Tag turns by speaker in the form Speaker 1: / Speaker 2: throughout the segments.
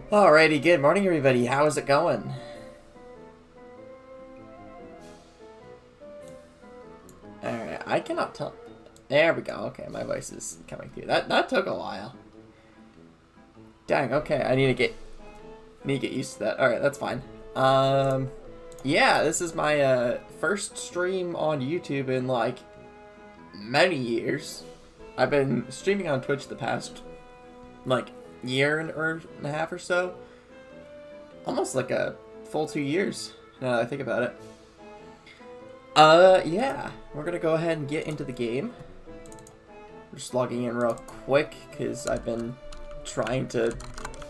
Speaker 1: Alrighty, good morning everybody. How is it going? Alright, I cannot tell. There we go. Okay, my voice is coming through. That took a while. Dang, okay, I need to get used to that. Alright, that's fine. Yeah, this is my first stream on YouTube in like many years. I've been streaming on Twitch the past like year and a half or so. Almost like a full 2 years, now that I think about it. Yeah, we're gonna go ahead and get into the game. We're just logging in real quick, because I've been trying to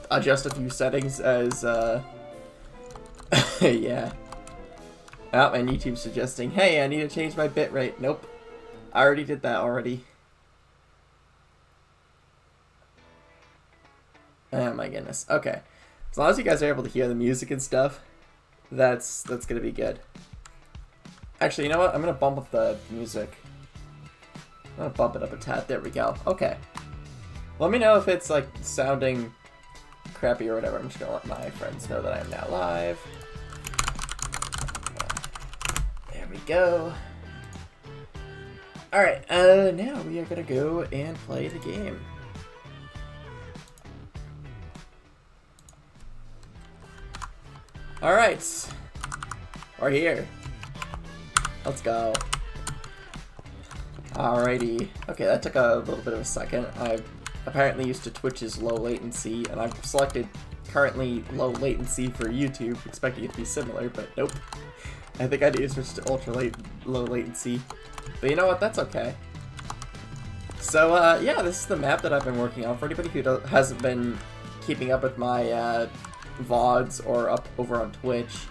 Speaker 1: adjust a few settings as, yeah. Oh, and YouTube's suggesting, hey, I need to change my bitrate. Nope. I already did that already. Oh my goodness. Okay. As long as you guys are able to hear the music and stuff, that's gonna be good. Actually, you know what? I'm gonna bump up the music. I'm gonna bump it up a tad. There we go. Okay. Let me know if it's like sounding crappy or whatever. I'm just gonna let my friends know that I am now live. There we go. Alright, now we are gonna go and play the game. Alright, we're here. Let's go. Alrighty. Okay, that took a little bit of a second. I'm apparently used to Twitch's low latency, and I've selected currently low latency for YouTube, expecting it to be similar, but nope. I think I need to switch to low latency. But you know what? That's okay. So, yeah, this is the map that I've been working on. For anybody who hasn't been keeping up with my, VODs or up over on Twitch.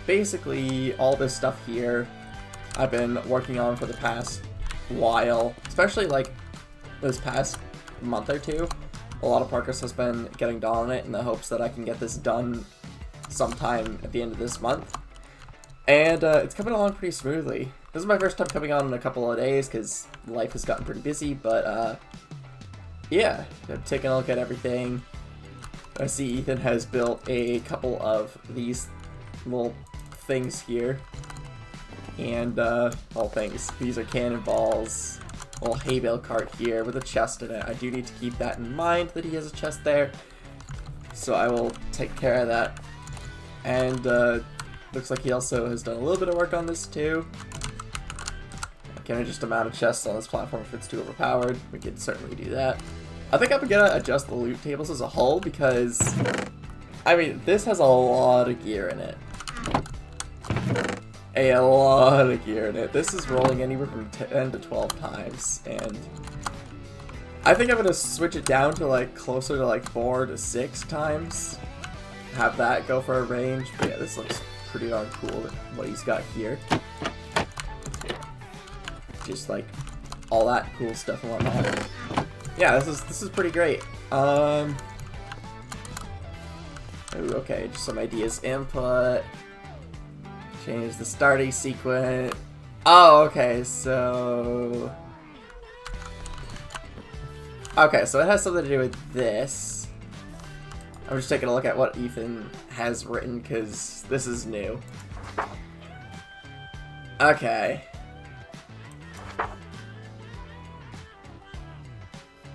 Speaker 1: Basically all this stuff here I've been working on for the past while, especially like this past month or two. A lot of progress has been getting done on it in the hopes that I can get this done sometime at the end of this month. And it's coming along pretty smoothly. This is my first time coming on in a couple of days because life has gotten pretty busy, but yeah, I'm taking a look at everything. I see Ethan has built a couple of these little things here. And, all things. These are cannonballs. A little hay bale cart here with a chest in it. I do need to keep that in mind that he has a chest there. So I will take care of that. And, looks like he also has done a little bit of work on this too. Can I just amount a chest on this platform if it's too overpowered? We could certainly do that. I think I'm gonna adjust the loot tables as a whole because, I mean, this has a lot of gear in it. A lot of gear in it. This is rolling anywhere from 10 to 12 times, and I think I'm gonna switch it down to like closer to like 4 to 6 times. Have that go for a range. But yeah, this looks pretty darn cool, what he's got here. Just like all that cool stuff and whatnot. Yeah, this is pretty great. Ooh, okay, just some ideas. Input. Change the starting sequence. Oh, okay, so... Okay, so it has something to do with this. I'm just taking a look at what Ethan has written, because this is new. Okay.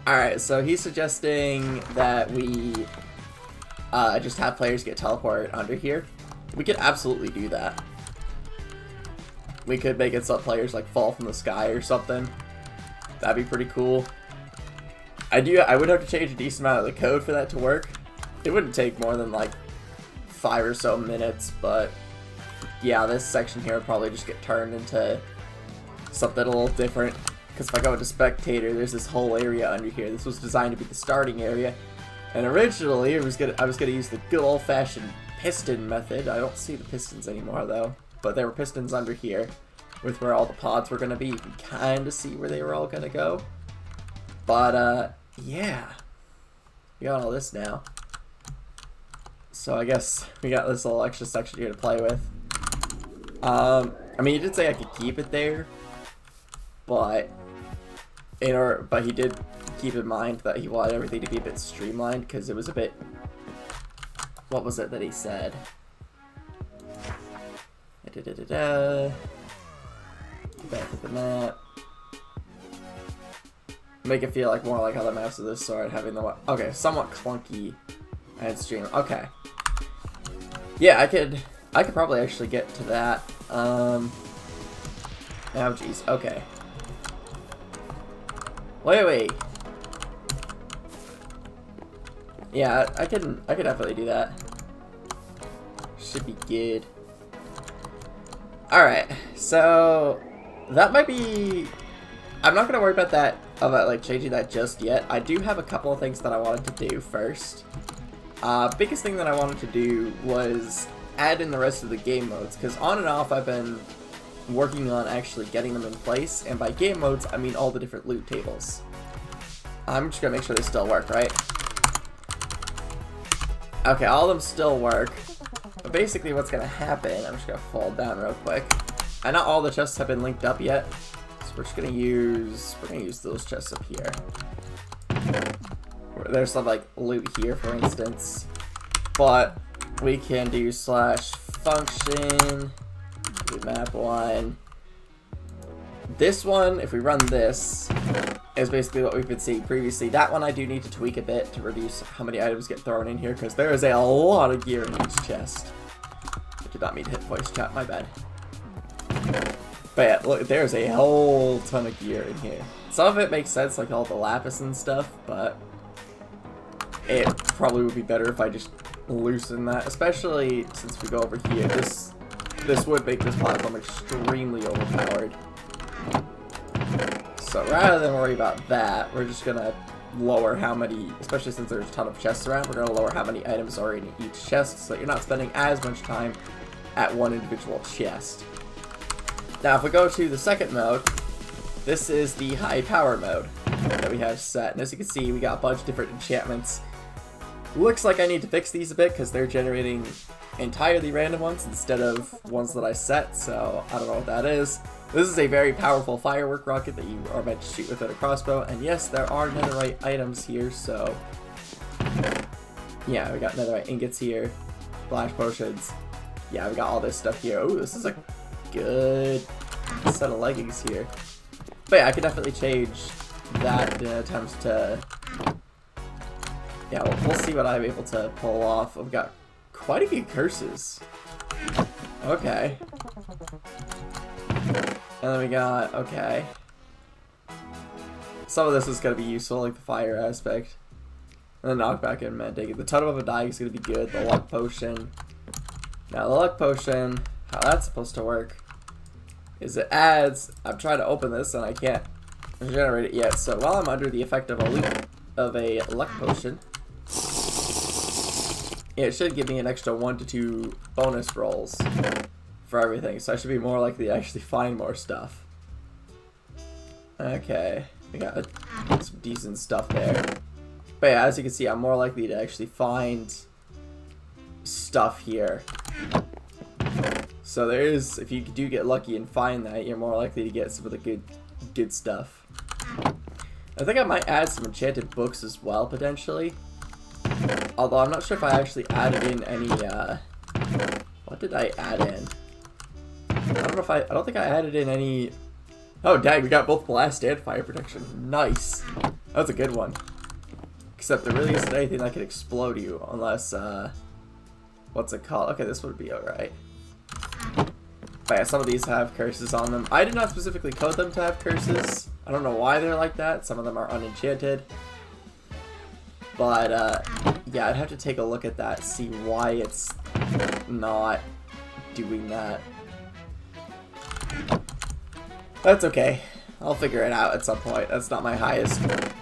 Speaker 1: Alright, so he's suggesting that we just have players get teleported under here. We could absolutely do that. We could make it so players like fall from the sky or something. That'd be pretty cool. I would have to change a decent amount of the code for that to work. It wouldn't take more than like 5 or so minutes, but yeah, this section here would probably just get turned into something a little different Because if I go into spectator, there's this whole area under here. This was designed to be the starting area. And originally, I was gonna use the good old-fashioned piston method. I don't see the pistons anymore, though. But there were pistons under here with where all the pods were gonna be. You can kind of see where they were all gonna go. But, yeah. We got all this now. So I guess we got this little extra section here to play with. I mean, he did say I could keep it there, but he did keep in mind that he wanted everything to be a bit streamlined because it was a bit. What was it that he said? Back to the map. Make it feel like more like other maps of this sort, having the okay, somewhat clunky and stream. Okay. Yeah, I could probably actually get to that. Oh geez, okay. Wait. Yeah, I could definitely do that. Should be good. Alright, so that might be. I'm not gonna worry about that, about like changing that just yet. I do have a couple of things that I wanted to do first. Biggest thing that I wanted to do was add in the rest of the game modes, because on and off I've been working on actually getting them in place, and by game modes I mean all the different loot tables. I'm just gonna make sure they still work, right? Okay, all of them still work, but basically what's gonna happen, I'm just gonna fall down real quick, and not all the chests have been linked up yet, so we're gonna use those chests up here. There's some like loot here, for instance, but we can do /function, do map1. This one, if we run this, is basically what we've been seeing previously. That one I do need to tweak a bit to reduce how many items get thrown in here, because there is a lot of gear in each chest. I did not mean to hit voice chat, my bad. But yeah, look, there's a whole ton of gear in here. Some of it makes sense, like all the lapis and stuff, but it probably would be better if I just loosen that, especially since we go over here. This would make this platform extremely overpowered. So rather than worry about that, we're just gonna lower how many, especially since there's a ton of chests around, we're gonna lower how many items are in each chest so that you're not spending as much time at one individual chest. Now if we go to the second mode, this is the high power mode that we have set, and as you can see we got a bunch of different enchantments. Looks like I need to fix these a bit because they're generating entirely random ones instead of ones that I set, so I don't know what that is. This is a very powerful firework rocket that you are meant to shoot with a crossbow, and yes, there are netherite items here, so yeah, we got netherite ingots here, flash potions, yeah, we got all this stuff here. Ooh, this is a good set of leggings here. But yeah, I could definitely change that in attempts to, yeah, we'll see what I'm able to pull off. I've got quite a few curses. Okay. And then we got, okay. Some of this is going to be useful, like the fire aspect. And the knockback and mending. The totem of a die is going to be good. The luck potion. Now the luck potion, how that's supposed to work is it adds, I'm trying to open this and I can't generate it yet. So while I'm under the effect of a luck potion, it should give me an extra 1 to 2 bonus rolls for everything, so I should be more likely to actually find more stuff. Okay, we got some decent stuff there. But yeah, as you can see, I'm more likely to actually find stuff here. So there is, if you do get lucky and find that, you're more likely to get some of the good stuff. I think I might add some enchanted books as well, potentially. Although I'm not sure if I actually added in any, what did I add in? I don't think I added in any. Oh dang, we got both blast and fire protection. Nice. That's a good one. Except there really isn't anything that can explode you unless, what's it called? Okay, this would be alright. But yeah, some of these have curses on them. I did not specifically code them to have curses. I don't know why they're like that. Some of them are unenchanted. But, yeah, I'd have to take a look at that, see why it's not doing that. That's okay. I'll figure it out at some point. That's not my highest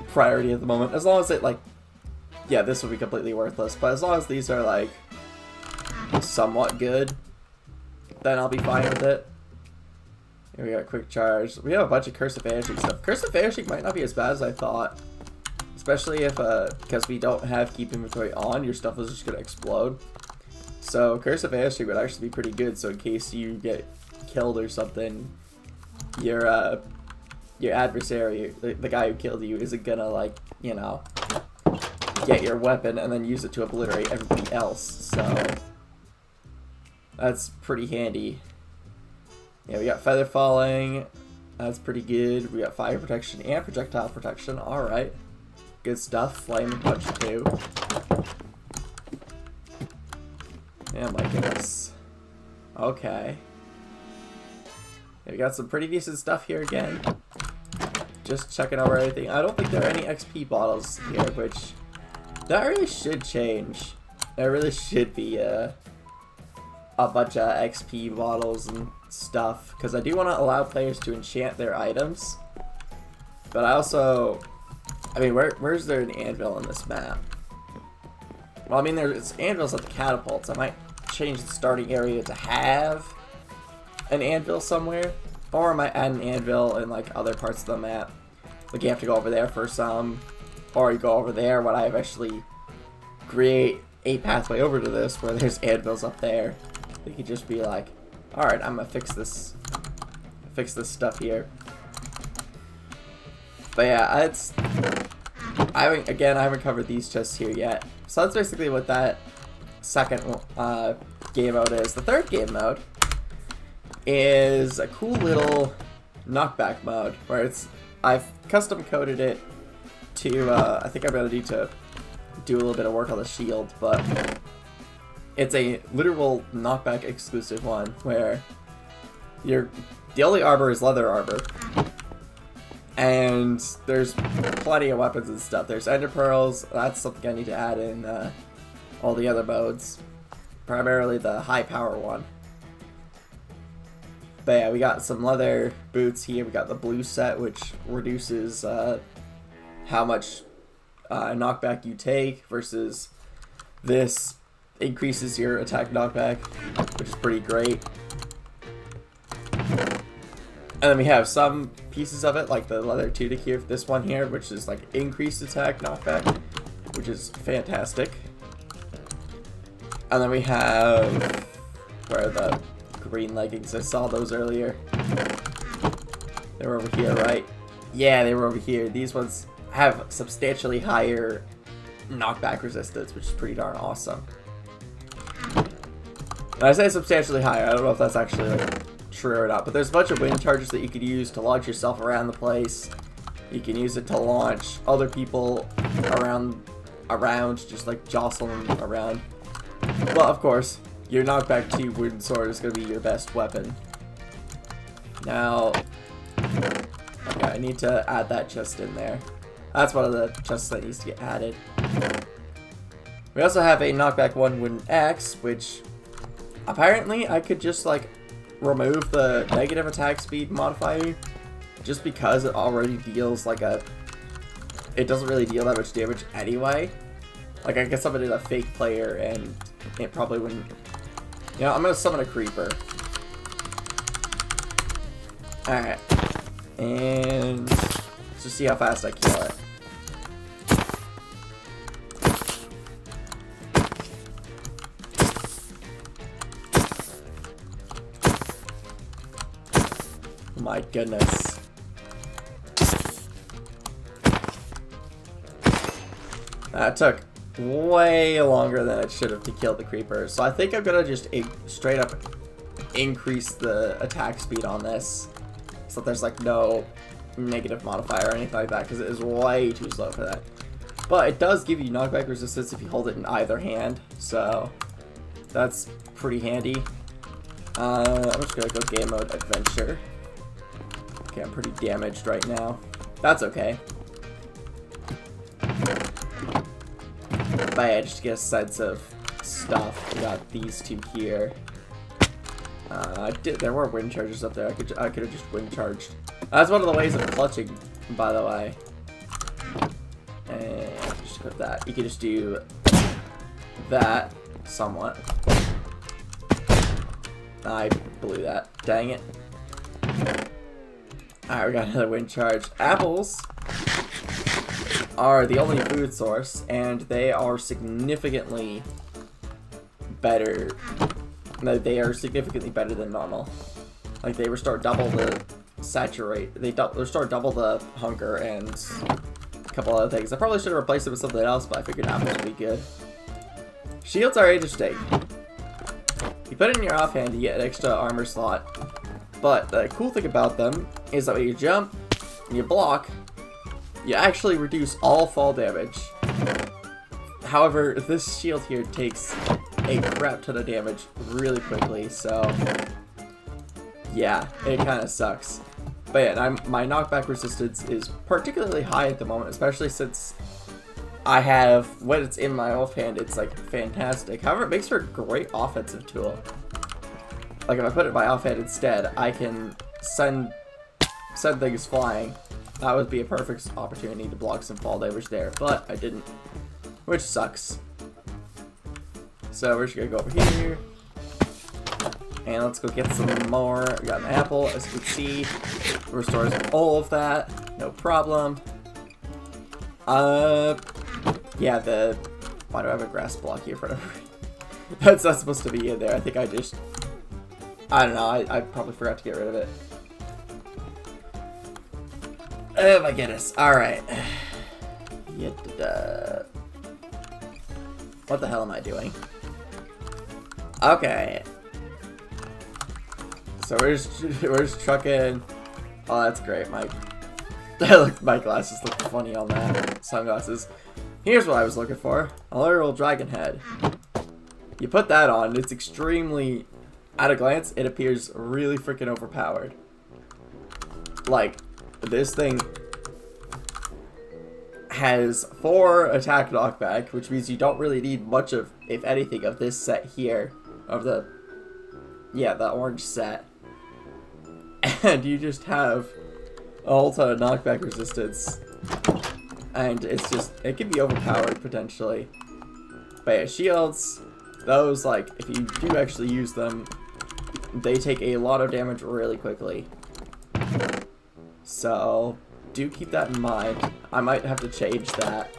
Speaker 1: priority at the moment. As long as it, like... Yeah, this would be completely worthless. But as long as these are, like, somewhat good, then I'll be fine with it. Here we got quick charge. We have a bunch of cursive vanishing stuff. Cursive vanishing might not be as bad as I thought. Especially if, because we don't have keep inventory on, your stuff is just going to explode. So cursive vanishing would actually be pretty good, so in case you get killed or something, your adversary, the guy who killed you, isn't gonna, like, you know, get your weapon and then use it to obliterate everybody else, so that's pretty handy. Yeah, we got feather falling, that's pretty good. We got fire protection and projectile protection, alright. Good stuff. Flame punch too. Oh my goodness. Okay. Yeah, we got some pretty decent stuff here again. Just checking over everything. I don't think there are any XP bottles here, which that really should change. There really should be a bunch of XP bottles and stuff, because I do want to allow players to enchant their items. But I also, I mean, where's there an anvil on this map? Well, I mean, there's anvils at the catapults. I might change the starting area to have an anvil somewhere, or I might add an anvil in, like, other parts of the map. Like, you have to go over there for some, or you go over there when I eventually create a pathway over to this where there's anvils up there. You could just be like, alright, I'm gonna fix this stuff here. But yeah, it's, I haven't covered these chests here yet. So that's basically what that second game mode is. The third game mode is a cool little knockback mode where I've custom coded it to, I think I'm gonna need to do a little bit of work on the shield, but it's a literal knockback exclusive one where the only armor is leather armor. And there's plenty of weapons and stuff. There's ender pearls. That's something I need to add in all the other modes. Primarily the high power one. But yeah, we got some leather boots here. We got the blue set, which reduces how much knockback you take, versus this increases your attack knockback, which is pretty great. And then we have some pieces of it, like the leather tunic here, this one here, which is like increased attack knockback, which is fantastic. And then we have, where are the green leggings? I saw those earlier. They were over here, right? Yeah, they were over here. These ones have substantially higher knockback resistance, which is pretty darn awesome. And I say substantially higher, I don't know if that's actually like true or not, but there's a bunch of wind charges that you could use to launch yourself around the place. You can use it to launch other people around, just like jostle them around. Well, of course, your knockback 2 wooden sword is going to be your best weapon. Now, okay, I need to add that chest in there. That's one of the chests that needs to get added. We also have a knockback 1 wooden axe, which apparently I could just like remove the negative attack speed modifier, just because it already deals like it doesn't really deal that much damage anyway. Like, I guess somebody a fake player and it probably wouldn't. You know, I'm gonna summon a creeper. Alright. And let's just see how fast I kill it. My goodness. That took way longer than it should have to kill the creeper. So I think I'm gonna just straight up increase the attack speed on this, so there's like no negative modifier or anything like that, because it is way too slow for that. But it does give you knockback resistance if you hold it in either hand, so that's pretty handy. I'm just gonna go game mode adventure. Okay, I'm pretty damaged right now. That's okay. But yeah, just to get a sense of stuff. We got these two here. There were wind charges up there. I could have just wind charged. That's one of the ways of clutching, by the way. And just put that. You could just do that somewhat. I blew that. Dang it. Alright, we got another wind charge. Apples are the only food source, and they are significantly better. No, they are significantly better than normal. Like, they restore double the saturate. They restore double the hunger and a couple other things. I probably should have replaced it with something else, but I figured apples would be good. Shields are interesting. You put it in your offhand, you get an extra armor slot. But the cool thing about them is that when you jump and you block, you actually reduce all fall damage. However, this shield here takes a crap ton of damage really quickly, so yeah, it kind of sucks. But yeah, my knockback resistance is particularly high at the moment, especially since I have, when it's in my offhand, it's like fantastic. However, it makes for a great offensive tool. Like, if I put it in my offhand instead, I can send things flying. That would be a perfect opportunity to block some fall damage there, but I didn't, which sucks. So we're just gonna go over here, and let's go get some more. We got an apple, as you can see, restores all of that, no problem. Yeah, why do I have a grass block here for? That's not supposed to be in there. I think I don't know, I probably forgot to get rid of it. Oh my goodness, alright. What the hell am I doing? Okay. So we're just trucking. Oh, that's great. My glasses look funny on that. Sunglasses. Here's what I was looking for. A literal dragon head. You put that on, it's extremely, at a glance, it appears really freaking overpowered. Like, this thing has 4 attack knockback, which means you don't really need much of, if anything, of this set here. Of the orange set. And you just have a whole ton of knockback resistance. And it's just, it can be overpowered, potentially. But yeah, shields, those, like, if you do actually use them, they take a lot of damage really quickly. So, do keep that in mind. I might have to change that,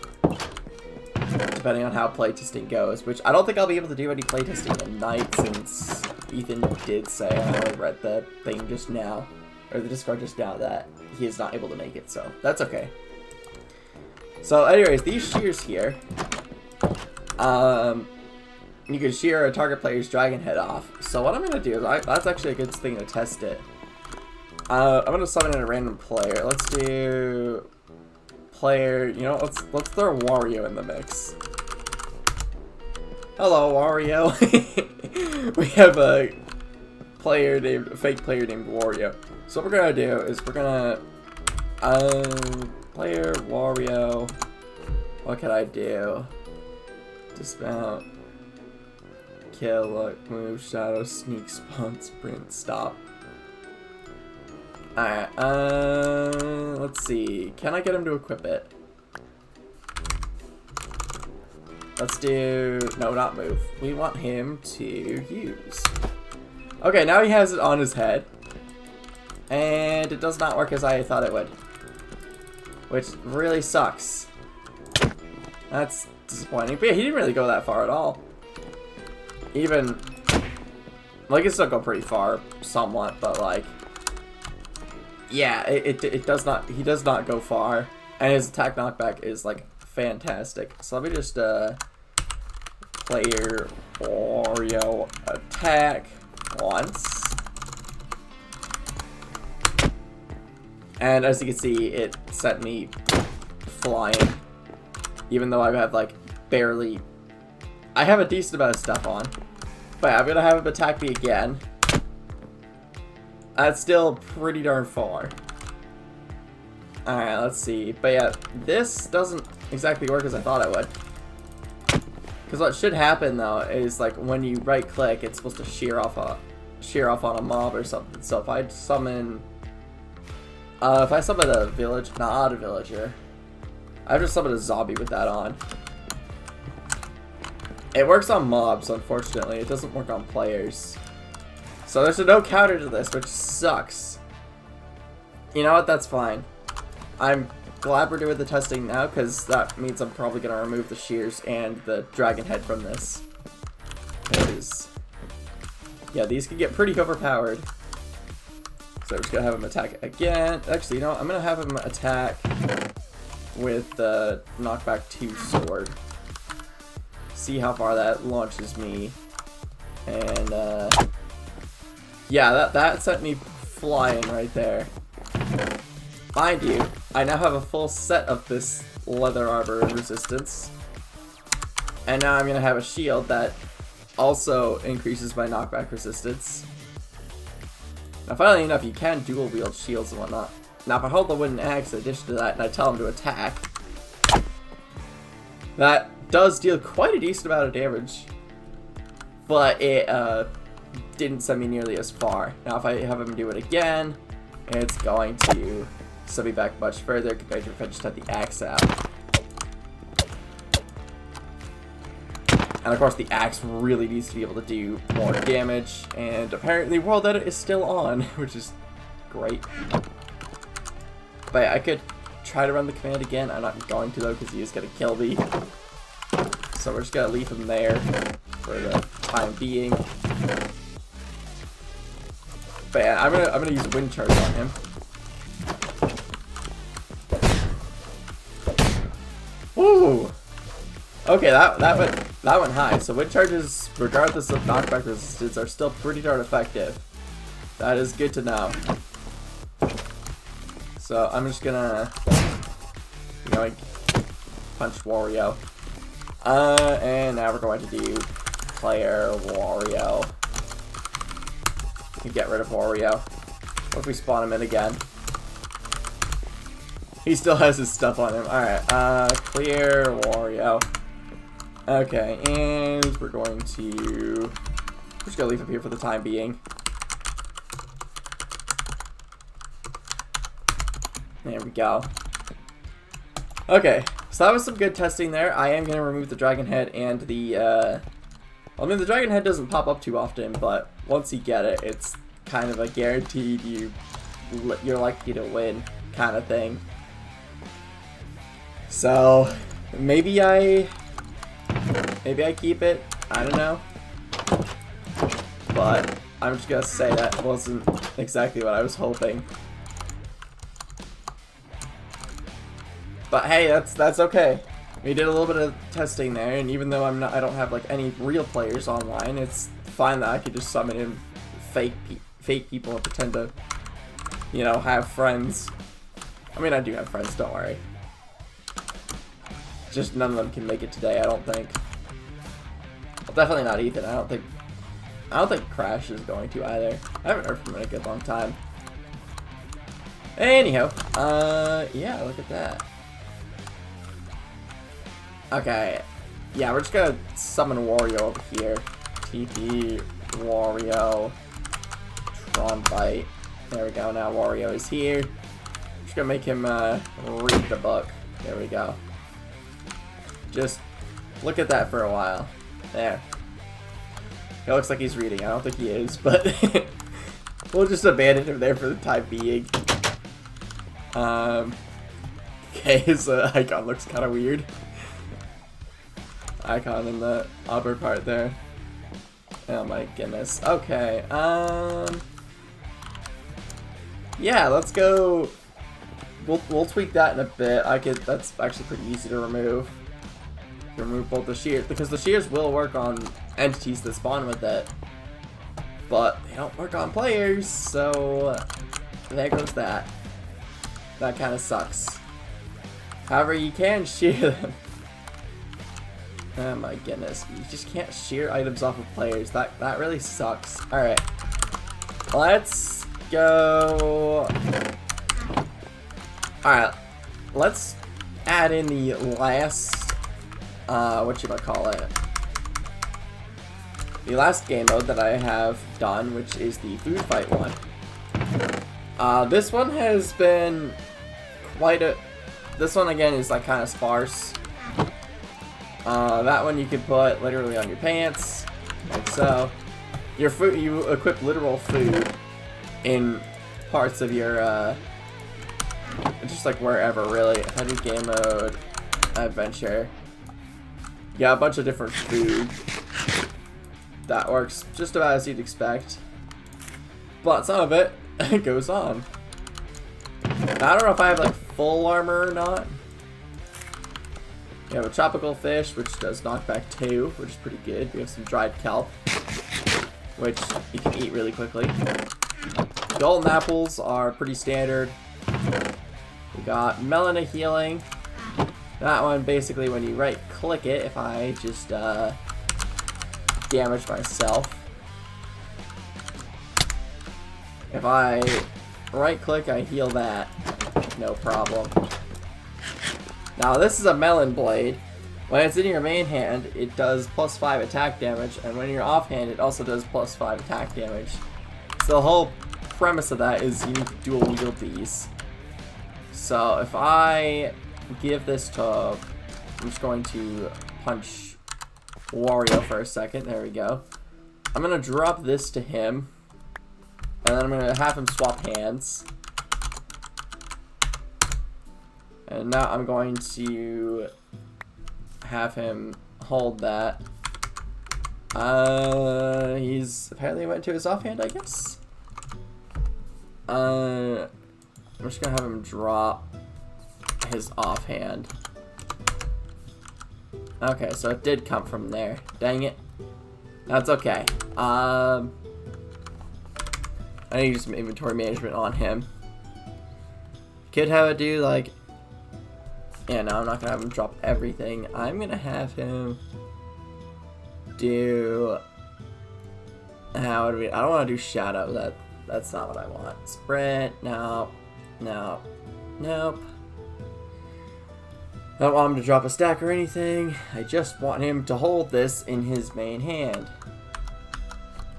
Speaker 1: depending on how playtesting goes, which I don't think I'll be able to do any playtesting tonight, since Ethan did say, I only read the thing just now, or the Discord just now, that he is not able to make it, so that's okay. So anyways, these shears here, you can shear a target player's dragon head off. So what I'm going to do is, that's actually a good thing to test it. I'm going to summon in a random player. Let's do player, you know, let's throw Wario in the mix. Hello, Wario. We have a fake player named Wario. So what we're going to do is we're going to, player Wario, what can I do? Dismount, kill, look, move, shadow, sneak, spawn, sprint, stop. Alright, let's see. Can I get him to equip it? Let's do, no, not move. We want him to use. Okay, now he has it on his head. And it does not work as I thought it would. Which really sucks. That's disappointing. But yeah, he didn't really go that far at all. Even, like, it still go pretty far, somewhat, but like, yeah, it does not, he does not go far. And his attack knockback is like fantastic. So let me just player Wario attack once. And as you can see, it sent me flying. Even though I have like barely, I have a decent amount of stuff on. But yeah, I'm gonna have him attack me again. That's still pretty darn far. Alright, let's see. But yeah, this doesn't exactly work as I thought it would. Because what should happen though is like when you right click, it's supposed to shear off shear off on a mob or something. So if I summon a village, not a villager, I just summon a zombie with that on. It works on mobs, unfortunately. It doesn't work on players. So there's a no counter to this, which sucks. You know what? That's fine. I'm glad we're doing the testing now, because that means I'm probably going to remove the shears and the dragon head from this. Because, yeah, these can get pretty overpowered. So we're just going to have him attack again. Actually, you know what? I'm going to have him attack with the knockback 2 sword. See how far that launches me. And, yeah, that sent me flying right there. Mind you, I now have a full set of this leather armor resistance. And now I'm going to have a shield that also increases my knockback resistance. Now, funnily enough, you can dual wield shields and whatnot. Now, if I hold the wooden axe in addition to that and I tell him to attack, that does deal quite a decent amount of damage. But it didn't send me nearly as far. Now, if I have him do it again, it's going to send me back much further compared to if I just had the axe out. And of course, the axe really needs to be able to do more damage. And apparently, World Edit is still on, which is great. But I could try to run the command again. I'm not going to though, because he is going to kill me. So we're just going to leave him there for the time being. But yeah, I'm gonna use wind charge on him. Ooh. Okay, that went high. So wind charges, regardless of knockback resistance, are still pretty darn effective. That is good to know. So I'm just gonna, you know, punch Wario. And now we're going to do player Wario. Get rid of Wario. What if we spawn him in again? He still has his stuff on him. Alright, clear Wario. Okay, and we're going to... We're just gonna leave him here for the time being. There we go. Okay, so that was some good testing there. I am gonna remove the dragon head and the, I mean, the dragon head doesn't pop up too often, but once you get it, it's kind of a guaranteed you're likely to win kind of thing. So maybe I keep it. I don't know. But I'm just gonna say that wasn't exactly what I was hoping. But hey, that's okay. We did a little bit of testing there, and even though I don't have like any real players online, it's fine that I could just summon in fake people and pretend to, you know, have friends. I mean, I do have friends, don't worry. Just none of them can make it today, I don't think. Well, definitely not Ethan. I don't think Crash is going to either. I haven't heard from him in a good long time. Anyhow, yeah, look at that. Okay, yeah, we're just gonna summon Wario over here. TP Wario Tron Bite. There we go, now Wario is here. Just gonna make him read the book. There we go. Just look at that for a while. There. He looks like he's reading. I don't think he is, but we'll just abandon him there for the time being. Okay, his icon looks kind of weird. Icon in the upper part there. Oh my goodness. Okay, yeah, let's go. We'll tweak that in a bit. That's actually pretty easy to remove. Remove both the shears, because the shears will work on entities that spawn with it, but they don't work on players, so there goes that. That kind of sucks. However, you can shear them. Oh my goodness, you just can't shear items off of players. That really sucks. Alright, let's go. Alright, let's add in the last, whatchamacallit, the last game mode that I have done, which is the food fight one. This one has been quite a... This one, again, is like kind of sparse. That one you can put literally on your pants, like so. Your food, you equip literal food in parts of your, just like wherever, really. If I do game mode, adventure, yeah, a bunch of different food. That works just about as you'd expect. But some of it goes on. Now, I don't know if I have like full armor or not. We have a tropical fish, which does knockback 2, which is pretty good. We have some dried kelp, which you can eat really quickly. Golden apples are pretty standard. We got melon of healing. That one, basically, when you right click it, if I just damage myself. If I right click, I heal that. No problem. Now this is a melon blade. When it's in your main hand, it does +5 attack damage, and when you're offhand, it also does +5 attack damage. So the whole premise of that is you need to dual wield these. So if I give this to... I'm just going to punch Wario for a second. There we go. I'm going to drop this to him, and then I'm going to have him swap hands. And now I'm going to have him hold that. He's apparently went to his offhand, I guess. I'm just gonna have him drop his offhand. Okay, so it did come from there. Dang it. That's okay. I need to do some inventory management on him. Could have it do like... Yeah, no, I'm not gonna have him drop everything. I'm gonna have him do... How would we... I don't want to do shadow. That's not what I want. Sprint. No. No. Nope. I don't want him to drop a stack or anything. I just want him to hold this in his main hand.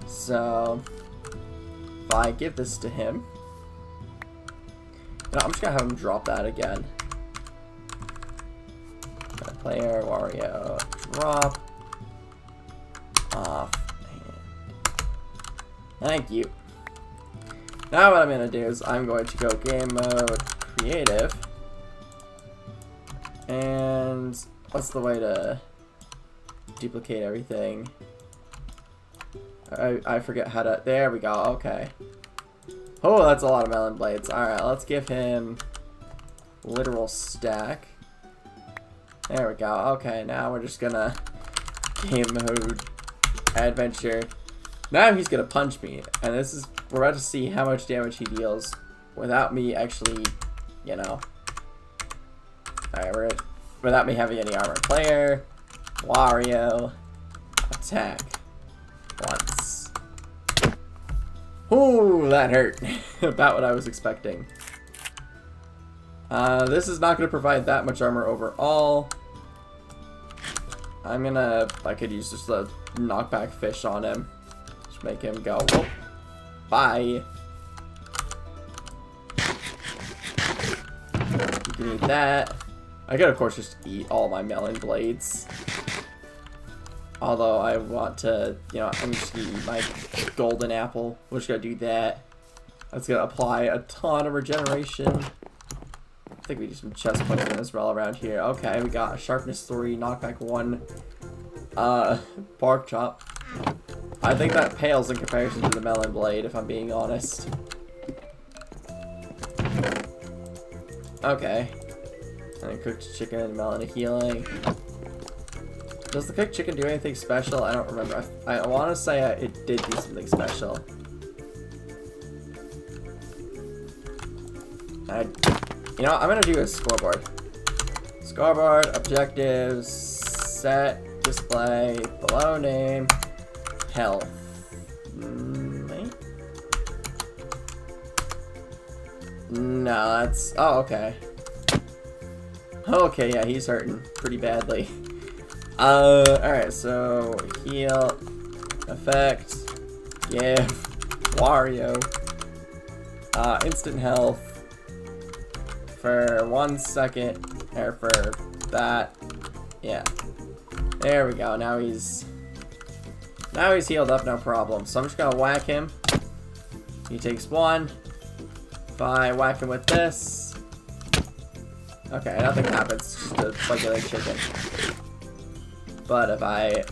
Speaker 1: So... If I give this to him... No, I'm just gonna have him drop that again. Player, Wario, drop, off, hand. Thank you. Now what I'm going to do is I'm going to go game mode, creative, and what's the way to duplicate everything? I forget how to, there we go, okay. Oh, that's a lot of melon blades. Alright, let's give him literal stack. There we go. Okay, now we're just gonna game mode adventure. Now he's gonna punch me, and this is, we're about to see how much damage he deals without me actually, you know. Alright, without me having any armor. Player, Wario, attack once. Ooh, that hurt. About what I was expecting. This is not going to provide that much armor overall. I'm gonna... I could use just a knockback fish on him. Just make him go, whoop. Bye. You can eat that. I could, of course, just eat all my melon blades. Although I want to, you know, I'm just gonna eat my golden apple. We're just gonna do that. That's gonna apply a ton of regeneration. I think we do some chest points as well around here. Okay, we got a sharpness 3, knockback 1, pork chop. I think that pales in comparison to the melon blade, if I'm being honest. Okay. And cooked chicken, melon of healing. Does the cooked chicken do anything special? I don't remember. I want to say it did do something special. You know, I'm gonna do a scoreboard. Scoreboard, objectives, set, display, below name, health. No, that's... Oh, okay. Okay, yeah, he's hurting pretty badly. Alright, so heal, Effect. Give. Wario. Instant health. For 1 second. Or for that. Yeah. There we go. Now he's healed up, no problem. So I'm just gonna whack him. He takes 1. If I whack him with this. Okay, nothing happens. Just a regular chicken. But if I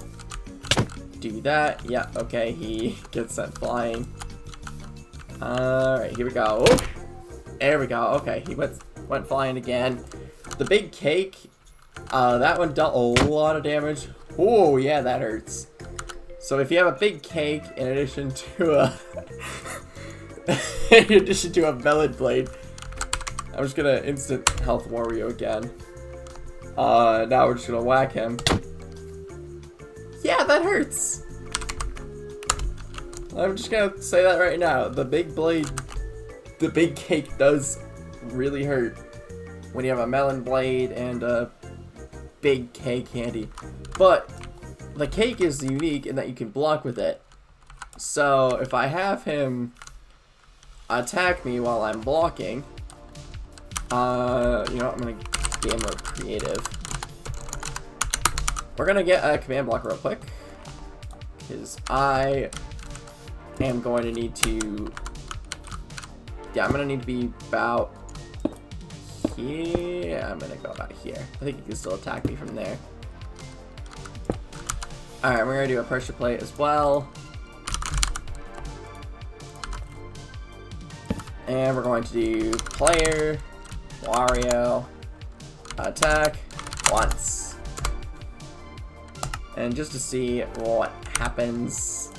Speaker 1: do that, yeah, okay, he gets sent flying. Alright, here we go. Oh, there we go. Okay, he went flying again. The big cake, that one dealt a lot of damage. Oh, yeah, that hurts. So if you have a big cake in addition to a melon blade, I'm just gonna instant health Wario again. Now we're just gonna whack him. Yeah, that hurts. I'm just gonna say that right now. The big blade, the big cake does really hurt when you have a melon blade and a big cake handy. But the cake is unique in that you can block with it. So if I have him attack me while I'm blocking, you know what, I'm gonna game mode creative. We're gonna get a command block real quick, because I am going to need to, yeah, I'm gonna need to be about here. I'm gonna go about here. I think he can still attack me from there. Alright, we're gonna do a pressure plate as well. And we're going to do player, Wario, attack once. And just to see what happens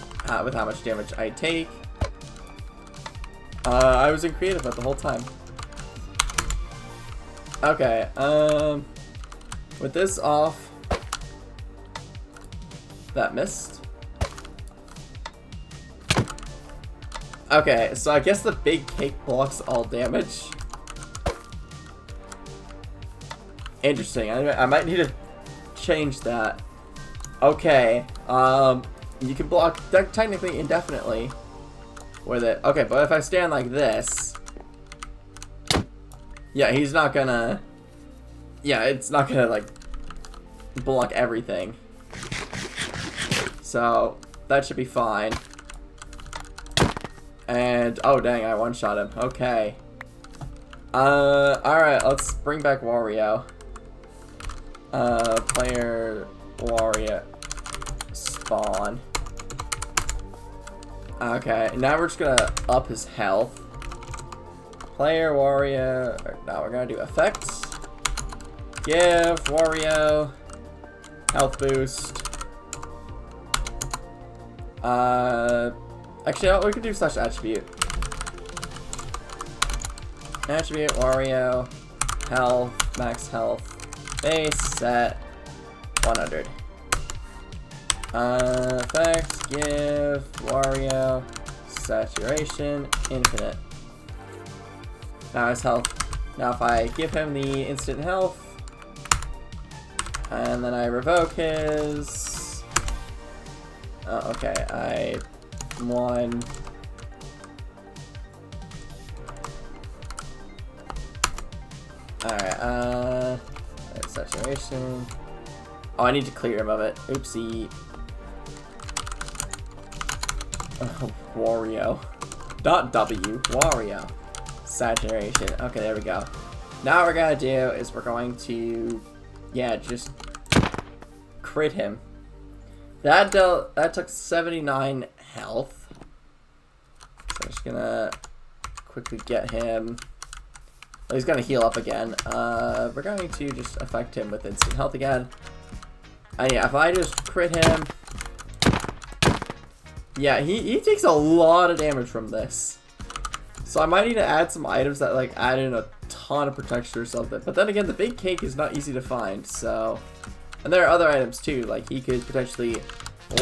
Speaker 1: with how much damage I take. I was in creative mode the whole time. Okay, with this off, that missed. Okay, so I guess the big cake blocks all damage. Interesting. I might need to change that. Okay. You can block technically indefinitely with it. Okay, but if I stand like this, yeah, he's not gonna. Yeah, it's not gonna like block everything. So that should be fine. And oh dang, I one-shot him. Okay. Alright, let's bring back Wario. Player Wario spawn. Okay, now we're just gonna up his health. Player Wario. Now we're gonna do effects. Give Wario health boost. Actually, we could do slash attribute. Attribute Wario health, max health, base set 100. Effects, give Wario saturation infinite. Now his health. Now if I give him the instant health, and then I revoke his. Oh, okay, I won. Alright, saturation. Oh, I need to clear him of it. Oopsie. Oh, Wario. Not W, Wario. Saturation. Okay, there we go. Now what we're gonna do is we're going to, yeah, just crit him. That took 79 health. So I'm just gonna quickly get him. Oh, he's gonna heal up again. We're going to just affect him with instant health again. And yeah, if I just crit him, yeah, he takes a lot of damage from this. So I might need to add some items that like add in a ton of protection or something. But then again, the big cake is not easy to find, so. And there are other items too, like he could potentially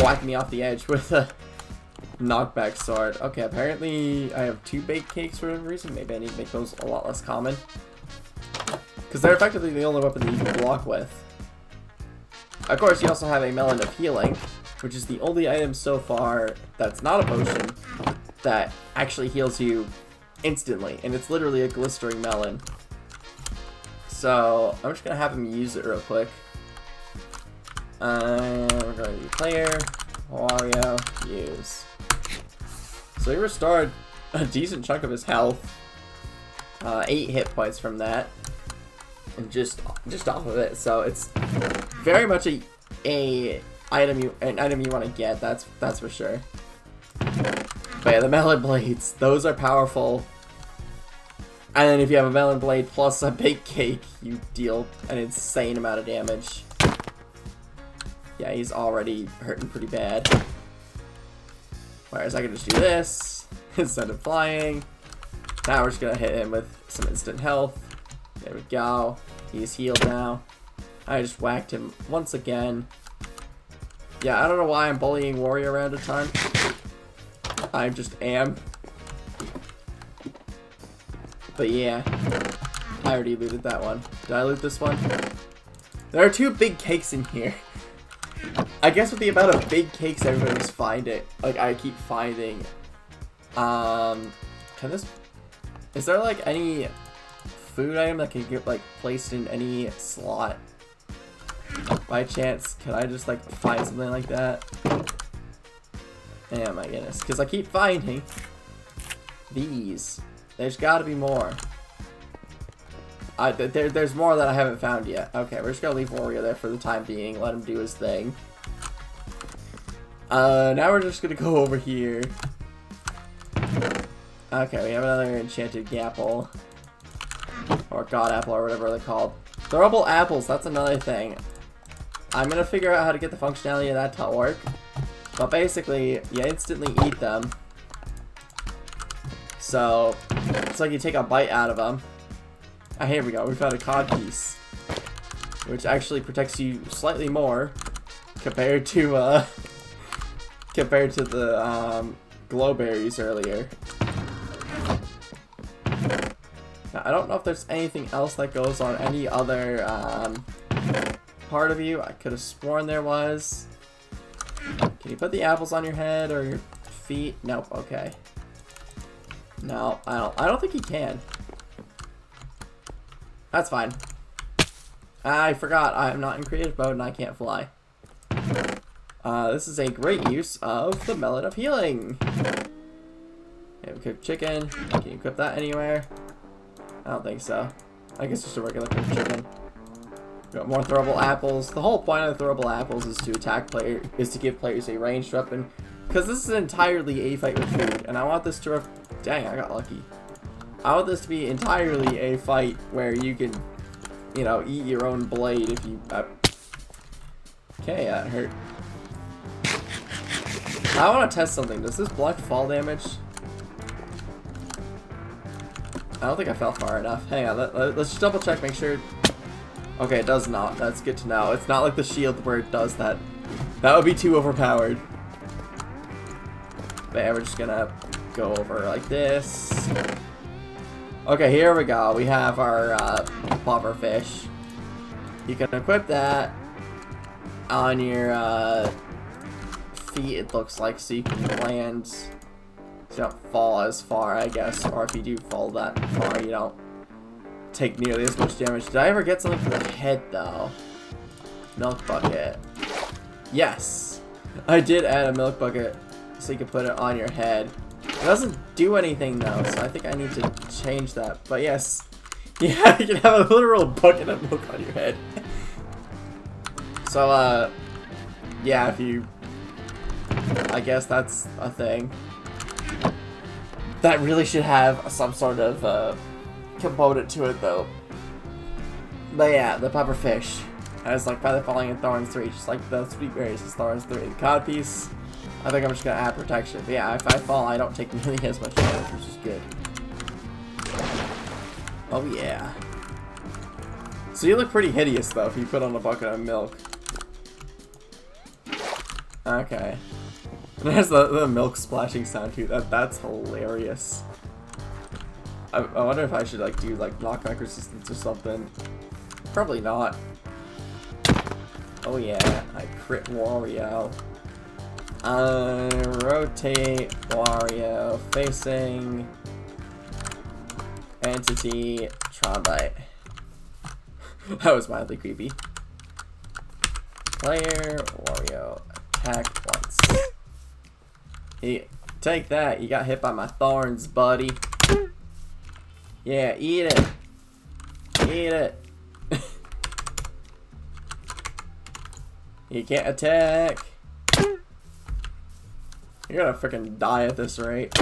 Speaker 1: whack me off the edge with a knockback sword. Okay, apparently I have 2 baked cakes for whatever reason. Maybe I need to make those a lot less common. Because they're effectively the only weapon that you can block with. Of course, you also have a melon of healing. which is the only item so far that's not a potion that actually heals you instantly, and it's literally a glistering melon. So I'm just gonna have him use it real quick. We're going to do player, Wario, use. So he restored a decent chunk of his health, 8 hit points from that, and just off of it. So it's very much an item you want to get. That's for sure. But yeah, the melon blades, those are powerful. And then if you have a melon blade plus a big cake, you deal an insane amount of damage. Yeah, he's already hurting pretty bad. Whereas I can just do this instead of flying. Now we're just gonna hit him with some instant health. There we go. He's healed now. I just whacked him once again. Yeah, I don't know why I'm bullying Wario around a ton. I just am. But yeah, I already looted that one. Did I loot this one? There are 2 big cakes in here. I guess with the amount of big cakes everybody's finding, like I keep finding, is there like any food item that can get like placed in any slot? By chance, could I just like find something like that? Oh my goodness, because I keep finding these. There's gotta be more. There's more that I haven't found yet. Okay, we're just gonna leave Wario there for the time being, let him do his thing. Now we're just gonna go over here. Okay, we have another enchanted gapple. Or god apple, or whatever they're called. Throwable apples, that's another thing. I'm gonna figure out how to get the functionality of that to work. But basically, you instantly eat them. So, it's like you take a bite out of them. Ah, here we go, we found a cod piece. Which actually protects you slightly more compared to the glow berries earlier. Now, I don't know if there's anything else that goes on any other part of you. I could have sworn there was. Can you put the apples on your head or your feet? Nope, okay. No, I don't think he can. That's fine. I forgot I'm not in creative mode and I can't fly. This is a great use of the Melon of Healing. Okay, we cook chicken. Can you cook that anywhere? I don't think so. I guess just a regular cooked chicken. We got more throwable apples. The whole point of the throwable apples is to give players a ranged weapon. Because this is entirely a fight with food, and I want this to dang, I got lucky. I want this to be entirely a fight where you can, you know, eat your own blade if you... Okay, that hurt. I want to test something. Does this block fall damage? I don't think I fell far enough. Hang on, let's just double check, make sure... Okay, it does not. That's good to know. It's not like the shield where it does that. That would be too overpowered. But yeah, we're just gonna go over like this. Okay, here we go. We have our puffer fish. You can equip that on your feet, it looks like, so you can land, so you don't fall as far, I guess. Or if you do fall that far, you don't take nearly as much damage. Did I ever get something for the head, though? Milk bucket. Yes! I did add a milk bucket so you can put it on your head. It doesn't do anything, though, so I think I need to change that. But yes, yeah, you can have a literal bucket of milk on your head. So, yeah, if you... I guess that's a thing. That really should have some sort of component to it, though. But yeah, the puffer fish has like feather falling and thorns 3, just like the sweet berries is thorns 3. The cod piece, I think I'm just gonna add protection. But yeah, if I fall, I don't take nearly as much damage, which is good. Oh yeah. So you look pretty hideous though if you put on a bucket of milk. Okay. And there's the milk splashing sound too. That's hilarious. I wonder if I should like do like knockback resistance or something. Probably not. Oh yeah, I crit Wario. Rotate Wario facing entity Trombite. That was mildly creepy. Player Wario attack once. Take that, you got hit by my thorns, buddy. Yeah, eat it. Eat it. You can't attack. You're gonna freaking die at this rate.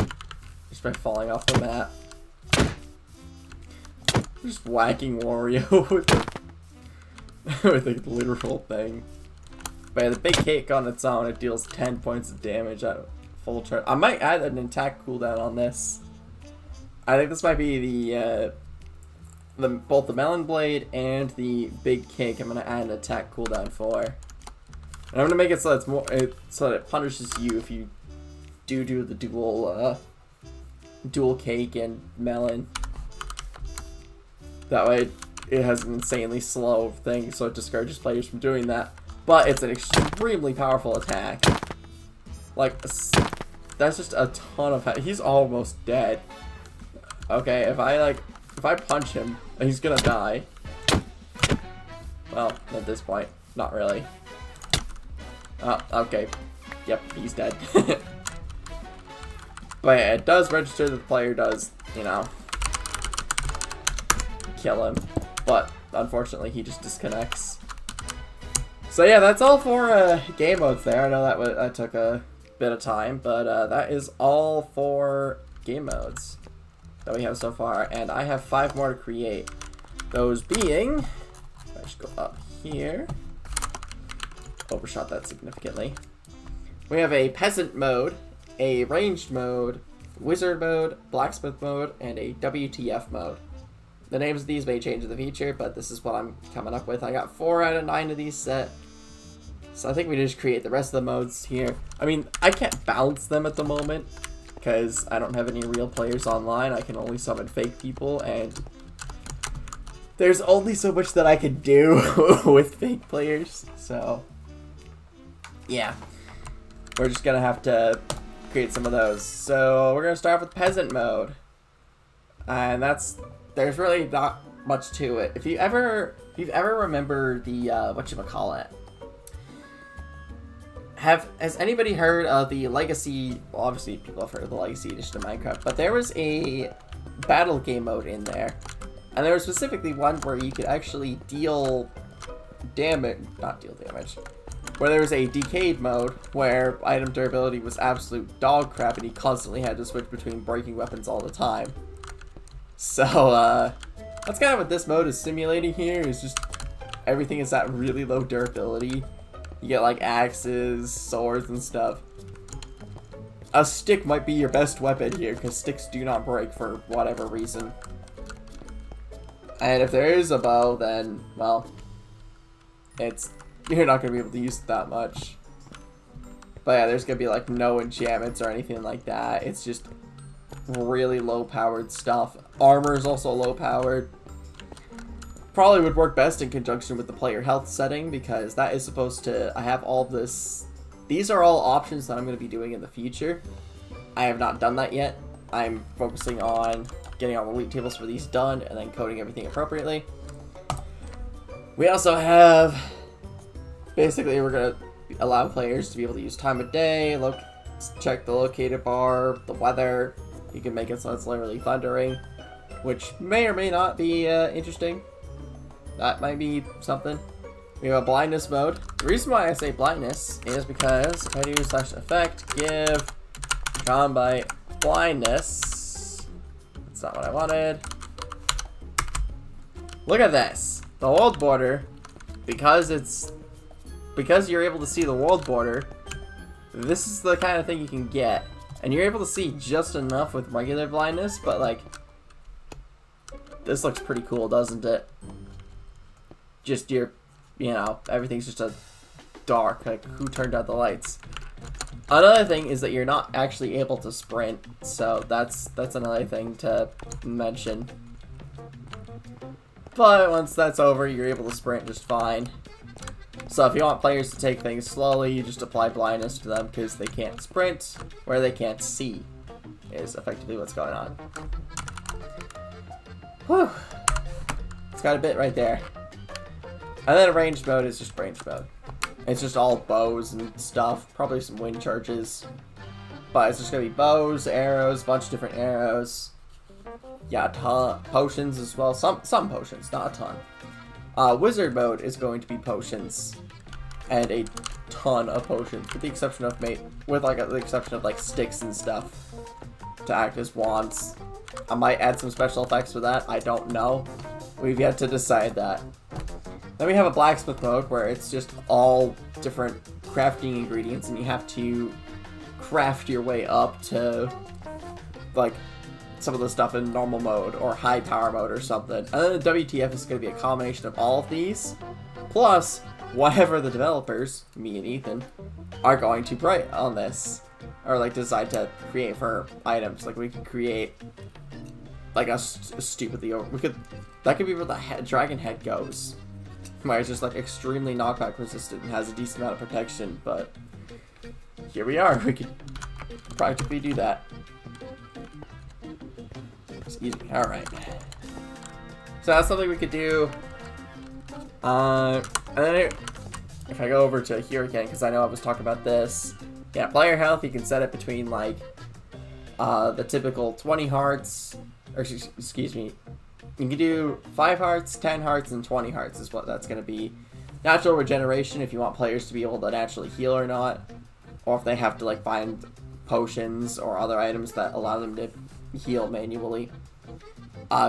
Speaker 1: Just by falling off the map. Just whacking Wario with the literal thing. But yeah, the big cake on its own, it deals 10 points of damage at full charge. I might add an attack cooldown on this. I think this might be both the melon blade and the big cake. I'm gonna add an attack cooldown for, and I'm gonna make it so it's more so that it punishes you if you do the dual cake and melon. That way, it has an insanely slow thing, so it discourages players from doing that. But it's an extremely powerful attack. Like, that's just a ton of. He's almost dead. Okay, if I punch him, he's gonna die. Well, at this point, not really. Oh, okay. Yep, he's dead. But yeah, it does register that the player does, you know, kill him. But unfortunately, he just disconnects. So yeah, that's all for game modes there. I know that took a bit of time, but that is all for game modes that we have so far, and I have 5 more to create. Those being, I just go up here. Overshot that significantly. We have a peasant mode, a ranged mode, wizard mode, blacksmith mode, and a WTF mode. The names of these may change in the future, but this is what I'm coming up with. I got 4 out of 9 of these set. So I think we just create the rest of the modes here. I mean, I can't balance them at the moment because I don't have any real players online. I can only summon fake people, and there's only so much that I can do with fake players. So yeah, we're just gonna have to create some of those. So we're gonna start with peasant mode, and there's really not much to it. If you've ever remember the whatchamacallit, has anybody heard of the Legacy? Well, obviously people have heard of the Legacy edition of Minecraft, but there was a battle game mode in there, and there was specifically one where you could actually deal damage, not deal damage, where there was a decayed mode where item durability was absolute dog crap, and you constantly had to switch between breaking weapons all the time. So that's kind of what this mode is simulating here. Is just everything is at really low durability. You get like axes, swords, and stuff. A stick might be your best weapon here because sticks do not break for whatever reason. And if there is a bow, then well, you're not gonna be able to use it that much. But yeah, there's gonna be like no enchantments or anything like that. It's just really low powered stuff. Armor is also low powered. Probably would work best in conjunction with the player health setting, because that is supposed to, I have all this, these are all options that I'm going to be doing in the future. I have not done that yet. I'm focusing on getting all the league tables for these done and then coding everything appropriately. We also have, basically we're going to allow players to be able to use time of day, check the locator bar, the weather. You can make it so it's literally thundering, which may or may not be interesting. That might be something. We have a blindness mode. The reason why I say blindness is because if I do /effect give Trombite blindness, that's not what I wanted. Look at this. The world border, because you're able to see the world border, this is the kind of thing you can get. And you're able to see just enough with regular blindness, but like, this looks pretty cool, doesn't it? Just you know, everything's just a dark, like who turned out the lights. Another thing is that you're not actually able to sprint, so that's another thing to mention. But once that's over, you're able to sprint just fine. So if you want players to take things slowly, you just apply blindness to them because they can't sprint where they can't see, is effectively what's going on. Whew. It's got a bit right there. And then ranged mode is just ranged mode. It's just all bows and stuff, probably some wind charges. But it's just gonna be bows, arrows, bunch of different arrows. Yeah, potions as well. Some potions, not a ton. Wizard mode is going to be potions, and a ton of potions, with the exception of like sticks and stuff to act as wands. I might add some special effects for that. I don't know. We've yet to decide that. Then we have a blacksmith mode where it's just all different crafting ingredients, and you have to craft your way up to like some of the stuff in normal mode or high power mode or something. And then the WTF is going to be a combination of all of these, plus whatever the developers, me and Ethan, are going to write on this, or like decide to create for items. Like we could create like a stupidly that could be where the dragon head goes, where it's just like extremely knockback resistant and has a decent amount of protection. But here we are. We could practically do that. Excuse me. Alright. So that's something we could do. And then if I go over to here again, because I know I was talking about this. Yeah, player health, you can set it between like the typical 20 hearts, or excuse me, you can do 5 hearts, 10 hearts, and 20 hearts is what that's going to be. Natural regeneration, if you want players to be able to naturally heal or not, or if they have to like find potions or other items that allow them to heal manually.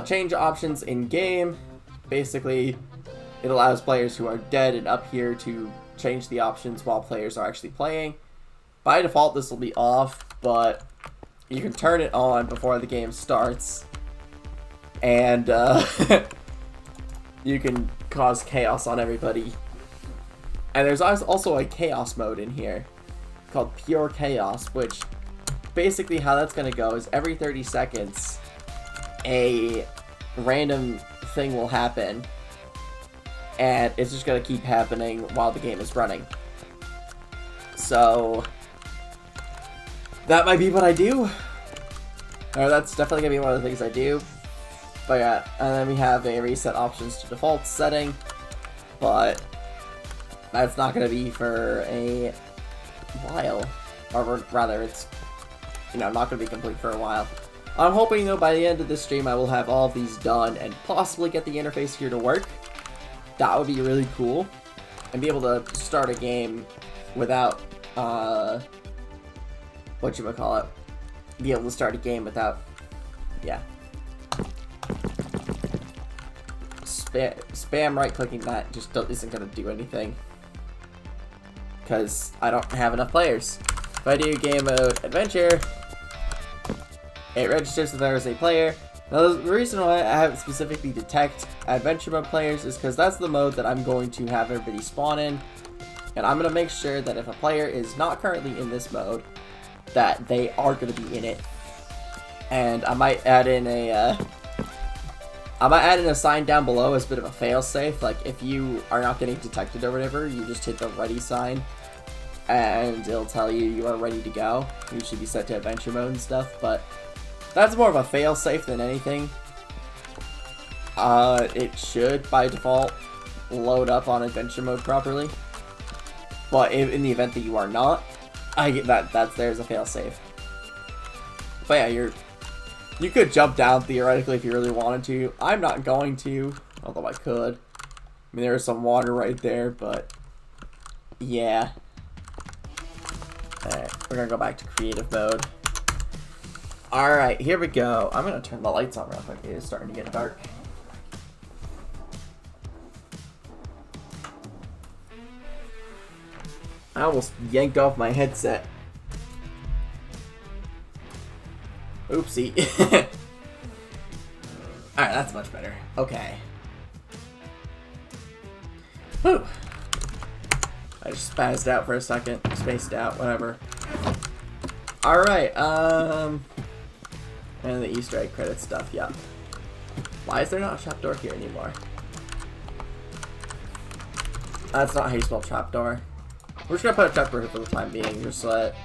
Speaker 1: Change options in game. Basically, it allows players who are dead and up here to change the options while players are actually playing. By default, this will be off, but you can turn it on before the game starts, and you can cause chaos on everybody. And there's also a chaos mode in here called Pure Chaos, which basically how that's going to go is every 30 seconds a random thing will happen, and it's just going to keep happening while the game is running. So that might be what I do, or that's definitely going to be one of the things I do. But yeah, and then we have a reset options to default setting, but that's not going to be for a while, or rather it's, you know, not going to be complete for a while. I'm hoping though by the end of this stream I will have all of these done and possibly get the interface here to work. That would be really cool, and be able to start a game without whatchamacallit, be able to start a game without, yeah, spam right clicking that just isn't going to do anything, because I don't have enough players. If I do game mode adventure, it registers that there is a player. Now the reason why I haven't specifically detect adventure mode players is because that's the mode that I'm going to have everybody spawn in, and I'm going to make sure that if a player is not currently in this mode, that they are going to be in it. And I might add in a sign down below as a bit of a fail-safe. Like if you are not getting detected or whatever, you just hit the ready sign, and it'll tell you you are ready to go. You should be set to adventure mode and stuff, but that's more of a fail-safe than anything. It should, by default, load up on adventure mode properly. But in the event that you are not, I get that's there's a fail-safe. But yeah, you could jump down theoretically if you really wanted to. I'm not going to, although I could. I mean, there's some water right there, but yeah. Alright, we're gonna go back to creative mode. Alright, here we go. I'm gonna turn the lights on real quick. It is starting to get dark. I almost yanked off my headset. Oopsie. Alright, that's much better. Okay. Whew. I just spazzed out for a second. Spaced out, whatever. Alright, and the Easter egg credit stuff, yeah. Why is there not a shop door here anymore? That's not how you spell trapdoor. We're just gonna put a trapdoor here for the time being, just so that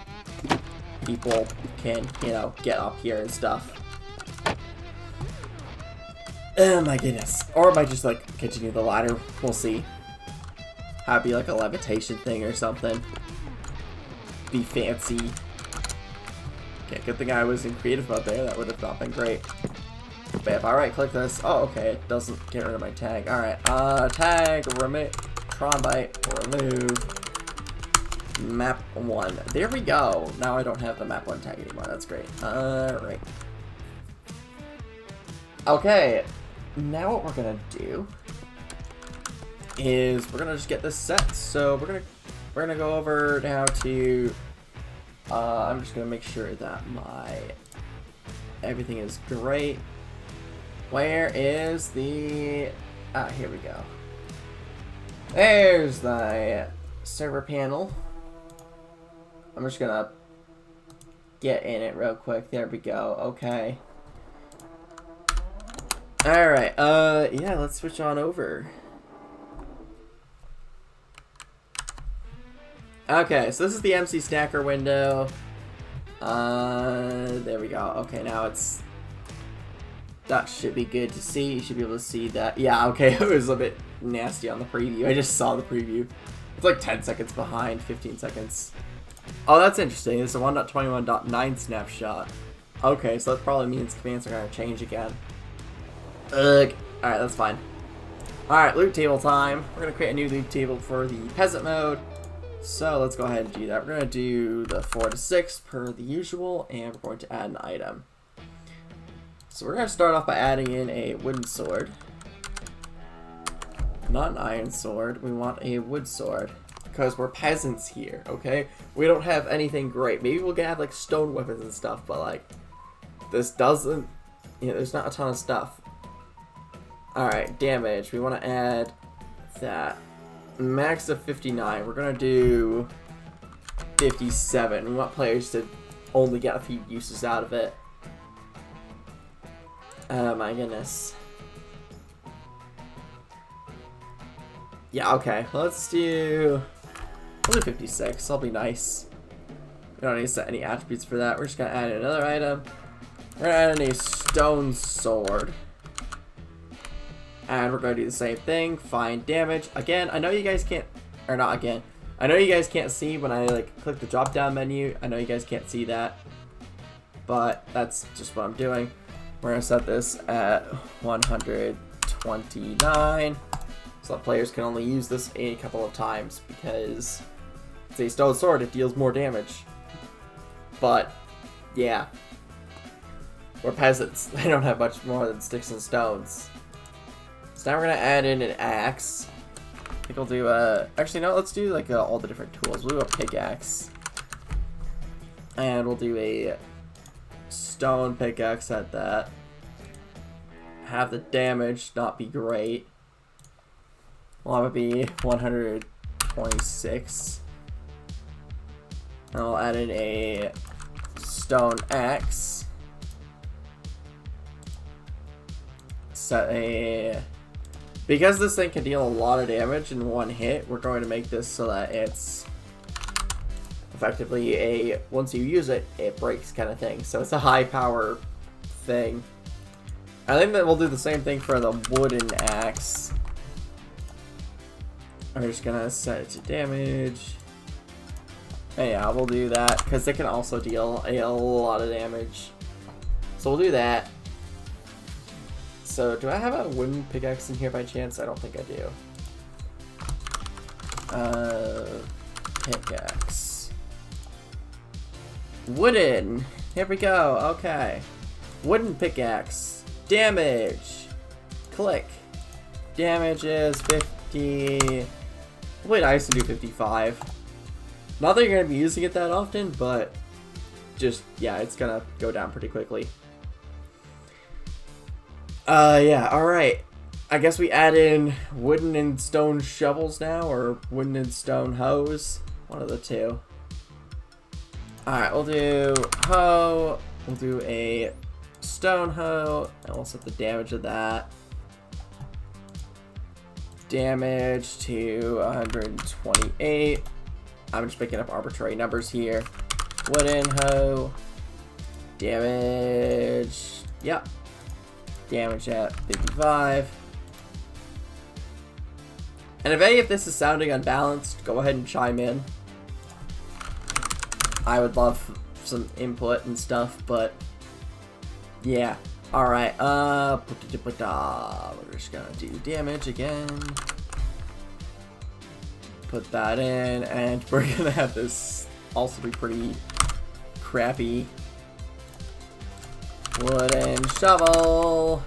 Speaker 1: people can, you know, get up here and stuff. Oh my goodness. Or I might just, like, continue the ladder. We'll see. Have it be like a levitation thing or something. Be fancy. Okay, good thing I was in creative mode there. That would have not been great. But if I right click this, oh okay, it doesn't get rid of my tag. Alright, tag, Trombite, remove, map 1. There we go. Now I don't have the map 1 tag anymore. That's great. Right. Okay, now what we're gonna do is we're gonna just get this set. So we're gonna go over now to I'm just gonna make sure that my everything is great. Where is the here we go. There's the server panel. I'm just gonna get in it real quick. There we go. Okay. Alright, yeah, let's switch on over. Okay, so this is the MC Stacker window. There we go. Okay, now it's... That should be good to see. You should be able to see that. Yeah, okay, it was a bit nasty on the preview. I just saw the preview. It's like 10 seconds behind, 15 seconds. Oh, that's interesting. It's a 1.21.9 snapshot. Okay, so that probably means commands are going to change again. Ugh. Alright, that's fine. Alright, loot table time. We're going to create a new loot table for the peasant mode. So let's go ahead and do that. We're going to do the 4 to 6 per the usual, and we're going to add an item. So we're going to start off by adding in a wooden sword. Not an iron sword. We want a wood sword. Because we're peasants here, okay? We don't have anything great. Maybe we'll have like stone weapons and stuff, but like this doesn't, you know, there's not a ton of stuff. Alright, damage. We want to add that. Max of 59. We're going to do 57. We want players to only get a few uses out of it. Oh my goodness. Yeah, okay. Let's do... We'll do 56. That'll be nice. We don't need to set any attributes for that. We're just going to add another item. We're going to add in a stone sword. And we're going to do the same thing. Find damage. Again, I know you guys can't... Or not again. I know you guys can't see when I like click the drop down menu. I know you guys can't see that. But that's just what I'm doing. We're going to set this at 129. So that players can only use this a couple of times because it's a stone sword. It deals more damage. But, yeah. We're peasants. They don't have much more than sticks and stones. So now we're going to add in an axe. I think we'll do actually no, let's do like all the different tools. We'll do a pickaxe. And we'll do a stone pickaxe at that. Have the damage not be great. Well, that would be 126. And I'll add in a stone axe. Set a... Because this thing can deal a lot of damage in one hit, we're going to make this so that it's effectively a, once you use it, it breaks kind of thing. So it's a high power thing. I think that we'll do the same thing for the wooden axe. I'm just gonna set it to damage. And yeah, we'll do that because it can also deal a lot of damage. So we'll do that. So do I have a wooden pickaxe in here by chance? I don't think I do. Pickaxe. Wooden. Here we go. Okay. Wooden pickaxe. Damage. Click. Damage is 50. Wait, I used to do 55. Not that you're going to be using it that often, but just, yeah, it's going to go down pretty quickly. Yeah, alright. I guess we add in wooden and stone shovels now, or wooden and stone hoes. One of the two. Alright, we'll do hoe. We'll do a stone hoe, and we'll set the damage of that damage to 128. I'm just picking up arbitrary numbers here. Wooden hoe. Damage. Yep. Damage at 55. And if any of this is sounding unbalanced, go ahead and chime in. I would love some input and stuff, but yeah. Alright, we're just gonna do damage again. Put that in, and we're gonna have this also be pretty crappy. Wooden shovel.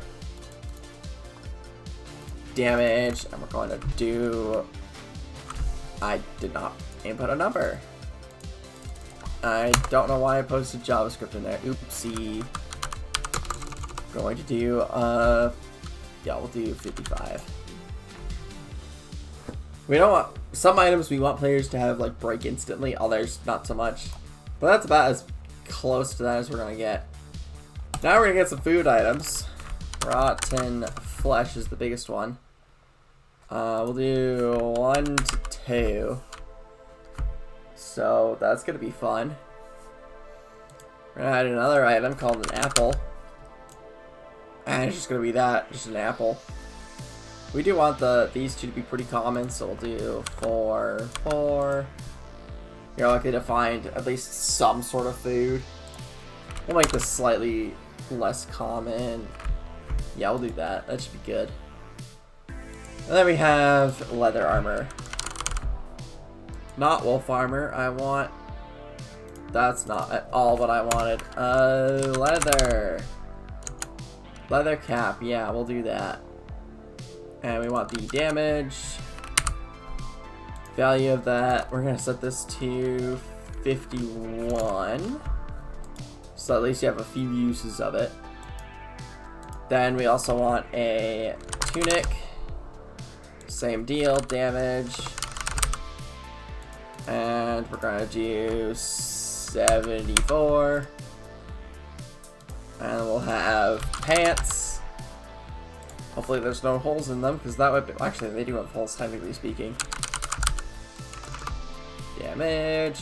Speaker 1: Damage, and we're going to do... I did not input a number. I don't know why I posted JavaScript in there. Oopsie. Going to do, yeah, we'll do 55. We don't want, some items we want players to have, like, break instantly, others not so much. But that's about as close to that as we're gonna get. Now we're gonna get some food items. Rotten flesh is the biggest one. We'll do 1 to 2. So that's gonna be fun. We're gonna add another item called an apple. And it's just gonna be that, just an apple. We do want these two to be pretty common, so we'll do 4, 4. You're likely to find at least some sort of food. We'll make this slightly less common. Yeah, we'll do that. That should be good. And then we have leather armor. Not wolf armor. I want... That's not at all what I wanted. Leather. Leather cap. Yeah, we'll do that. And we want the damage. Value of that. We're going to set this to 51. So at least you have a few uses of it. Then we also want a tunic. Same deal, damage. And we're gonna do 74. And we'll have pants. Hopefully there's no holes in them, because that would be, actually they do have holes technically speaking. Damage.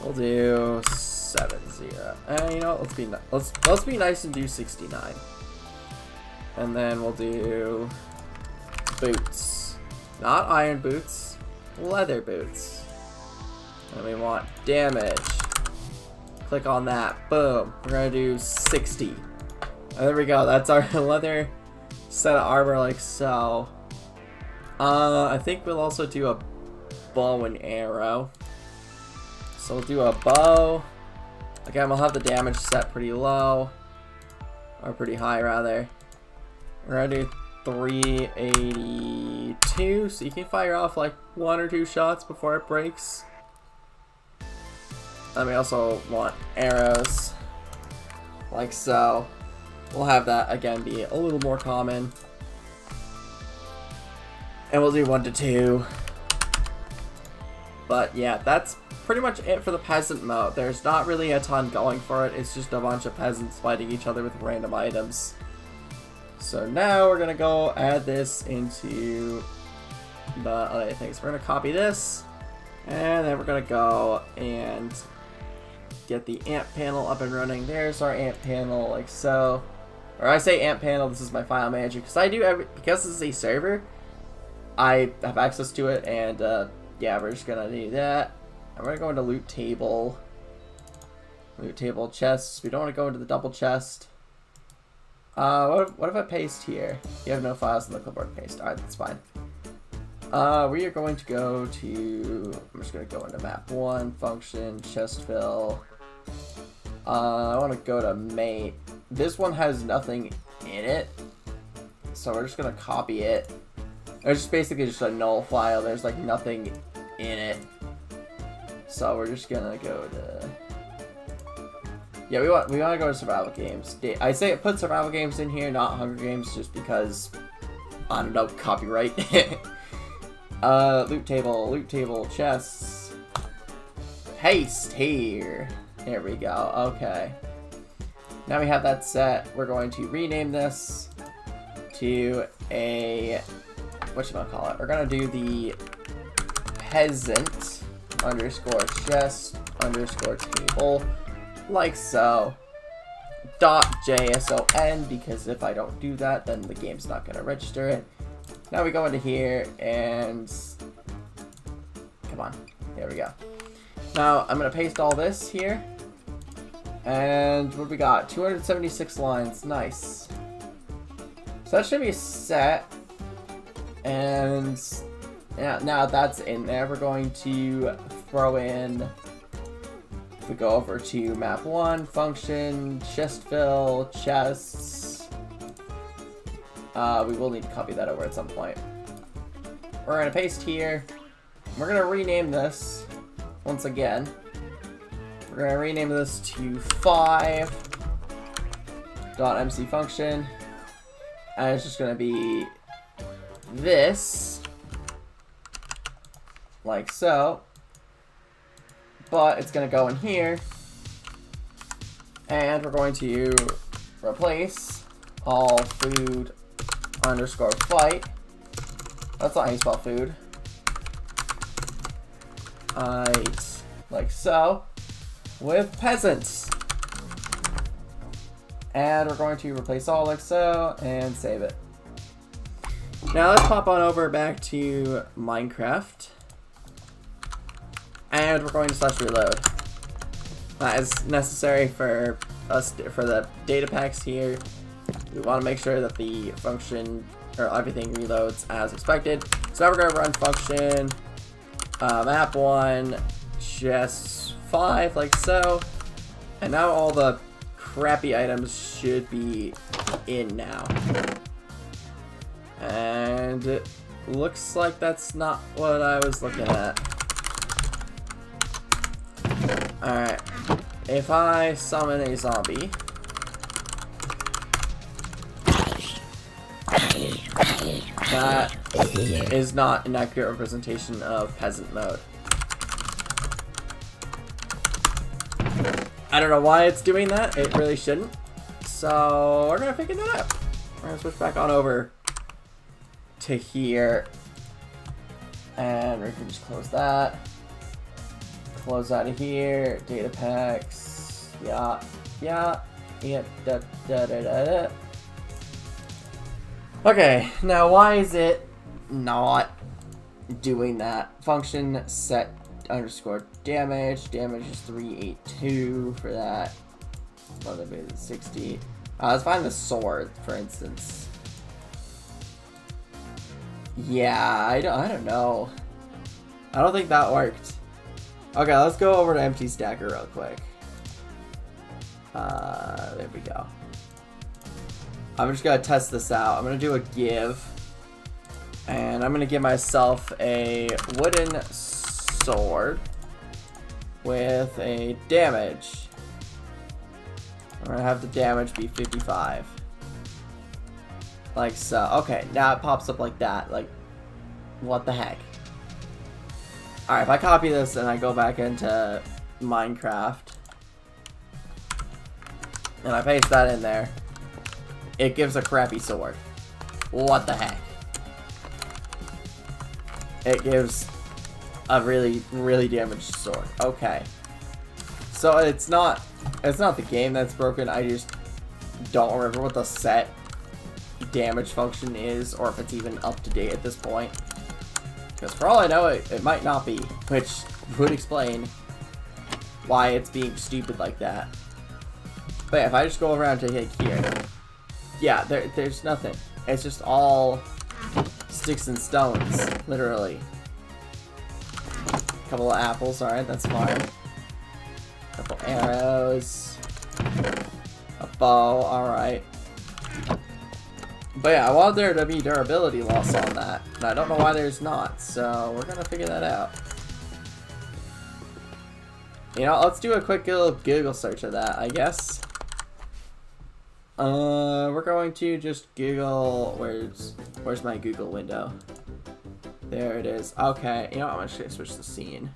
Speaker 1: We'll do 70. You know what, let's be nice and do 69. And then we'll do boots. Not iron boots, leather boots. And we want damage. Click on that. Boom. We're gonna do 60. And there we go. That's our leather set of armor like so. I think we'll also do a bow and arrow. So we'll do a bow. Again, we'll have the damage set pretty low. Or pretty high, rather. We're gonna do 382, so you can fire off like 1 or 2 shots before it breaks. And we also want arrows. Like so. We'll have that, again, be a little more common. And we'll do 1 to 2. But yeah, that's pretty much it for the peasant mode. There's not really a ton going for it. It's just a bunch of peasants fighting each other with random items. So now we're gonna go add this into the other things. We're gonna copy this, and then we're gonna go and get the amp panel up and running. There's our amp panel, like so. Or I say amp panel, this is my file manager, because because this is a server, I have access to it, and yeah, we're just gonna do that. I'm gonna go into loot table. Loot table chests. We don't want to go into the double chest. What if I paste here? You have no files in the clipboard paste. Alright, that's fine. We are going to go to... I'm just going to go into map 1, function, chest fill. I want to go to mate. This one has nothing in it. So we're just going to copy it. It's just basically just a null file. There's like nothing in it. So we're just going to go to... Yeah, we want to go to survival games. I say put survival games in here, not Hunger Games, just because, I don't know, copyright. Loot table, chests. Paste here. There we go, okay. Now we have that set. We're going to rename this to a whatchamacallit, we're gonna do the peasant underscore chest underscore table, like so, .json, because if I don't do that, then the game's not gonna register it. Now we go into here and, come on, there we go. Now I'm gonna paste all this here, and what do we got? 276 lines, nice. So that should be set, and yeah, now that's in there, we're going to throw in, if we go over to map 1, function, chest fill, chests, we will need to copy that over at some point. We're going to paste here, we're going to rename this, once again, we're going to rename this to 5.mc function, and it's just going to be this, like so, but it's going to go in here, and we're going to replace all food underscore fight, that's not how you spell food, like so, with peasants. And we're going to replace all like so, and save it. Now let's pop on over back to Minecraft. And we're going to /reload. That is necessary for us, for the data packs here. We want to make sure that the function, or everything reloads as expected. So now we're going to run function, map 1, chest 5, like so. And now all the crappy items should be in now. And it looks like that's not what I was looking at. Alright. If I summon a zombie, that is not an accurate representation of peasant mode. I don't know why it's doing that. It really shouldn't. So we're gonna figure that out. We're gonna switch back on over to here, and we can just close that. Close out of here. Data packs. Yeah. Da, da, da, da, da. Okay. Now, why is it not doing that? Function set underscore damage. Damage is 382 for that. Motivated 60. Let's find the sword, for instance. Yeah, I don't know. I don't think that worked. Okay, let's go over to empty stacker real quick. There we go. I'm just gonna test this out. I'm gonna do a give, and I'm gonna give myself a wooden sword with a damage. I'm gonna have the damage be 55. Like so. Okay, now it pops up like that. Like, what the heck? Alright, if I copy this and I go back into Minecraft and I paste that in there, it gives a crappy sword. What the heck? It gives a really, really damaged sword. Okay. So it's not the game that's broken, I just don't remember what the set damage function is, or if it's even up to date at this point. Because for all I know, it might not be, which would explain why it's being stupid like that. But yeah, if I just go around to hit here, yeah, there's nothing. It's just all sticks and stones, literally. A couple of apples, alright, that's fine. A couple arrows. A bow, alright. But yeah, I want there to be durability loss on that, and I don't know why there's not, so we're gonna figure that out. You know, let's do a quick little Google search of that, I guess. We're going to just Google, where's my Google window? There it is. Okay, you know, I'm gonna switch the scene.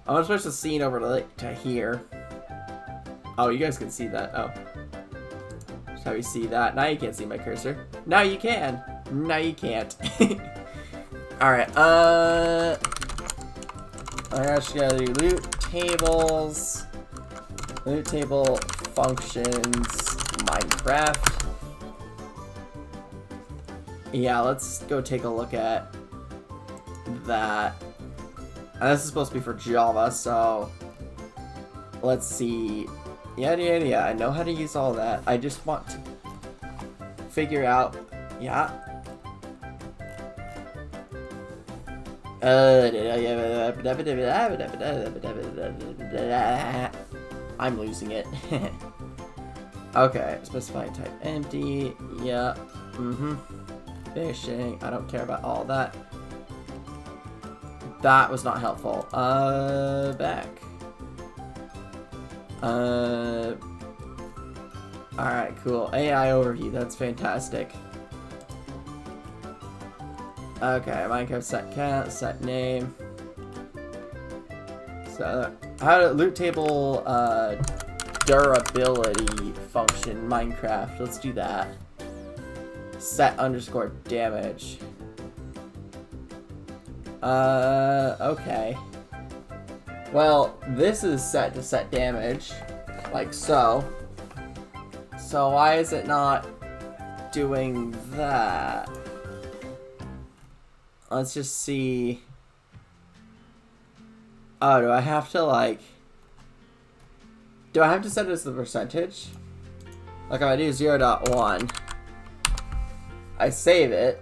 Speaker 1: I'm gonna switch the scene over to here. Oh, you guys can see that. Oh. Just how you see that. Now you can't see my cursor. Now you can. No, you can't. Alright, I actually gotta do loot tables. Loot table functions Minecraft. Yeah, let's go take a look at that. And this is supposed to be for Java, so let's see. Yeah, I know how to use all that. I just want to figure out, yeah. I'm losing it. Okay, specify type empty. Yeah. Fishing. I don't care about all that. That was not helpful. Back. Alright, cool. AI overview. That's fantastic. Okay, Minecraft set count, set name. So, how to loot table durability function Minecraft. Let's do that. Set underscore damage. Okay. Well, this is set to set damage, like so. So why is it not doing that? Let's just see. Oh, do I have to like... Do I have to set it as the percentage? Like if I do 0.1, I save it,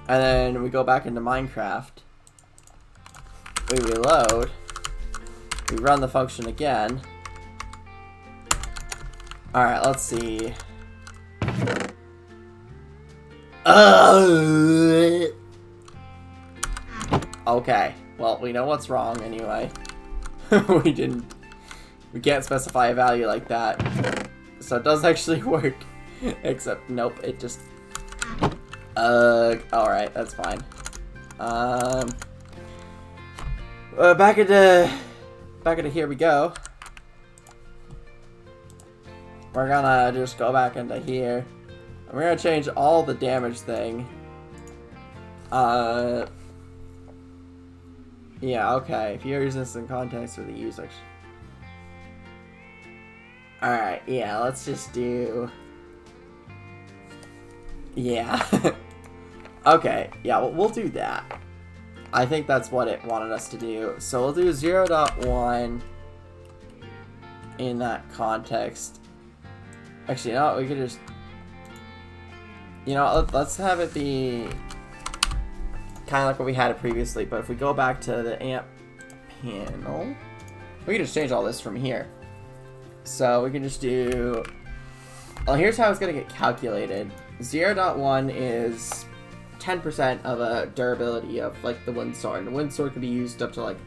Speaker 1: and then we go back into Minecraft. We reload. We run the function again. Alright, let's see. Okay. Well, we know what's wrong anyway. We can't specify a value like that. So it does actually work. Except, nope, it just... alright, that's fine. Back into here we go. We're gonna just go back into here. And we're gonna change all the damage thing. Yeah, okay. If you're using this in context for the user. Alright, yeah, let's just do... Yeah. Okay, yeah, we'll do that. I think that's what it wanted us to do. So we'll do 0.1 in that context. Actually, you know what? We could just... You know, let's have it be kind of like what we had it previously, but if we go back to the amp panel, we can just change all this from here. So we can just do... Well, here's how it's going to get calculated. 0.1 is 10% of a durability of, like, the wind sword. And the wind sword can be used up to, like,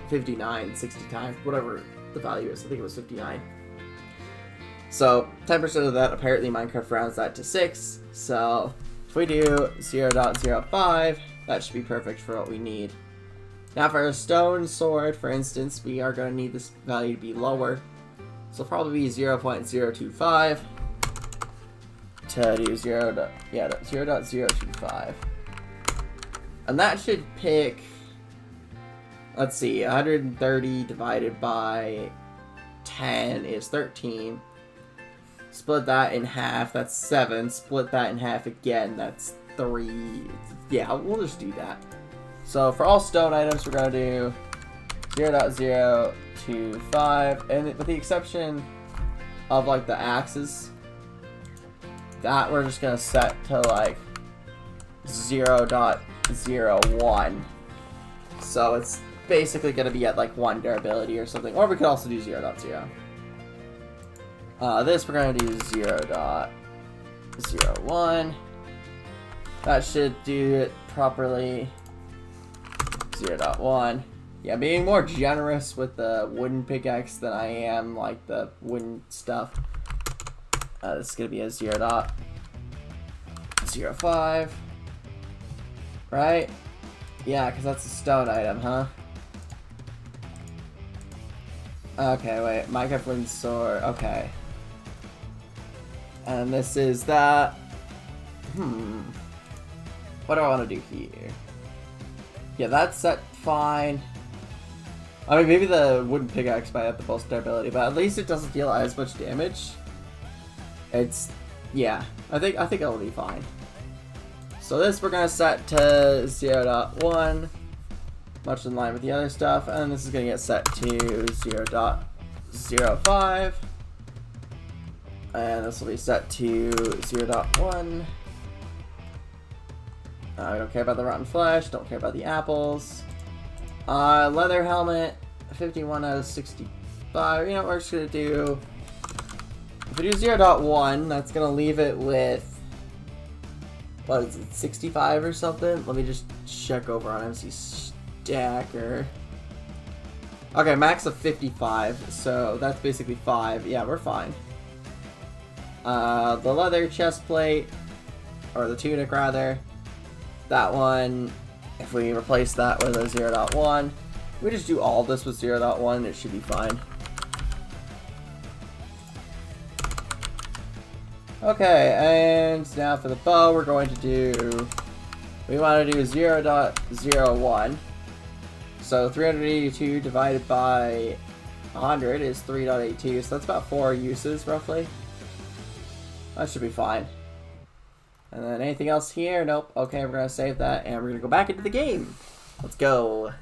Speaker 1: 59, 60 times, whatever the value is. I think it was 59. So 10% of that, apparently Minecraft rounds that to 6. So if we do 0.05, that should be perfect for what we need. Now for a stone sword, for instance, we are going to need this value to be lower. So probably be 0.025 to do 0.025. And that should pick, let's see, 130 divided by 10 is 13. Split that in half, that's 7. Split that in half again, that's 3. Yeah, we'll just do that. So for all stone items, we're going to do 0.025. And with the exception of, like, the axes, that we're just going to set to, like, 0.01. So it's basically going to be at, like, 1 durability or something. Or we could also do 0.0. This we're going to do 0.01. That should do it properly. 0.1. Yeah, being more generous with the wooden pickaxe than I am, like, the wooden stuff. This is going to be a 0.05. Right? Yeah, because that's a stone item, huh? Okay, wait. Minecraft wooden sword. Okay. And this is that. What do I want to do here? Yeah, that's set fine. I mean, maybe the wooden pickaxe might have the most durability, but at least it doesn't deal as much damage. Yeah, I think it'll be fine. So this we're gonna set to 0.1, much in line with the other stuff, and this is gonna get set to 0.05, and this will be set to 0.1. I don't care about the rotten flesh, don't care about the apples. Leather helmet, 51 out of 65. You know what we're just gonna do? If we do 0.1, that's gonna leave it with, what is it, 65 or something? Let me just check over on MC Stacker. Okay, max of 55, so that's basically 5. Yeah, we're fine. The leather chest plate, or the tunic rather, that one, if we replace that with a 0.1, we just do all this with 0.1, it should be fine. Okay, and now for the bow, we're going to do, we want to do 0.01. So 382 divided by 100 is 3.82, so that's about 4 uses roughly. That should be fine. And then anything else here? Nope. Okay, we're going to save that, and we're going to go back into the game. Let's go.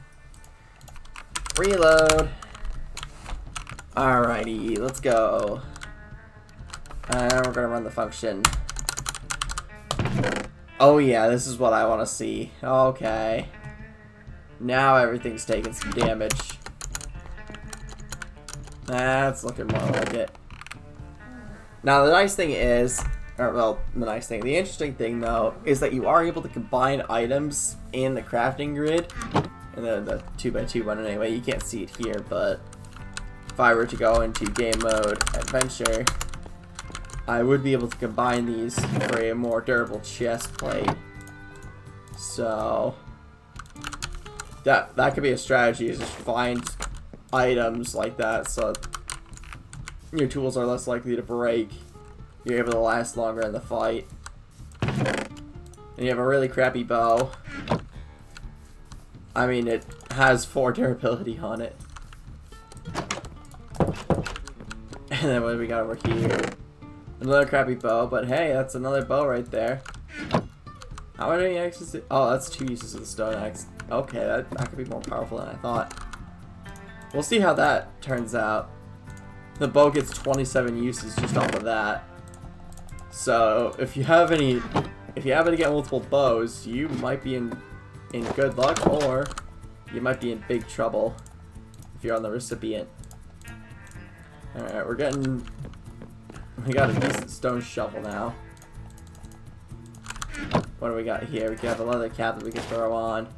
Speaker 1: Reload. Alrighty, let's go. And we're going to run the function. Oh yeah, this is what I want to see. Okay. Now everything's taking some damage. That's looking more like it. Now the nice thing is, the interesting thing though, is that you are able to combine items in the crafting grid. And the 2x2 one anyway, you can't see it here, but if I were to go into game mode adventure, I would be able to combine these for a more durable chest plate. So that could be a strategy, is just find items like that so your tools are less likely to break. You're able to last longer in the fight. And you have a really crappy bow. I mean, it has 4 durability on it. And then what do we got over here? Another crappy bow, but hey, that's another bow right there. How many axes? Oh, that's 2 uses of the stone axe. Okay, that could be more powerful than I thought. We'll see how that turns out. The bow gets 27 uses just off of that. So if you happen to get multiple bows, you might be in good luck, or you might be in big trouble if you're on the recipient. Alright, we got a decent stone shovel now. What do we got here? We have a leather cap that we can throw on.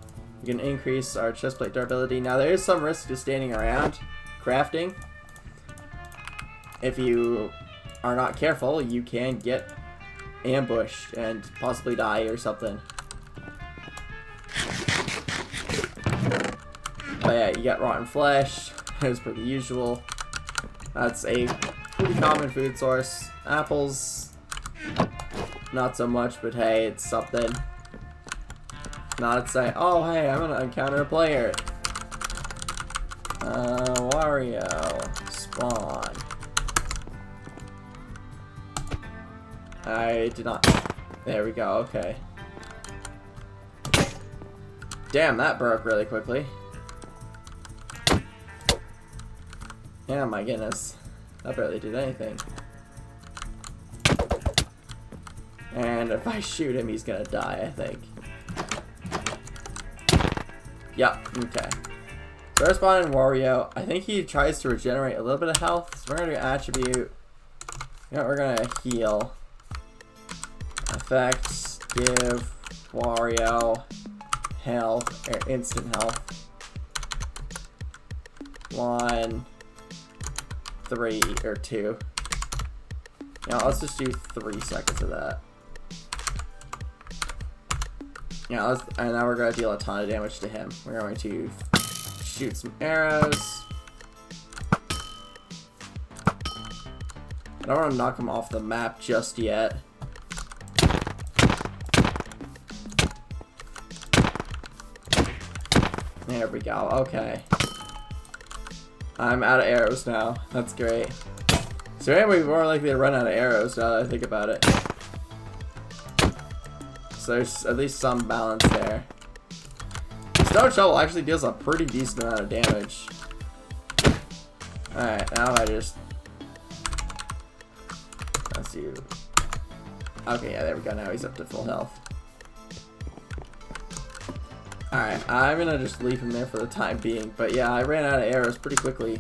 Speaker 1: We can increase our chestplate durability. Now there is some risk to standing around crafting. If you are not careful, you can get ambushed and possibly die or something. But yeah, you got rotten flesh, as per the usual. That's a pretty common food source. Apples, not so much, but hey, it's something. Not say, oh hey, I'm gonna encounter a player. Wario, spawn. I did not. There we go, okay. Damn, that broke really quickly. Yeah, my goodness. That barely did anything. And if I shoot him, he's gonna die, I think. Yep, okay. So we're spawning Wario. I think he tries to regenerate a little bit of health. So we're gonna do attribute. You know, we're gonna heal. Effects, give Wario health, or instant health. 1, 3, or 2. Yeah, let's just do 3 seconds of that. Yeah, and now we're gonna deal a ton of damage to him. We're going to shoot some arrows. I don't want to knock him off the map just yet. There we go. Okay. I'm out of arrows now. That's great. So anyway, more likely to run out of arrows now that I think about it. So there's at least some balance there. The Stone Shovel actually deals a pretty decent amount of damage. Alright, now I just... Let's see. Okay, yeah, there we go. Now he's up to full health. Alright, I'm gonna just leave him there for the time being. But yeah, I ran out of arrows pretty quickly.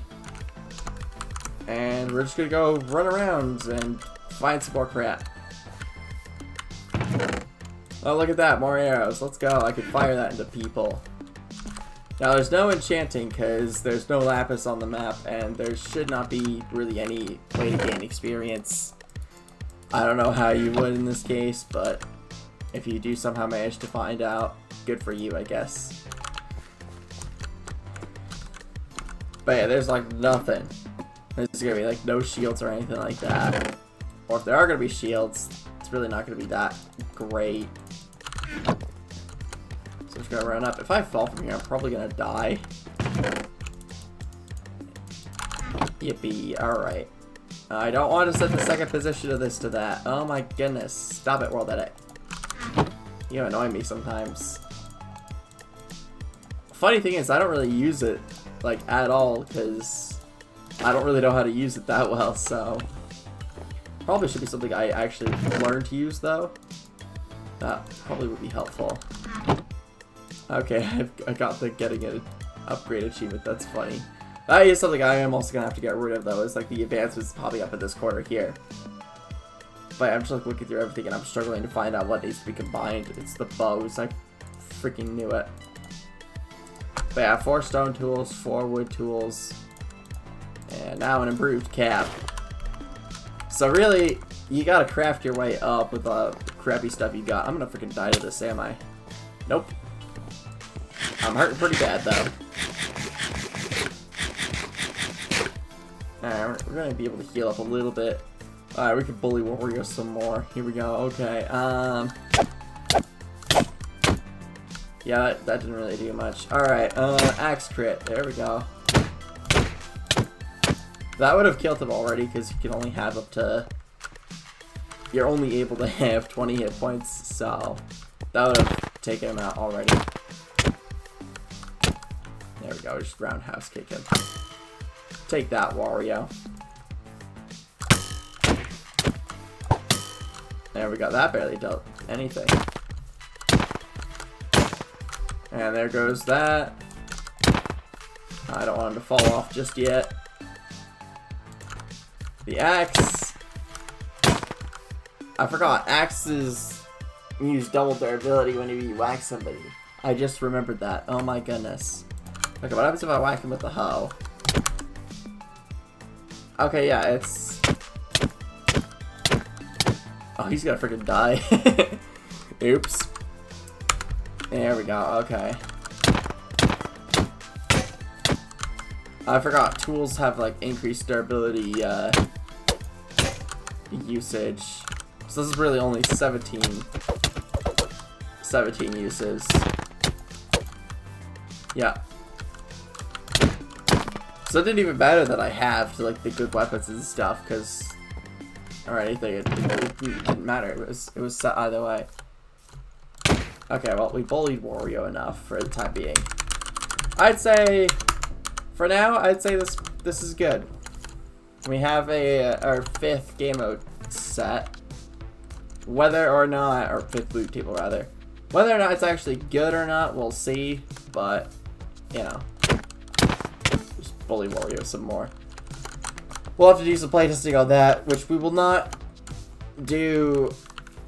Speaker 1: And we're just gonna go run around and find some more crap. Oh, look at that, more arrows. Let's go. I can fire that into people. Now, there's no enchanting because there's no lapis on the map, and there should not be really any way to gain experience. I don't know how you would in this case, but if you do somehow manage to find out, good for you, I guess. But yeah, there's like nothing. There's gonna be like no shields or anything like that. Or if there are gonna be shields, it's really not gonna be that great. So I'm just gonna run up. If I fall from here, I'm probably gonna die. Yippee, alright. I don't want to set the second position of this to that. Oh my goodness. Stop it, World Edit. You annoy me sometimes. Funny thing is, I don't really use it, like, at all, because I don't really know how to use it that well, so... Probably should be something I actually learn to use, though. That probably would be helpful. Okay, I got the getting an upgrade achievement, that's funny. That is something I am also going to have to get rid of, though, is like the advancements popping up in this corner here. But I'm just like looking through everything and I'm struggling to find out what needs to be combined. It's the bows, I freaking knew it. But yeah, 4 stone tools, 4 wood tools, and now an improved cap. So really, you gotta craft your way up with the crappy stuff you got. I'm gonna freaking die to this, am I? Nope. I'm hurting pretty bad, though. Alright, we're gonna be able to heal up a little bit. Alright, we can bully Warrior some more. Here we go, okay, yeah, that didn't really do much. Alright, axe crit, there we go. That would have killed him already, because you can only have up to... You're only able to have 20 hit points, so... That would have taken him out already. There we go, just roundhouse kick him. Take that, Wario. There we go, that barely dealt anything. And there goes that. I don't want him to fall off just yet. The axe. I forgot, axes use double durability whenever you whack somebody. I just remembered that. Oh my goodness. Okay, what happens if I whack him with the hoe? Okay, yeah, it's... Oh, he's gonna freaking die. Oops. There we go, okay. I forgot, tools have, like, increased durability, usage. So this is really only 17 uses. Yeah. So it didn't even matter that I have to, like, the good weapons and stuff, because... Or anything, it didn't matter, it was set either way. Okay, well, we bullied Wario enough for the time being. I'd say... For now, I'd say this is good. We have our 5th game mode set. Whether or not... Or 5th loot table, rather. Whether or not it's actually good or not, we'll see, but... You know... Just bully Wario some more. We'll have to do some playtesting on that, which we will not do.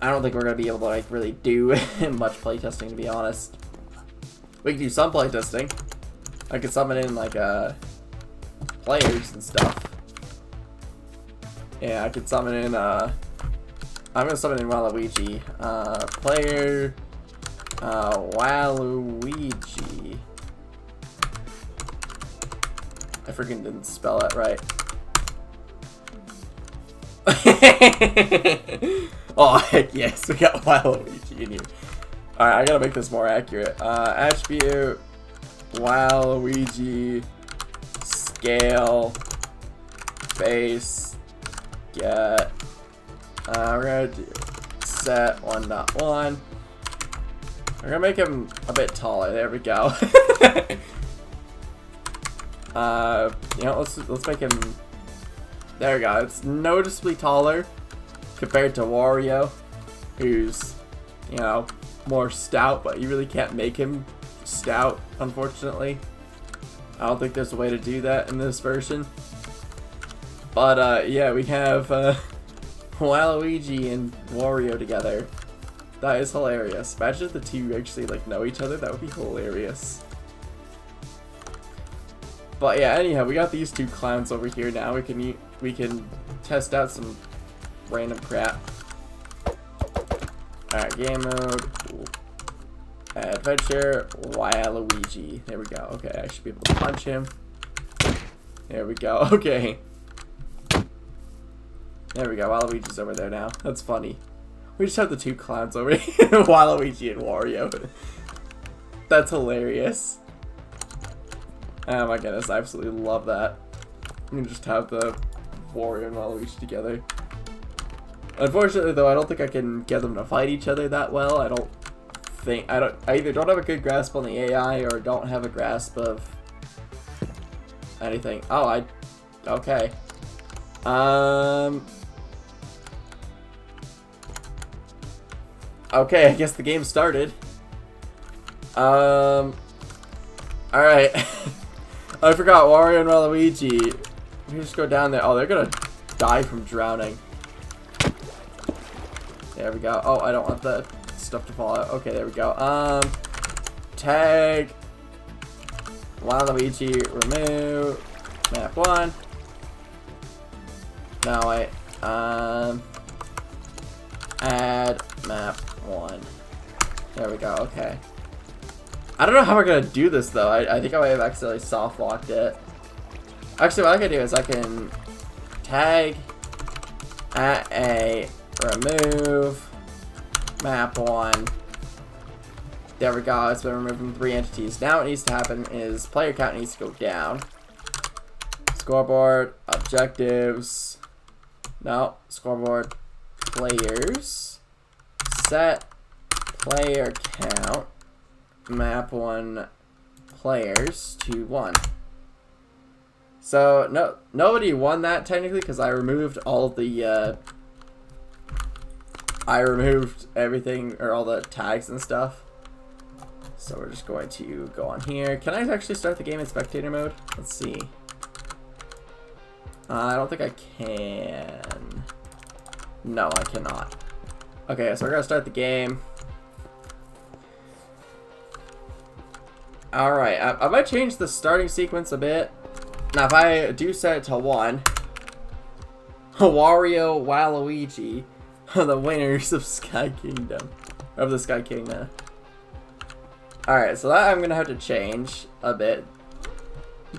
Speaker 1: I don't think we're going to be able to, like, really do much playtesting, to be honest. We can do some playtesting. I could summon in, like, players and stuff. Yeah, I could summon in, I'm going to summon in Waluigi. Player, Waluigi. I freaking didn't spell it right. Oh, heck yes, we got Waluigi in here. Alright, I gotta make this more accurate. Attribute, Waluigi scale base get. We're gonna do set 1.1. We're gonna make him a bit taller. There we go. You know, let's make him. There we go. It's noticeably taller compared to Wario, who's, you know, more stout, but you really can't make him stout, unfortunately. I don't think there's a way to do that in this version. But yeah, we have Waluigi and Wario together. That is hilarious. Imagine if the two actually like know each other. That would be hilarious. But yeah, anyhow, we got these two clowns over here now. We can test out some random crap. Alright, game mode, adventure, Waluigi. There we go. Okay, I should be able to punch him. There we go. Okay. There we go. Waluigi's over there now. That's funny. We just have the two clowns over here, Waluigi and Wario. That's hilarious. Oh my goodness, I absolutely love that. You can just have the Wario and Waluigi together. Unfortunately, though, I don't think I can get them to fight each other that well. I either don't have a good grasp on the AI or don't have a grasp of anything. Oh, okay. Okay, I guess the game started. Alright. I forgot Wario and Waluigi. We just go down there. Oh, they're gonna die from drowning. There we go. Oh, I don't want the stuff to fall out. Okay, there we go. Tag Waluigi, remove map 1. No, wait. Add map 1. There we go. Okay. I don't know how we're gonna do this though. I think I might have accidentally soft locked it. Actually, what I can do is I can tag at a remove map 1. There we go. It's been removed from 3 entities. Now what needs to happen is player count needs to go down. Scoreboard, objectives. No, scoreboard, players. Set player count map 1 players to 1. So nobody won that technically because I removed all the I removed everything, or all the tags and stuff. So we're just going to go on here. Can I actually start the game in spectator mode? Let's see. I don't think I can. No, I cannot. Okay, so we're gonna start the game. Alright, I might change the starting sequence a bit. Now, if I do set it to 1, Wario, Waluigi are the winners of Sky Kingdom. Of the Sky Kingdom. Alright, so that I'm gonna have to change a bit.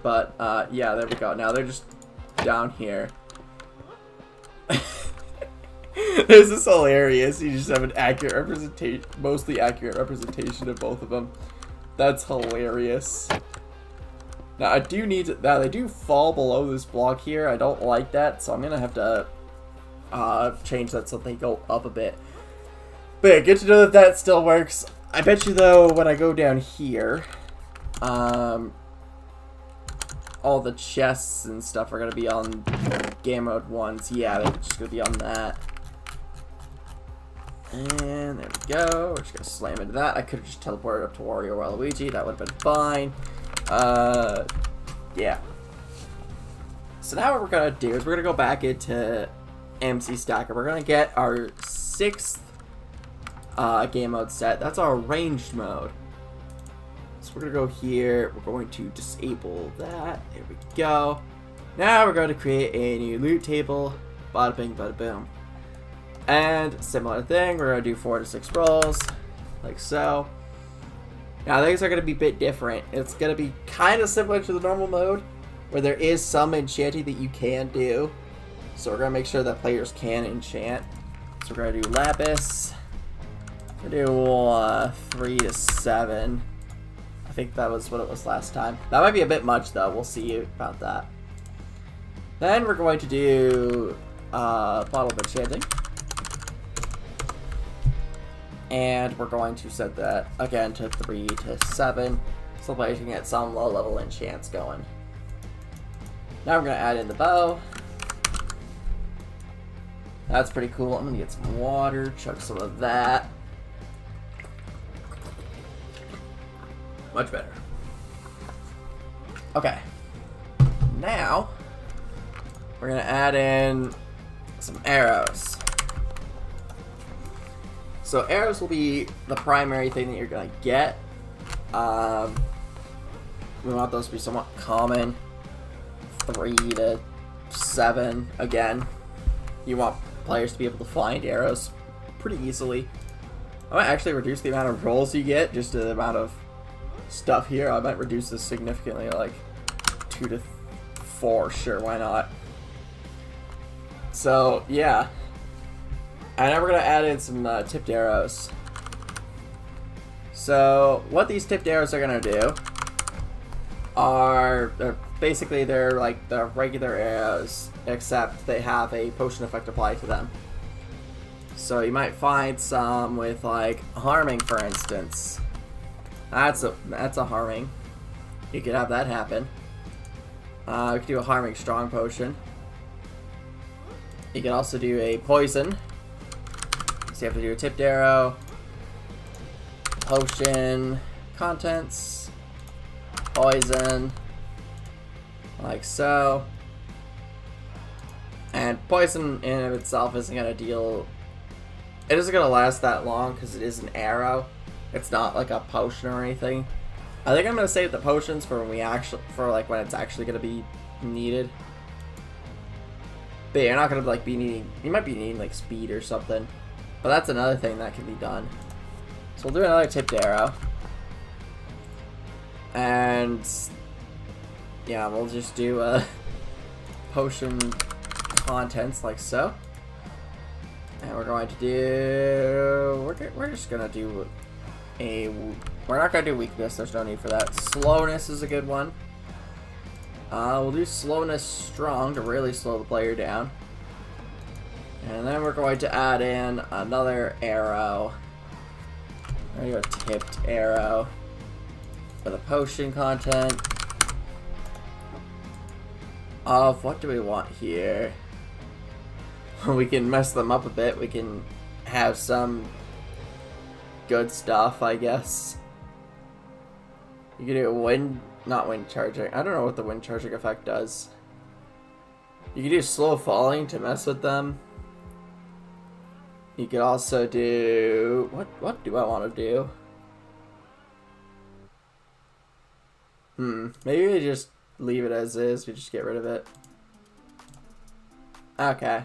Speaker 1: But, yeah, there we go. Now they're just down here. This is hilarious. You just have an accurate representation, mostly accurate representation of both of them. That's hilarious. Now I do need to, now they do fall below this block here. I don't like that, so I'm gonna have to change that so they go up a bit. But yeah, good to know that that still works. I bet you though, when I go down here, all the chests and stuff are gonna be on game mode 1s. Yeah, they're just gonna be on that. And there we go. We're just gonna slam into that. I could have just teleported up to Wario or Waluigi. That would have been fine. Yeah. So now what we're gonna do is we're gonna go back into MC Stacker. We're gonna get our 6th game mode set. That's our ranged mode. So we're gonna go here. We're going to disable that. There we go. Now we're going to create a new loot table. Bada bing, bada boom. And similar thing, we're going to do 4 to 6 rolls, like so. Now things are going to be a bit different. It's going to be kind of similar to the normal mode, where there is some enchanting that you can do. So we're going to make sure that players can enchant. So we're going to do Lapis. We're going to do 3 to 7. I think that was what it was last time. That might be a bit much though. We'll see about that. Then we're going to do bottle of enchanting. And we're going to set that again to 3 to 7. So we're going to get some low level enchants going. Now we're going to add in the bow. That's pretty cool. I'm going to get some water, chug some of that. Much better. Okay. Now, we're going to add in some arrows. So arrows will be the primary thing that you're going to get. We want those to be somewhat common. 3 to 7 again. You want players to be able to find arrows pretty easily. I might actually reduce the amount of rolls you get, just the amount of stuff here. I might reduce this significantly, like 2 to 4, sure, why not? So, yeah. And now we're going to add in some tipped arrows. So, what these tipped arrows are going to do are, they're like the regular arrows, except they have a potion effect applied to them. So you might find some with like harming, for instance. That's a harming. You could have that happen. You could do a harming strong potion. You can also do a poison. So you have to do a tipped arrow, potion, contents, poison, like so. And poison in and of itself isn't going to deal... It isn't going to last that long because it is an arrow. It's not like a potion or anything. I think I'm going to save the potions for when when it's actually going to be needed. But you're not going to like be needing... You might be needing like speed or something. But that's another thing that can be done. So we'll do another tipped arrow. And... yeah, we'll just do a potion contents like so. And we're going to do... We're just going to do a... We're not going to do weakness. There's no need for that. Slowness is a good one. We'll do slowness strong to really slow the player down. And then we're going to add in another arrow. We're going to do a tipped arrow for the potion content. Of what do we want here? We can mess them up a bit. We can have some good stuff, I guess. You can do not wind charging. I don't know what the wind charging effect does. You can do slow falling to mess with them. You could also do... What do I want to do? Maybe we just leave it as is. We just get rid of it. Okay.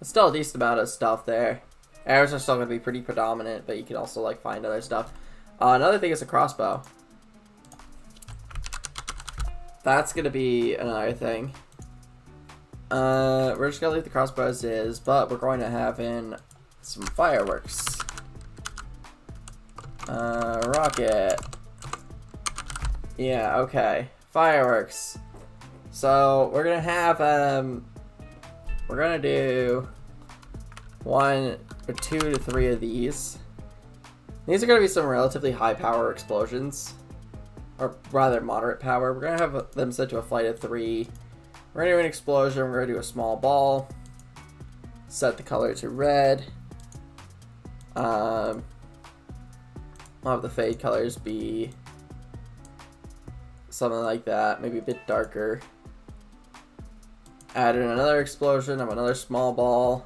Speaker 1: It's still a decent amount of stuff there. Arrows are still going to be pretty predominant, but you can also like find other stuff. Another thing is a crossbow. That's going to be another thing. We're just going to leave the crossbow as is, but we're going to have in some fireworks. Rocket. Yeah, okay. Fireworks. So, we're going to have, we're going to do 1 or 2 to 3 of these. These are going to be some relatively high power explosions. Or rather moderate power. We're going to have them set to a flight of 3. We're going to do an explosion. We're going to do a small ball. Set the color to red. I'll have the fade colors be something like that. Maybe a bit darker. Add in another explosion of another small ball.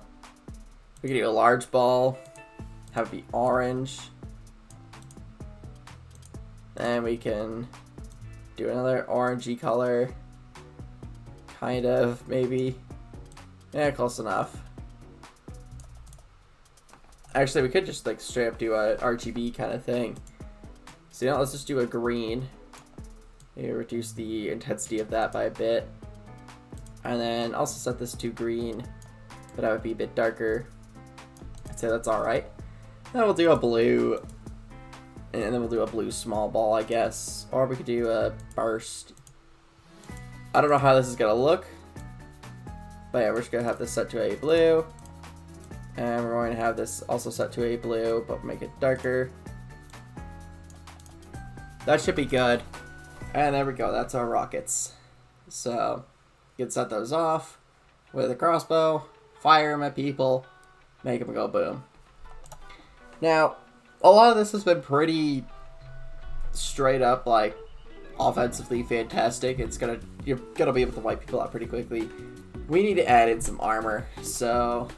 Speaker 1: We can do a large ball. Have it be orange. And we can do another orangey color. Kind of, maybe. Yeah, close enough. Actually, we could just like straight up do a RGB kind of thing. So, you know, let's just do a green. Maybe reduce the intensity of that by a bit. And then also set this to green, but that would be a bit darker. I'd say that's alright. Then we'll do a blue. And then we'll do a blue small ball, I guess. Or we could do a burst. I don't know how this is gonna look. But yeah, we're just gonna have this set to a blue. And we're going to have this also set to a blue, but make it darker. That should be good. And there we go, that's our rockets. So, you can set those off with a crossbow, fire them at people, make them go boom. Now, a lot of this has been pretty straight up, like, offensively fantastic. You're gonna be able to wipe people out pretty quickly. We need to add in some armor, so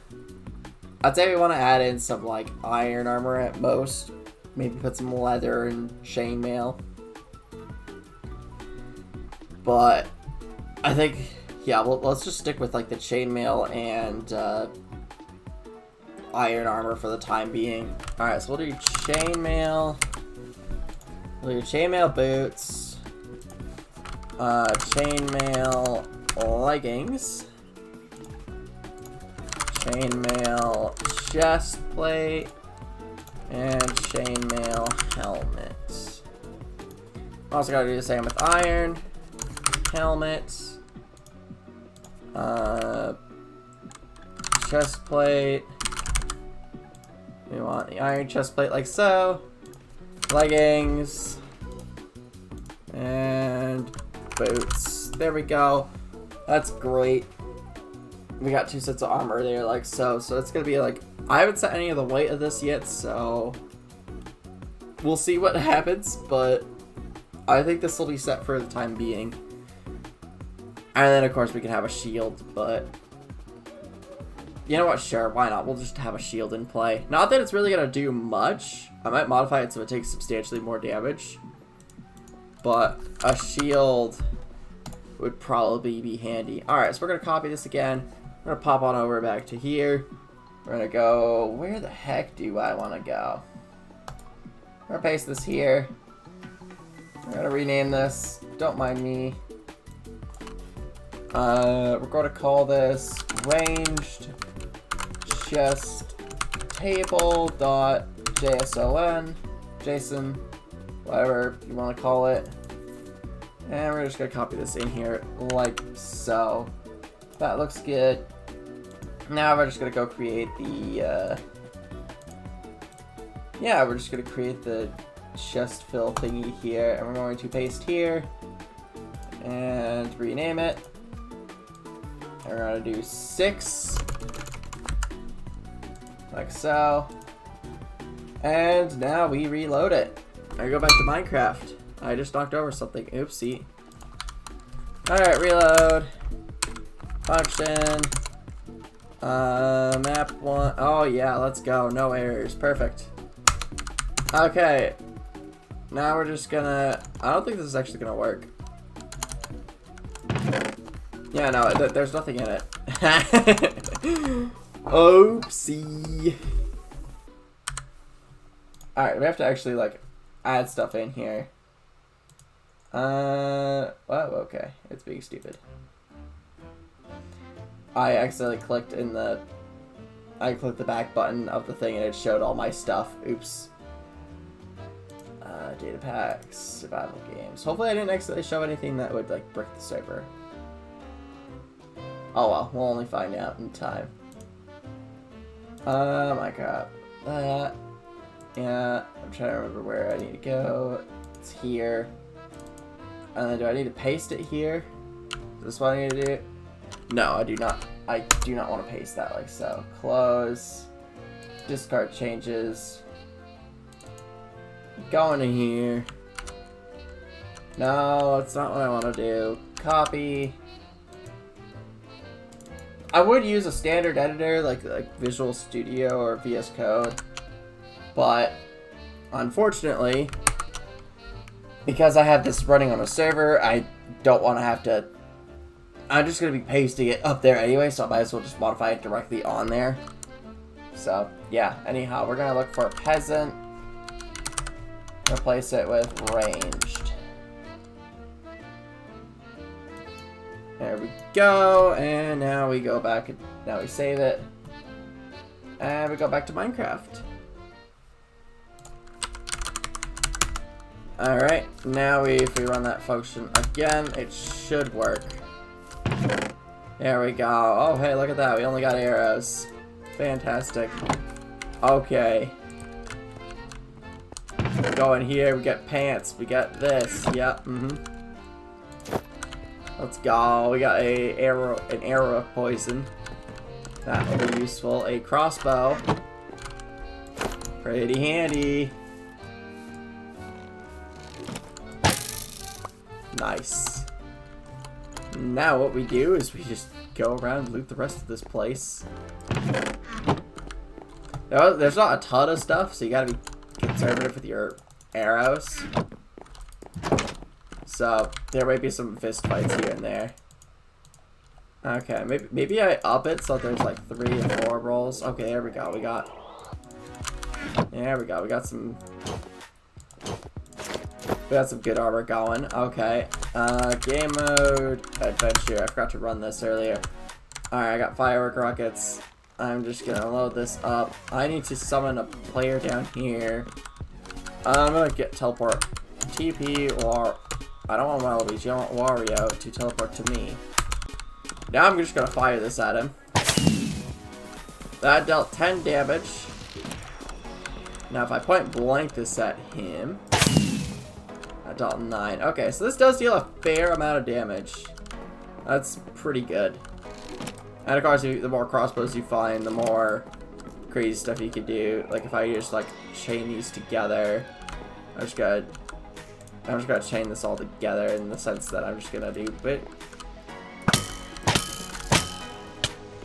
Speaker 1: I'd say we want to add in some, like, iron armor at most. Maybe put some leather and chainmail. But I think, yeah, well, let's just stick with, like, the chainmail and iron armor for the time being. Alright, so we'll do chainmail. We'll do chainmail boots. Chainmail leggings. Chainmail chest plate. And chainmail helmet. Also gotta do the same with iron. Helmet. Chest plate. We want the iron chest plate like so. Leggings. And boots. There we go. That's great. We got 2 sets of armor there like so. So it's gonna be like, I haven't set any of the weight of this yet, so we'll see what happens, but I think this will be set for the time being. And then of course we can have a shield, but you know what, sure, why not? We'll just have a shield in play. Not that it's really gonna do much. I might modify it so it takes substantially more damage, but a shield would probably be handy. Alright, so we're gonna copy this again. We're gonna pop on over back to here. We're gonna go, where the heck do I wanna go? We're gonna paste this here. We're gonna rename this, don't mind me. We're gonna call this ranged chest table dot JSON, whatever you wanna call it. And we're just gonna copy this in here like so. That looks good. Now we're just gonna go create the, yeah, we're just gonna create the chest fill thingy here, and we're going to paste here, and rename it. And we're gonna do 6, like so. And now we reload it. I go back to Minecraft. I just knocked over something, oopsie. Alright, reload. Function. Map 1. Oh yeah, let's go. No errors. Perfect. Okay. Now we're just gonna... I don't think this is actually gonna work. Yeah, no, there's nothing in it. Oopsie. Alright, we have to actually, like, add stuff in here. Well, okay. It's being stupid. I accidentally clicked in the... I clicked the back button of the thing and it showed all my stuff. Oops. Data packs, survival games. Hopefully I didn't accidentally show anything that would, like, brick the server. Oh well, we'll only find out in time. My god. Yeah, I'm trying to remember where I need to go. It's here. Do I need to paste it here? Is this what I need to do? No, I do not. I do not want to paste that like so. Close. Discard changes. Go into here. No, it's not what I want to do. Copy. I would use a standard editor like Visual Studio or VS Code, but unfortunately, because I have this running on a server, I don't want to have to... I'm just going to be pasting it up there anyway, so I might as well just modify it directly on there. So, yeah. Anyhow, we're going to look for peasant. Replace it with ranged. There we go. And now we go back. Now we save it. And we go back to Minecraft. Alright, now if we run that function again, it should work. There we go. Oh, hey, look at that. We only got arrows. Fantastic. Okay. We go in here, we get pants, we got this. Yep, Let's go. We got an arrow of poison. That will be useful. A crossbow. Pretty handy. Nice. Now what we do is we just go around and loot the rest of this place. There's not a ton of stuff, so you gotta be conservative with your arrows. So there might be some fist fights here and there. Okay, maybe I up it so there's like 3 or 4 rolls. Okay, there we go. There we go. We got some good armor going. Okay. Game mode adventure. I forgot to run this earlier. Alright, I got firework rockets. I'm just gonna load this up. I need to summon a player down here. I'm gonna get teleport TP or I don't want Waluigi, I want Wario to teleport to me. Now I'm just gonna fire this at him. That dealt 10 damage. Now if I point blank this at him, that dealt 9. Okay, so this does deal a fair amount of damage. That's pretty good. And of course, the more crossbows you find, the more crazy stuff you can do. Like if I just like chain these together, I'm just gonna chain this all together in the sense that I'm just gonna do it.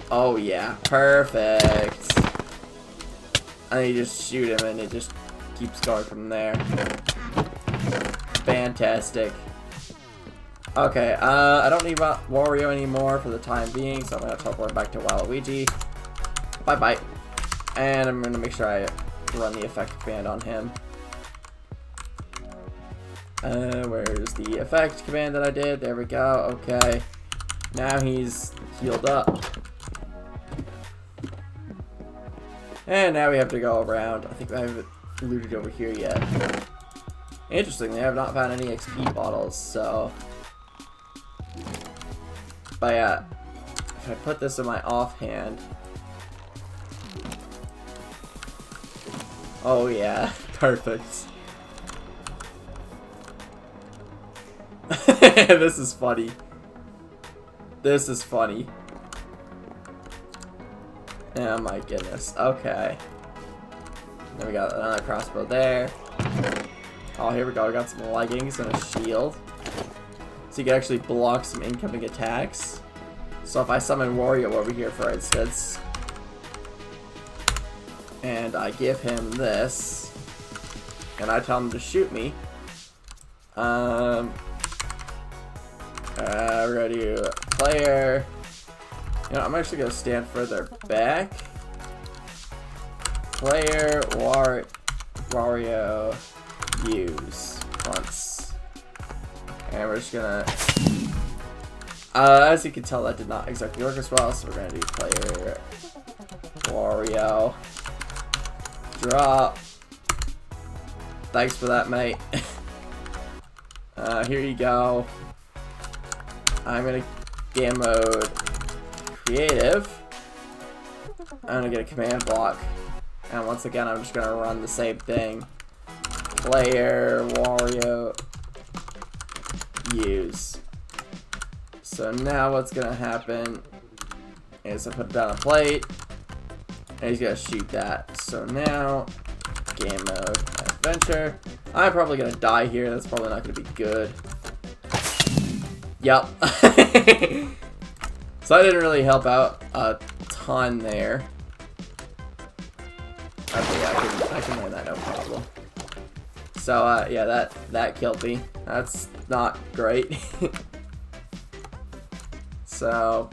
Speaker 1: Oh yeah, perfect. And you just shoot him and it just keeps going from there. Fantastic. Okay, I don't need Wario anymore for the time being, so I'm gonna teleport back to Waluigi. Bye-bye. And I'm gonna make sure I run the effect command on him. Where's the effect command that I did? There we go. Okay. Now he's healed up. And now we have to go around. I think I haven't looted over here yet. Interestingly, I have not found any XP bottles, so... But yeah, if I put this in my offhand... Oh yeah, perfect. This is funny. This is funny. Oh my goodness. Okay. Then we got another crossbow there. Oh, here we go. We got some leggings and a shield. So you can actually block some incoming attacks. So if I summon Wario over here, for instance, and I give him this, and I tell him to shoot me, we're gonna do player. You know, I'm actually gonna stand further back. Player Wario use once. And we're just gonna as you can tell, that did not exactly work as well, so we're gonna do player Wario drop. Thanks for that, mate. Here you go. I'm gonna game mode creative. I'm gonna get a command block, and once again I'm just gonna run the same thing. Player Wario use. So now what's gonna happen is I put it down a plate, and he's gonna shoot that. So now game mode adventure. I'm probably gonna die here. That's probably not gonna be good. Yep. So I didn't really help out a ton there. Okay, yeah, I can land that, no problem. So yeah, that killed me. That's not great. So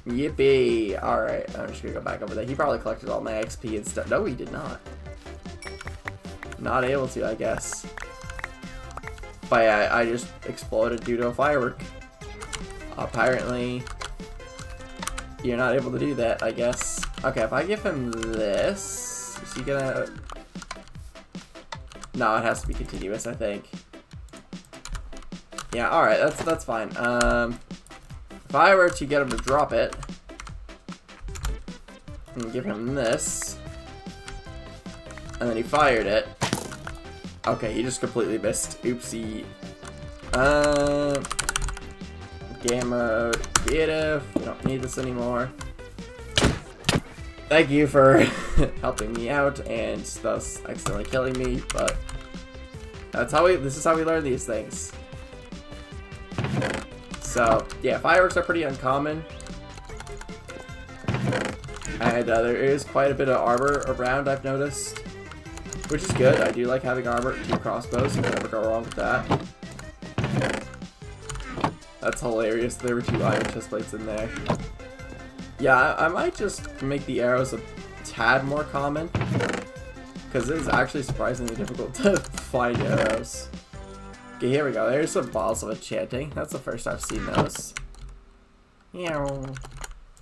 Speaker 1: yippee! All right, I'm just gonna go back over there. He probably collected all my XP and stuff. No, he did not. Not able to, I guess. But yeah, I just exploded due to a firework. Apparently, you're not able to do that, I guess. Okay, if I give him this, is he gonna... No, it has to be continuous, I think. Yeah, alright, that's fine. If I were to get him to drop it, and give him this, and then he fired it. Okay, he just completely missed. Oopsie. Game mode, creative. We don't need this anymore. Thank you for helping me out and thus accidentally killing me, but that's how this is how we learn these things. So, yeah, fireworks are pretty uncommon. And there is quite a bit of armor around, I've noticed. Which is good. I do like having armor, 2 crossbows. You can never go wrong with that. That's hilarious. There were 2 iron chest plates in there. Yeah, I might just make the arrows a tad more common. Because it is actually surprisingly difficult to find arrows. Okay, here we go. There's some balls of enchanting. That's the first I've seen those. Meow.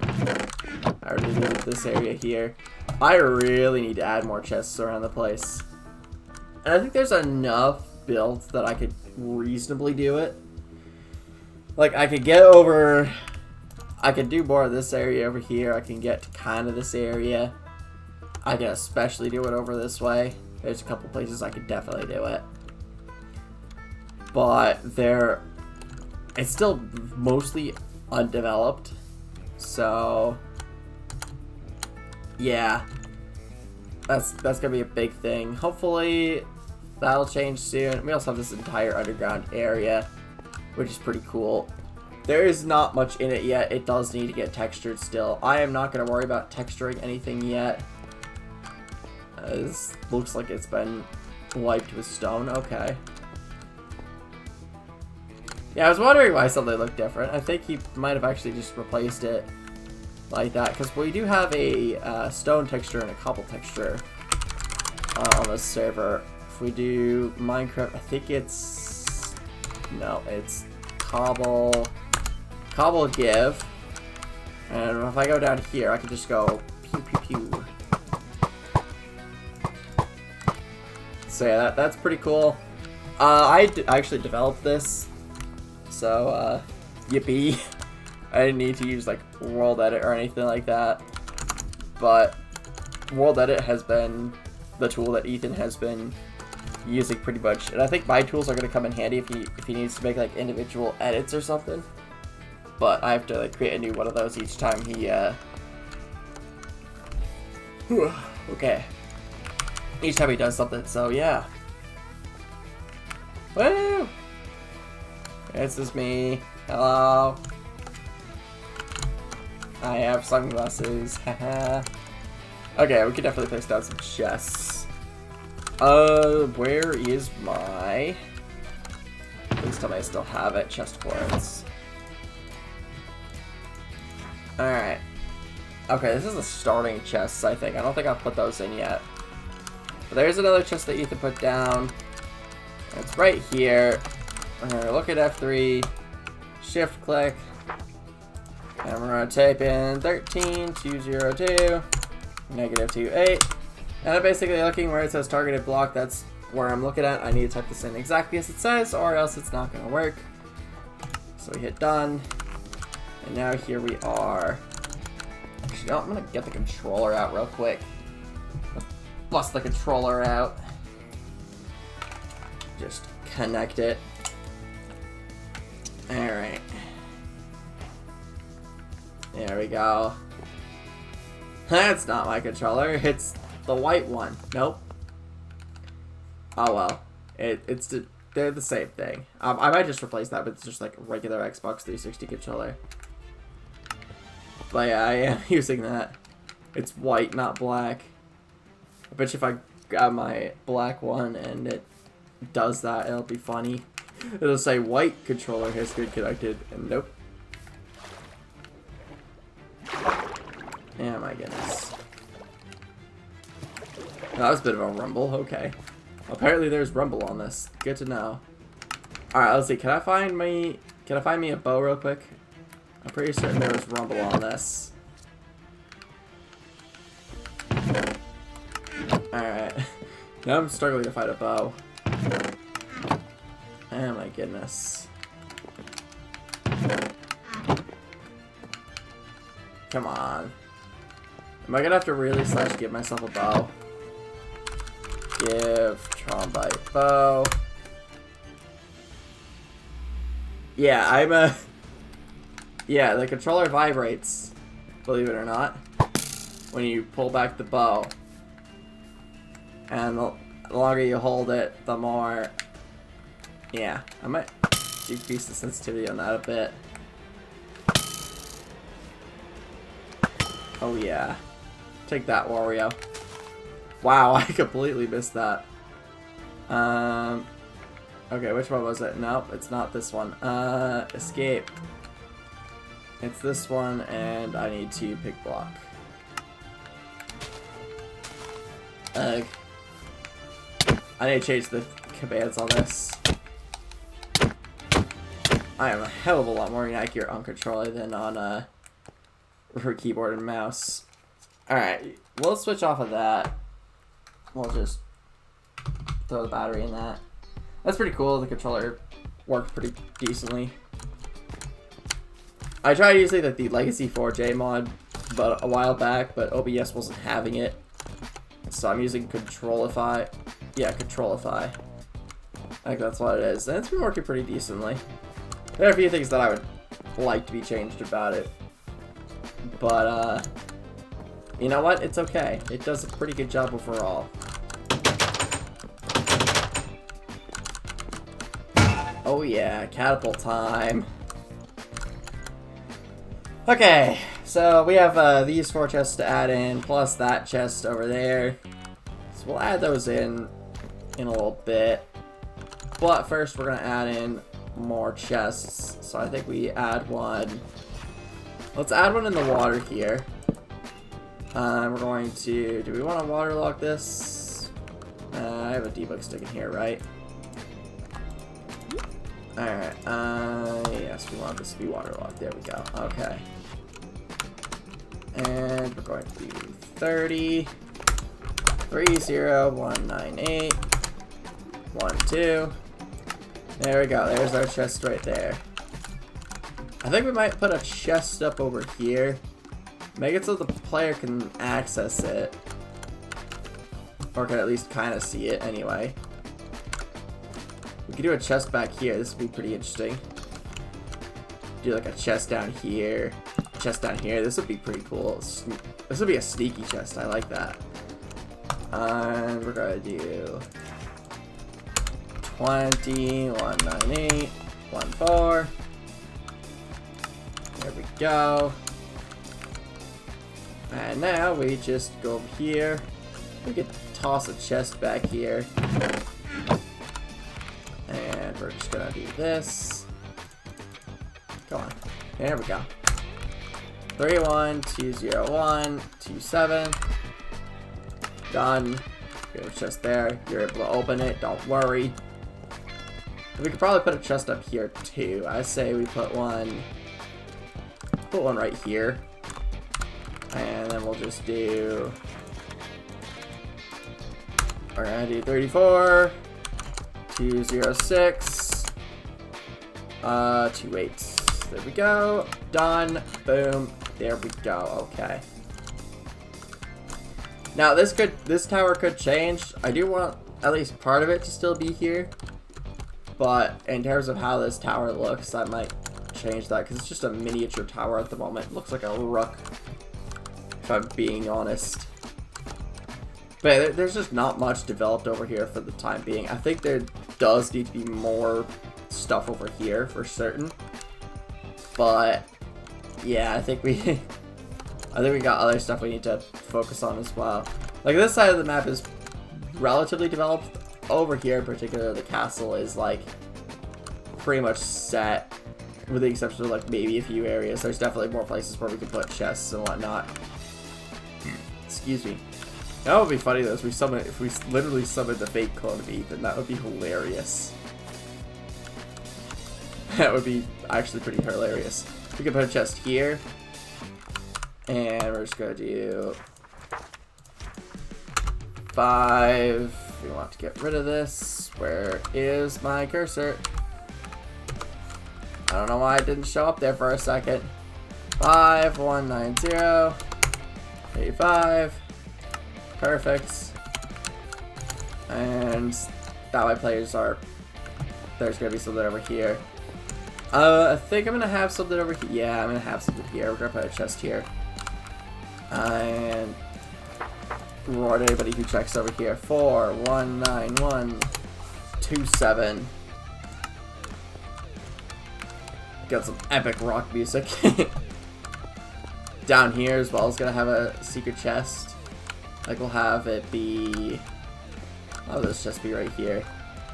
Speaker 1: I already needed this area here. I really need to add more chests around the place. And I think there's enough builds that I could reasonably do it. Like, I could get over... I could do more of this area over here. I can get to kind of this area. I can especially do it over this way. There's a couple places I could definitely do it. But it's still mostly undeveloped. So... yeah, that's gonna be a big thing. Hopefully that'll change soon. We also have this entire underground area, which is pretty cool. There is not much in it yet. It does need to get textured still. I am not gonna worry about texturing anything yet. This looks like it's been wiped with stone. Okay. Yeah, I was wondering why something looked different. I think he might have actually just replaced it like that, because we do have a stone texture and a cobble texture on this server. If we do Minecraft, I think it's... no, it's cobble give. And if I go down here, I can just go pew pew pew. So yeah, that's pretty cool. I actually developed this, so yippee. I didn't need to use like World Edit or anything like that, but World Edit has been the tool that Ethan has been using pretty much, and I think my tools are going to come in handy if he needs to make like individual edits or something. But I have to like create a new one of those each time he okay, each time he does something. So yeah, woo! This is me. Hello. I have sunglasses, haha. Okay, we can definitely place down some chests. Where is my... please tell me I still have it. Chest quartz. Alright. Okay, this is the starting chests, I think. I don't think I've put those in yet. But there's another chest that Ethan put down. It's right here. We're gonna look at F3. Shift click. And we're going to type in 13202, -28. And I'm basically looking where it says targeted block. That's where I'm looking at. I need to type this in exactly as it says, or else it's not going to work. So we hit done. And now here we are. Actually, no, I'm going to get the controller out real quick. Bust the controller out. Just connect it. Alright. There we go. That's not my controller. It's the white one. Nope. Oh well. They're the same thing. I might just replace that with just like a regular Xbox 360 controller. But yeah, I am using that. It's white, not black. I bet you if I grab my black one and it does that, it'll be funny. It'll say white controller has been connected, and nope. Yeah, my goodness. That was a bit of a rumble. Okay. Apparently there's rumble on this. Good to know. Alright, let's see. Can I find me a bow real quick? I'm pretty certain there was rumble on this. Alright. Now I'm struggling to find a bow. Oh my goodness. Come on. Am I gonna have to really / give myself a bow? Give trombite bow. Yeah, I'm a... Yeah, the controller vibrates, believe it or not, when you pull back the bow. And the longer you hold it, the more... Yeah, I might decrease the sensitivity on that a bit. Oh yeah. Take that, Wario. Wow, I completely missed that. Okay, which one was it? Nope, it's not this one. Escape. It's this one, and I need to pick block. I need to change the commands on this. I am a hell of a lot more inaccurate on controller than on for keyboard and mouse. Alright, we'll switch off of that. We'll just throw the battery in that. That's pretty cool. The controller worked pretty decently. I tried using the Legacy 4J mod a while back, but OBS wasn't having it. So I'm using Controlify. Yeah, Controlify. I think that's what it is. And it's been working pretty decently. There are a few things that I would like to be changed about it. But, you know what? It's okay. It does a pretty good job overall. Oh yeah, catapult time. Okay, so we have these 4 chests to add in, plus that chest over there. So we'll add those in a little bit. But first we're going to add in more chests. So I think we add one. Let's add one in the water here. We're going to... Do we want to waterlock this? I have a debug stick in here, right? Alright, yes, we want this to be waterlocked. There we go. Okay. And we're going to do 30, 30198, 12. There we go. There's our chest right there. I think we might put a chest up over here. Make it so the player can access it. Or can at least kind of see it anyway. We could do a chest back here. This would be pretty interesting. Do like a chest down here. Chest down here. This would be pretty cool. This would be a sneaky chest. I like that. And we're going to do 20, 198, 14. There we go. And now we just go over here. We could toss a chest back here. And we're just gonna do this. Come on. There we go. 3120127. Done. We have a chest there. You're able to open it. Don't worry. We could probably put a chest up here too. I say we put one right here. And then we'll just do... We're gonna do 34, 206, 28. There we go. Done. Boom. There we go. Okay. Now this tower could change. I do want at least part of it to still be here. But in terms of how this tower looks, I might change that because it's just a miniature tower at the moment. It looks like a rook, if I'm being honest. But there's just not much developed over here for the time being. I think there does need to be more stuff over here for certain. But yeah, I think we got other stuff we need to focus on as well. Like this side of the map is relatively developed. Over here in particular, the castle is like pretty much set, with the exception of like maybe a few areas. There's definitely more places where we can put chests and whatnot. Excuse me. That would be funny though, if we literally summoned the fake clone of Ethan. That would be hilarious. That would be actually pretty hilarious. We could put a chest here, and we're just gonna do 5. we want to get rid of this. Where is my cursor? I don't know why it didn't show up there for a second. 5190 85. Perfect. And that way players are. There's gonna be something over here. I think I'm gonna have something over here. Yeah, I'm gonna have something here. We're gonna put a chest here. And reward anybody who checks over here. 419127. Got some epic rock music. Down here as well is gonna have a secret chest. Like we'll have it be. Oh, this chest be right here.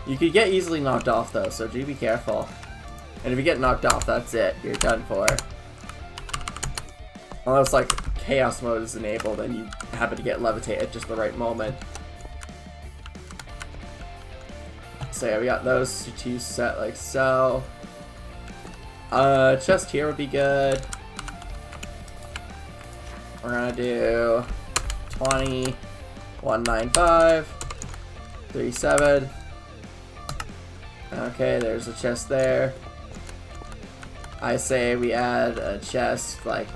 Speaker 1: You could get easily knocked off though, so do be careful. And if you get knocked off, that's it. You're done for. Unless like chaos mode is enabled and you happen to get levitated at just the right moment. So yeah, we got those two set like so. Chest here would be good. We're gonna do 20, 195, 37. Okay, there's a chest there. I say we add a chest like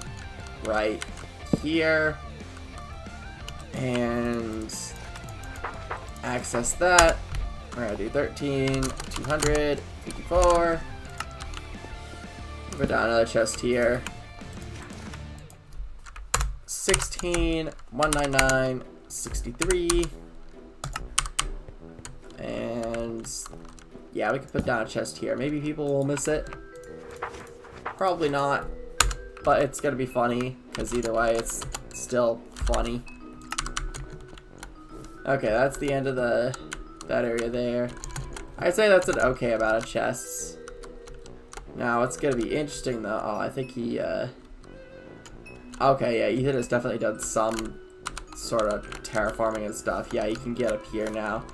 Speaker 1: right here and access that. We're gonna do 13, 200, 54. Put down another chest here. 16, 199, 63. And yeah, we could put down a chest here. Maybe people will miss it. Probably not. But it's gonna be funny, because either way it's still funny. Okay, that's the end of that area there. I'd say that's an okay amount of chests. Now, what's gonna be interesting though, oh, I think he, okay, yeah, Ethan has definitely done some sort of terraforming and stuff. Yeah, you can get up here now.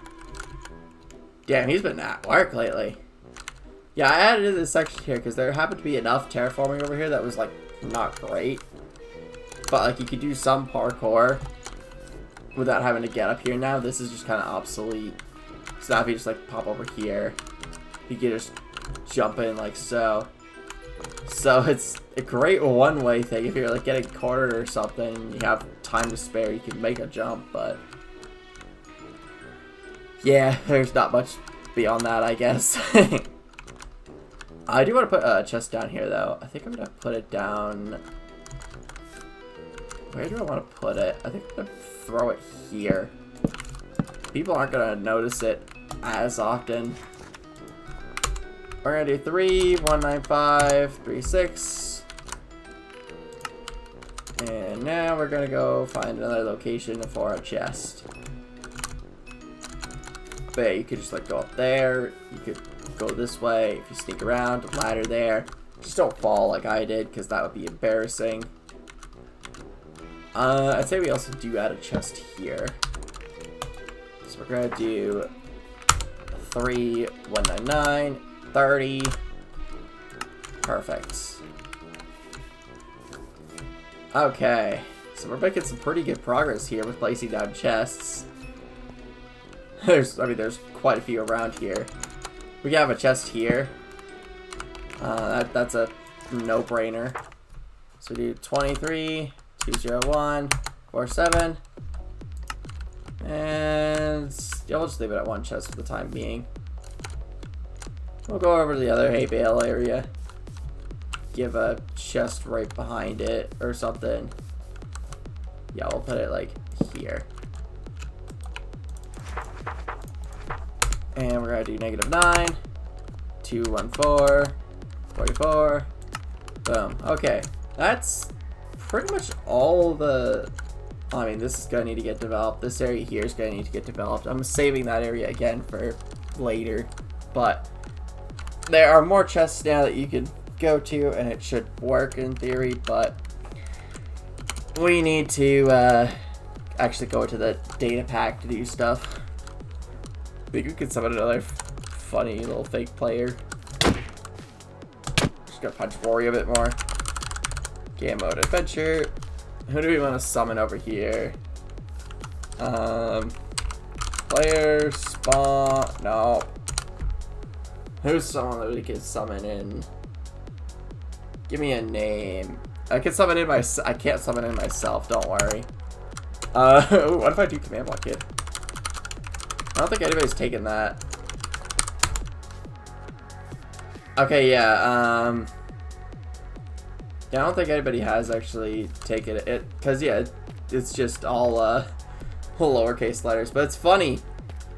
Speaker 1: Damn, he's been at work lately. Yeah, I added in this section here because there happened to be enough terraforming over here that was, like, not great. But, like, you could do some parkour without having to get up here now. This is just kind of obsolete. So now if you just, like, pop over here, you can just jump in like so. So it's a great one-way thing. If you're, like, getting cornered or something and you have time to spare, you can make a jump, but yeah, there's not much beyond that, I guess. I do want to put a chest down here, though. I think I'm going to put it down. Where do I want to put it? I think I'm going to throw it here. People aren't going to notice it as often. We're going to do 3, 195, 36. And now we're going to go find another location for a chest. But yeah, you could just like go up there. You could go this way if you sneak around. Ladder there. Just don't fall like I did, because that would be embarrassing. I'd say we also do add a chest here. So we're gonna do 3, 199, 30. Perfect. Okay, so we're making some pretty good progress here with placing down chests. There's quite a few around here. We can have a chest here. That's a no-brainer. So we do 23, 201, 47. And yeah, we'll just leave it at one chest for the time being. We'll go over to the other hay bale area. Give a chest right behind it or something. Yeah, we'll put it like here. And we're gonna do -9, 214, 44. Boom. Okay, that's pretty much all the. I mean, this is gonna need to get developed. This area here is gonna need to get developed. I'm saving that area again for later, but there are more chests now that you can go to, and it should work in theory. But we need to actually go to the data pack to do stuff. I think we could summon another funny little fake player. Just gonna punch Rory a bit more. Game mode adventure. Who do we want to summon over here? Player spawn. No. Who's someone that we could summon in? Give me a name. I can summon in I can't summon in myself. Don't worry. What if I do command block kid? I don't think anybody's taken that. Okay, yeah. Yeah, I don't think anybody has actually taken it. Cause yeah, it's just all lowercase letters. But it's funny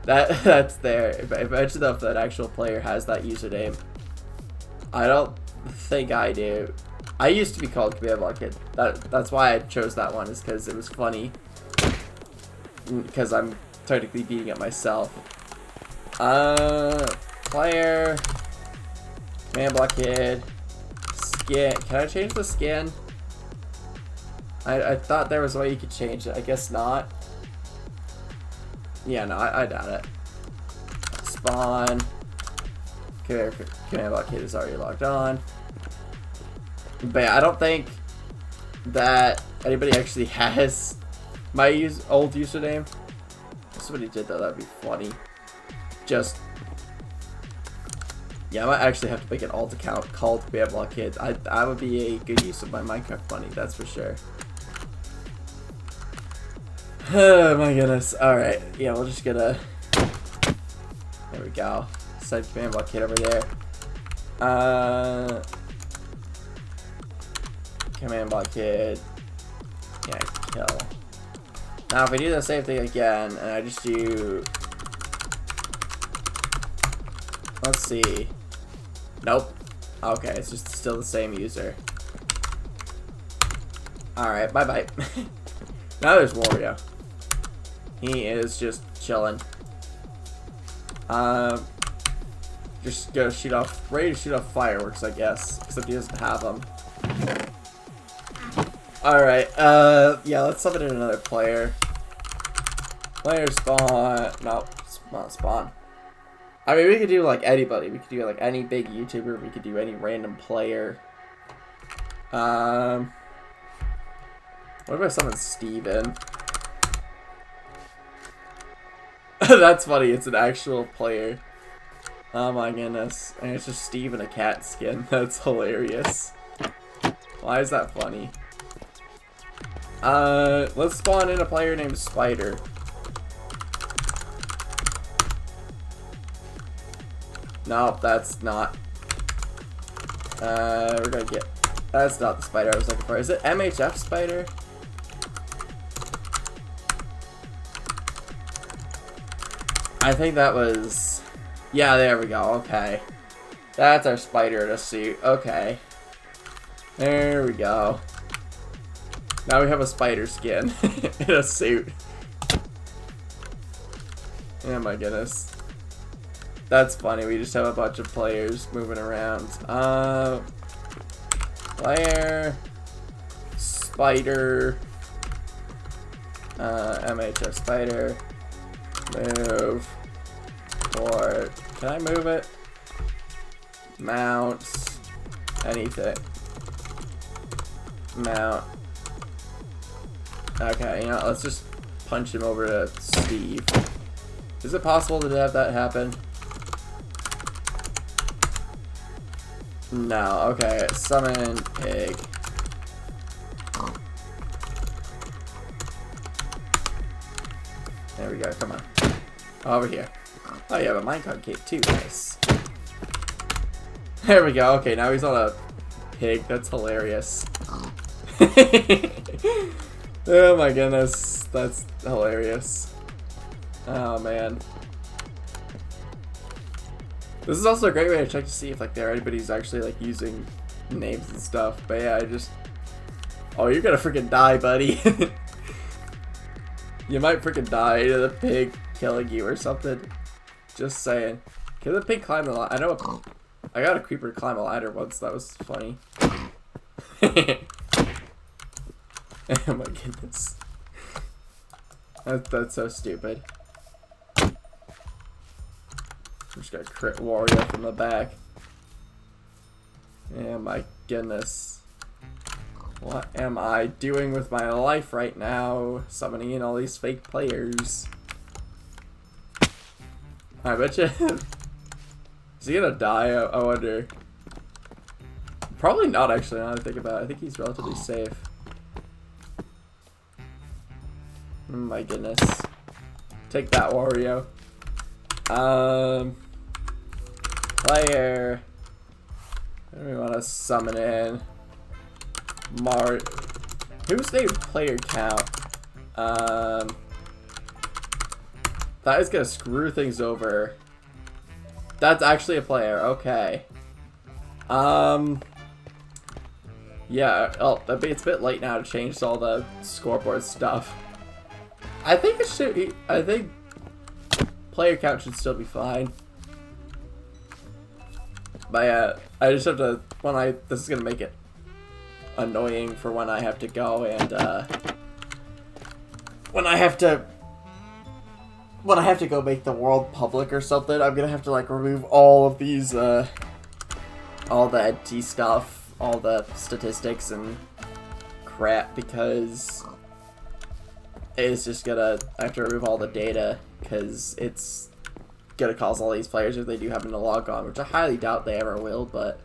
Speaker 1: that that's there. Imagine though if that actual player has that username. I don't think I do. I used to be called Command Block Kid. That's why I chose that one, is because it was funny. Because I'm technically beating it myself. Player, Command Block Kid, skin. Can I change the skin? I thought there was a way you could change it. I guess not. Yeah, no, I doubt it. Spawn. Command Block Kid is already logged on. But yeah, I don't think that anybody actually has my old username. If somebody did though, that'd be funny. Just, yeah, I might actually have to make an alt account called Command Block Kid. I would be a good use of my Minecraft money, that's for sure. Oh my goodness. Alright, yeah, we'll just get a... There we go. Set Command Block Kid over there. Command Block Kid. Yeah, kill. Now if I do the same thing again, and I just do... Let's see. Nope. Okay, it's just still the same user. Alright, bye-bye. Now there's Wario. He is just chilling. Just gonna shoot off, ready to shoot off fireworks, I guess. Except he doesn't have them. Alright, yeah, let's summon in another player. Player spawn. Nope, not spawn. I mean, we could do like anybody. We could do like any big YouTuber. We could do any random player. What if I summon Steven? That's funny, it's an actual player. Oh my goodness. And it's just Steve in a cat skin. That's hilarious. Why is that funny? Let's spawn in a player named Spider. Nope, that's not. We're gonna get... That's not the spider I was looking for. Is it MHF Spider? I think that was... Yeah, there we go. Okay. That's our spider in a suit. Okay. There we go. Now we have a spider skin in a suit. Oh my goodness. That's funny. We just have a bunch of players moving around. Player. Spider. MHF Spider. Move. Forward. Can I move it? Mount. Anything. Mount. Okay, you know, let's just punch him over to Steve. Is it possible to have that happen? No, okay. Summon pig. There we go, come on. Over here. Oh, you have a minecart cape too, nice. There we go, okay, now he's on a pig, that's hilarious. Oh my goodness, that's hilarious. Oh man. This is also a great way to check to see if like anybody's actually like using names and stuff. But yeah, I just... Oh, you're gonna freaking die, buddy. You might freaking die to the pig killing you or something. Just saying. Can the pig climb the ladder? I know I got a creeper to climb a ladder once. That was funny. Oh my goodness. That's so stupid. I'm just gonna crit Wario from the back. Oh my goodness. What am I doing with my life right now? Summoning in all these fake players. I bet you. Is he gonna die? I wonder. Probably not, actually, now that I think about it. I think he's relatively safe. Oh my goodness. Take that, Wario. Player. What do we want to summon in? Who's named player count? That is gonna screw things over. That's actually a player, okay. Yeah, oh, it's a bit late now to change all the scoreboard stuff. I think it should be, I think player count should still be fine. But yeah, I just have to, this is gonna make it annoying for when I have to go and, when I have to go make the world public or something, I'm gonna have to, like, remove all of these, all the empty stuff, all the statistics and crap, because it's just gonna, I have to remove all the data, because it's gonna cause all these players, if they do happen to log on, which I highly doubt they ever will, but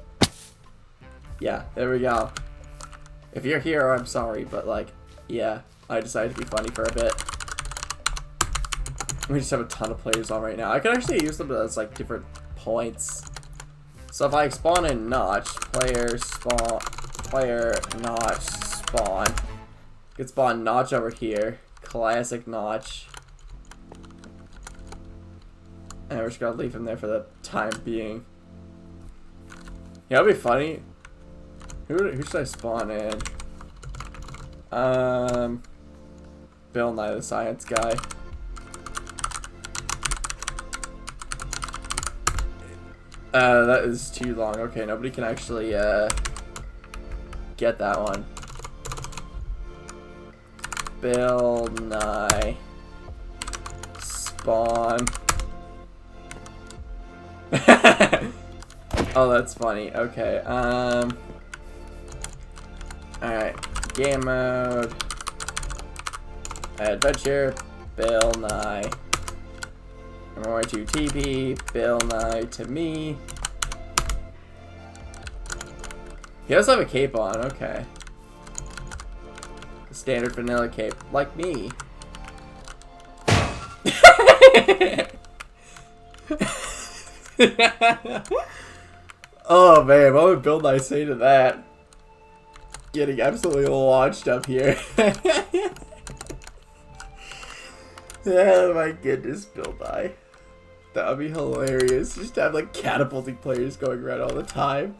Speaker 1: yeah, there we go. If you're here, I'm sorry, but, like, yeah, I decided to be funny for a bit. We just have a ton of players on right now. I could actually use them as, like, different points. So if I spawn in Notch, player Notch spawn. I could spawn Notch over here, classic Notch. And we're just gonna leave him there for the time being. Yeah, that'd be funny. Who should I spawn in? Bill Nye the Science Guy. That is too long. Okay, nobody can actually, get that one. Bill Nye. Spawn. Oh, that's funny. Okay, alright. Game mode. Adventure. Bill Nye. I'm going to TP Bill Nye to me. He does have a cape on, okay. The standard vanilla cape, like me. Oh man, what would Bill Nye say to that? Getting absolutely launched up here. Oh my goodness, Bill Nye. That would be hilarious. Just to have like catapulting players going around all the time.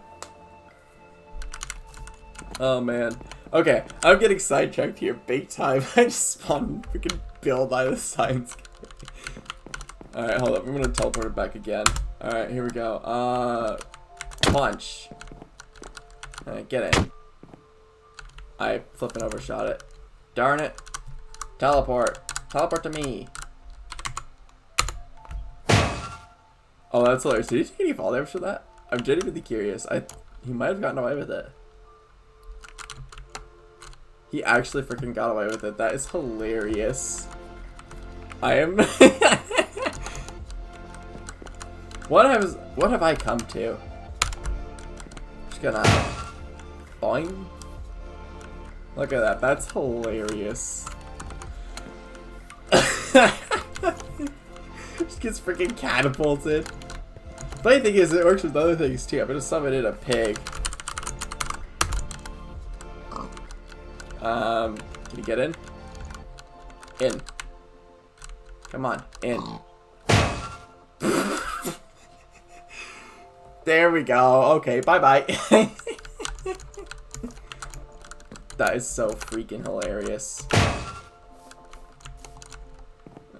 Speaker 1: Oh man. Okay, I'm getting sidetracked here big time. I just spawned freaking Bill Nye the Science Guy. Alright, hold up. I'm gonna teleport it back again. Alright, here we go. Punch. Alright, get in. I flipping overshot it. Darn it. Teleport. Teleport to me. Oh, that's hilarious. Did he take any fall damage for that? I'm genuinely curious. He might have gotten away with it. He actually freaking got away with it. That is hilarious. I am... What have I come to? Just gonna... Boing. Look at that. That's hilarious. Just gets freaking catapulted. Funny thing is, it works with other things too. I'm gonna summon in a pig. Can you get in? In. Come on, in. There we go. Okay, bye-bye. That is so freaking hilarious.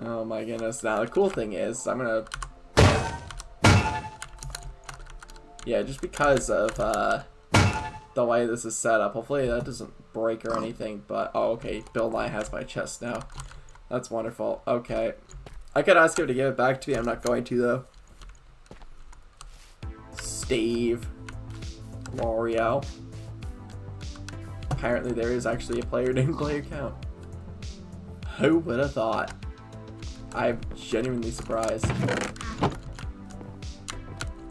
Speaker 1: Oh my goodness. Now, the cool thing is, I'm gonna... Yeah, just because of, the way this is set up. Hopefully that doesn't break or anything, but... Oh, okay. Bill Nye has my chest now. That's wonderful. Okay. I could ask him to give it back to me. I'm not going to, though. Steve. Wario. Apparently there is actually a player named Player Count. Who would have thought? I'm genuinely surprised.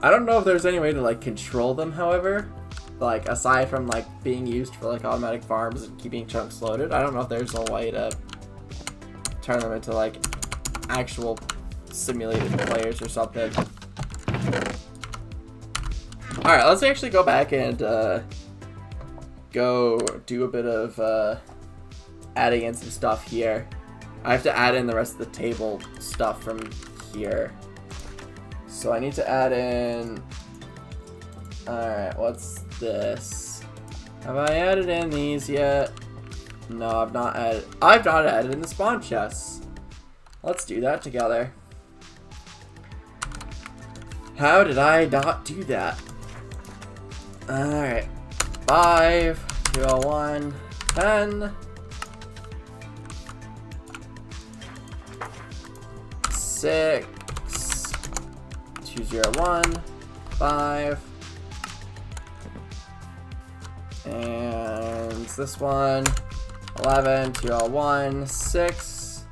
Speaker 1: I don't know if there's any way to like control them, however. Like, aside from like being used for like automatic farms and keeping chunks loaded, I don't know if there's a way to turn them into like actual simulated players or something. Alright, let's actually go back and go do a bit of adding in some stuff here. I have to add in the rest of the table stuff from here. So I need to add in... Alright, what's this? Have I added in these yet? No, I've not added in the spawn chests. Let's do that together. How did I not do that? Alright. 5, 201, 10. 6, 201, 5. And this one, 11, 201, 6.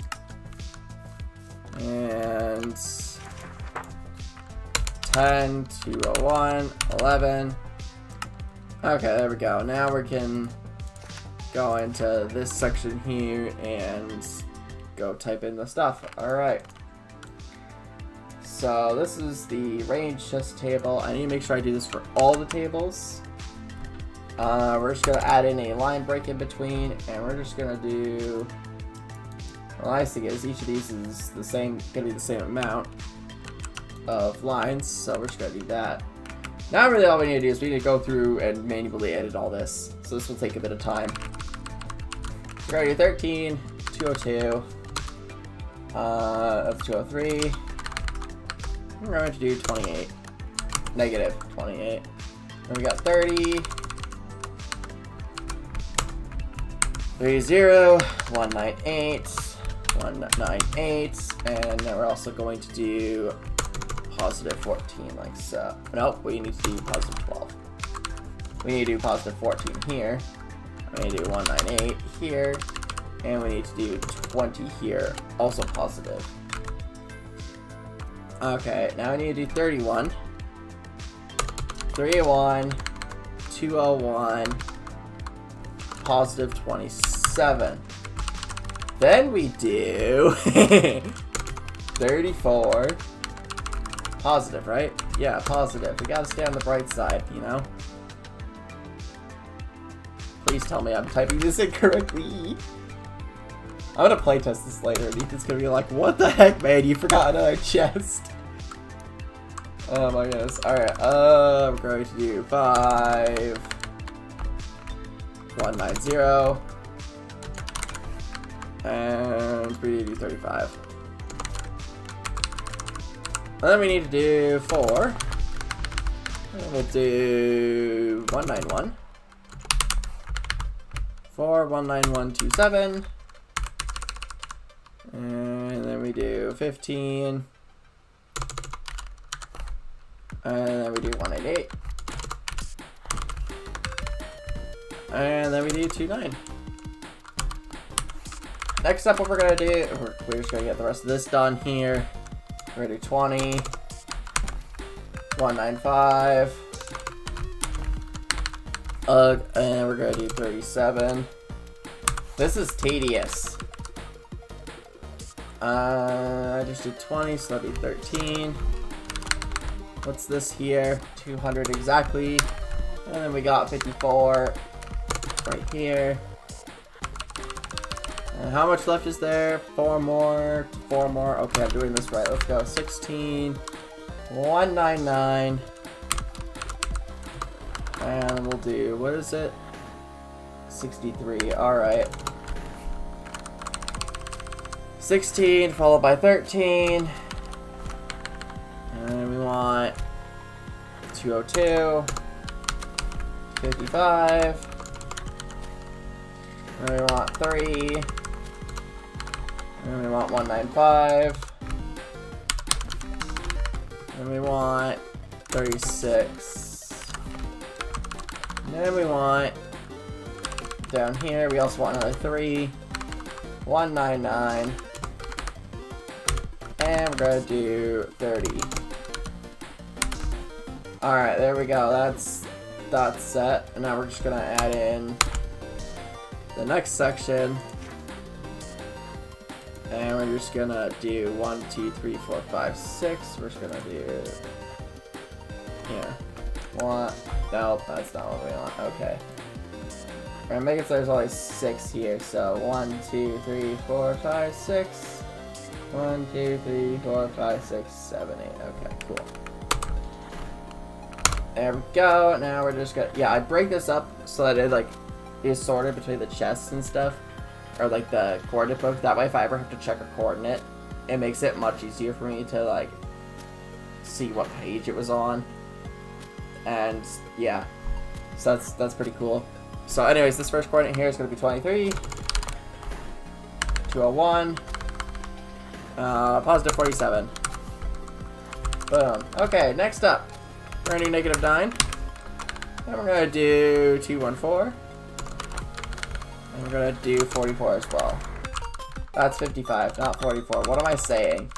Speaker 1: And 10, 201, 11. Okay, there we go. Now we can go into this section here and go type in the stuff. Alright. So this is the range chest table. I need to make sure I do this for all the tables. We're just going to add in a line break in between, and we're just going to do... Well, the nice thing is each of these is the same, going to be the same amount of lines, so we're just going to do that. Now really all we need to do is we need to go through and manually edit all this, so this will take a bit of time. We're going to do 13, 202, of 203, we're going to do 28, negative 28, then we got 30, 30, 198, 198, and then we're also going to do positive 14, like so. Nope, we need to do positive 12. We need to do positive 14 here. We need to do 198 here, and we need to do 20 here, also positive. Okay, now I need to do 31, 301, 201, positive 27. Then we do 34. Positive, right? Yeah, positive. We gotta stay on the bright side, you know? Please tell me I'm typing this incorrectly. I'm gonna playtest this later, and Ethan's gonna be like, what the heck, man? You forgot another chest. Oh my goodness. Alright, we're going to do 5, 190, and we need to do 35. And then we need to do 4. And we'll do 191. 4, 19127. And then we do 15. And then we do 188. And then we do 29. Next up, what we're gonna do, we're just gonna get the rest of this done here. We're gonna do 20, 195, and we're gonna do 37. This is tedious. I just did 20, so that'll be 13. What's this here? 200 exactly. And then we got 54 right here. And how much left is there? 4 more. 4 more. Okay, I'm doing this right. Let's go. 16, 199. And we'll do, what is it? 63. Alright. 16 followed by 13. And we want 202. 55. And we want 3. And we want 195. And we want 36. And then we want down here, we also want another 3. 199. And we're gonna do 30. Alright, there we go. That's set. And now we're just gonna add in the next section. And we're just gonna do 1, 2, 3, 4, 5, 6. We're just gonna do here. One. Nope, that's not what we want. Okay. We're gonna make it so there's only 6 here. So 1, 2, 3, 4, 5, 6. 1, 2, 3, 4, 5, 6, 7, 8. Okay, cool. There we go. Now we're just gonna, I break this up so that it like is sorted between the chests and stuff, or like the coordinate book. That way, if I ever have to check a coordinate, it makes it much easier for me to like see what page it was on. And yeah, so that's pretty cool. So anyways, this first coordinate here is gonna be 23, 201, positive 47. Boom. Okay, next up, we're gonna do negative 9. And we're gonna do 214. And we're gonna do 44 as well. That's 55, not 44. What am I saying?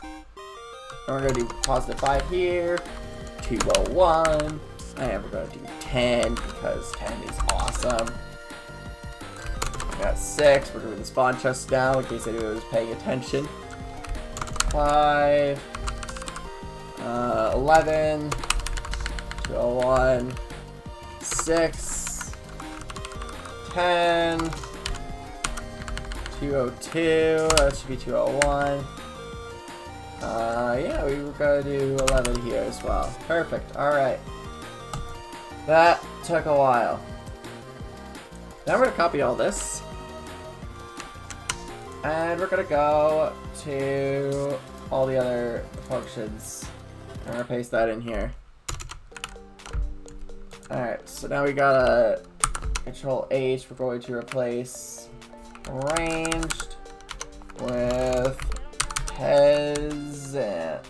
Speaker 1: And we're gonna do positive 5 here. 201. And we're gonna do 10 because 10 is awesome. We got 6. We're doing the spawn chest now in case anyone was paying attention. 5. 11. 201. 6. 10. 202. That should be 201. Yeah, we were gonna do 11 here as well. Perfect. Alright. That took a while. Now we're gonna copy all this. And we're gonna go to all the other functions. I'm gonna paste that in here. Alright, so now we gotta Control H. We're going to replace ranged with peasant.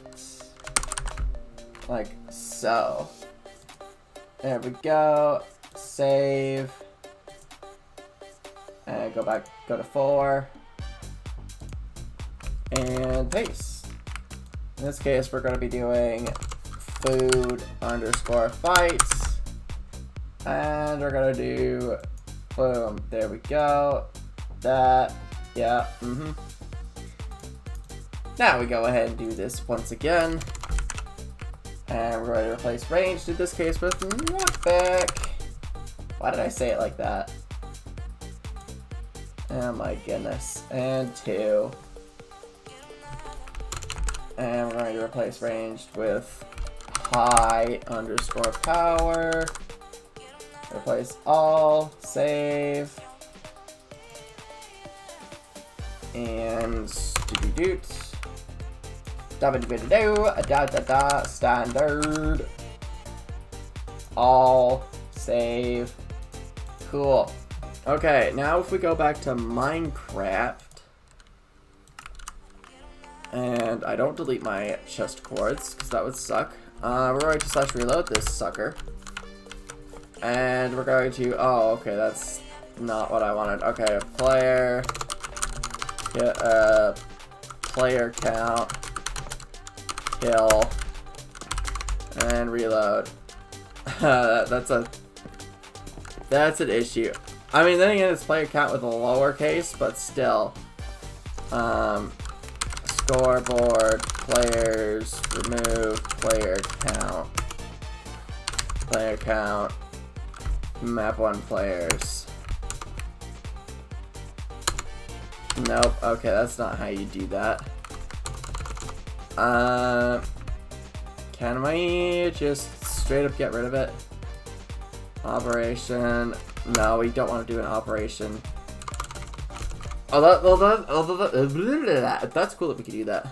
Speaker 1: Like so. There we go. Save. And go back, go to 4. And paste. In this case, we're going to be doing food underscore fights. And we're going to do, boom, there we go. That, yeah, Now we go ahead and do this once again. And we're going to replace ranged in this case with knockback. Why did I say it like that? Oh my goodness. And 2. And we're going to replace ranged with high underscore power. Replace all. Save. And doot. Standard. All. Save. Cool. Okay, now if we go back to Minecraft, and I don't delete my chest cords, because that would suck. We're going to /reload this sucker. And we're going to, oh, okay, that's not what I wanted. Okay, player, get a player count, kill, and reload. That's an issue. I mean, then again, it's player count with a lowercase, but still. Scoreboard, players, remove, player count, map 1 players. Nope, okay, that's not how you do that. Can we just straight up get rid of it? Operation, no, we don't want to do an operation. Oh, that's cool that we can do that.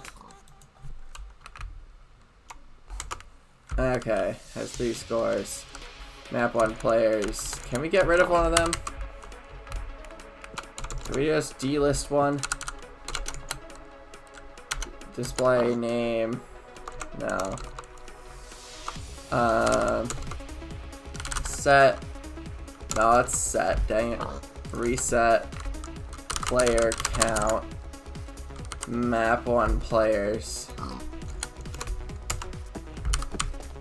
Speaker 1: Okay, has 3 scores. Map 1 players. Can we get rid of one of them? Can we just delist one? Display name. No. Set. No, it's set. Dang it. Reset. Player count. Map 1 players.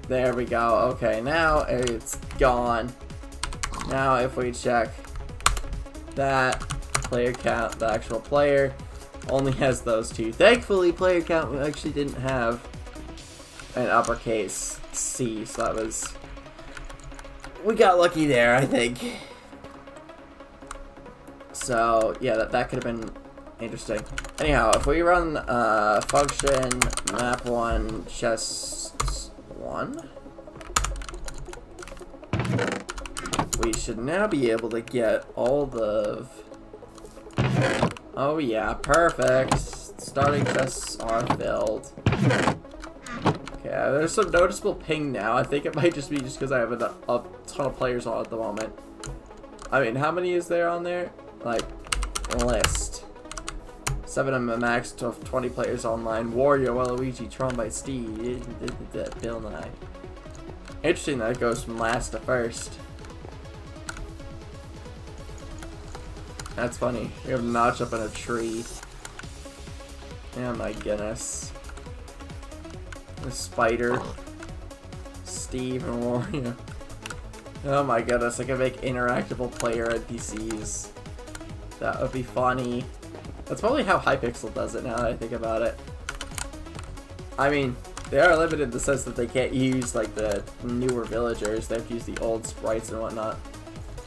Speaker 1: There we go. Okay, now it's gone. Now if we check that player count, the actual player only has those two. Thankfully, player count actually didn't have an uppercase C, so that was... we got lucky there, I think. So, yeah, that could have been interesting. Anyhow, if we run function map1 chess1, we should now be able to get all the... oh yeah, perfect. Starting chests are filled. Okay, there's some noticeable ping now. I think it might just be just because I have a ton of players on at the moment. I mean, how many is there on there? Like, list. 7 of them max to 20 players online. Wario, Waluigi, Tron by Steve, Bill Nye. Interesting that it goes from last to first. That's funny. We have Notch up in a tree. Oh my goodness. The spider. Steve and Wario. Oh my goodness, I can make interactable player NPCs. That would be funny. That's probably how Hypixel does it now that I think about it. I mean, they are limited in the sense that they can't use like the newer villagers. They have to use the old sprites and whatnot.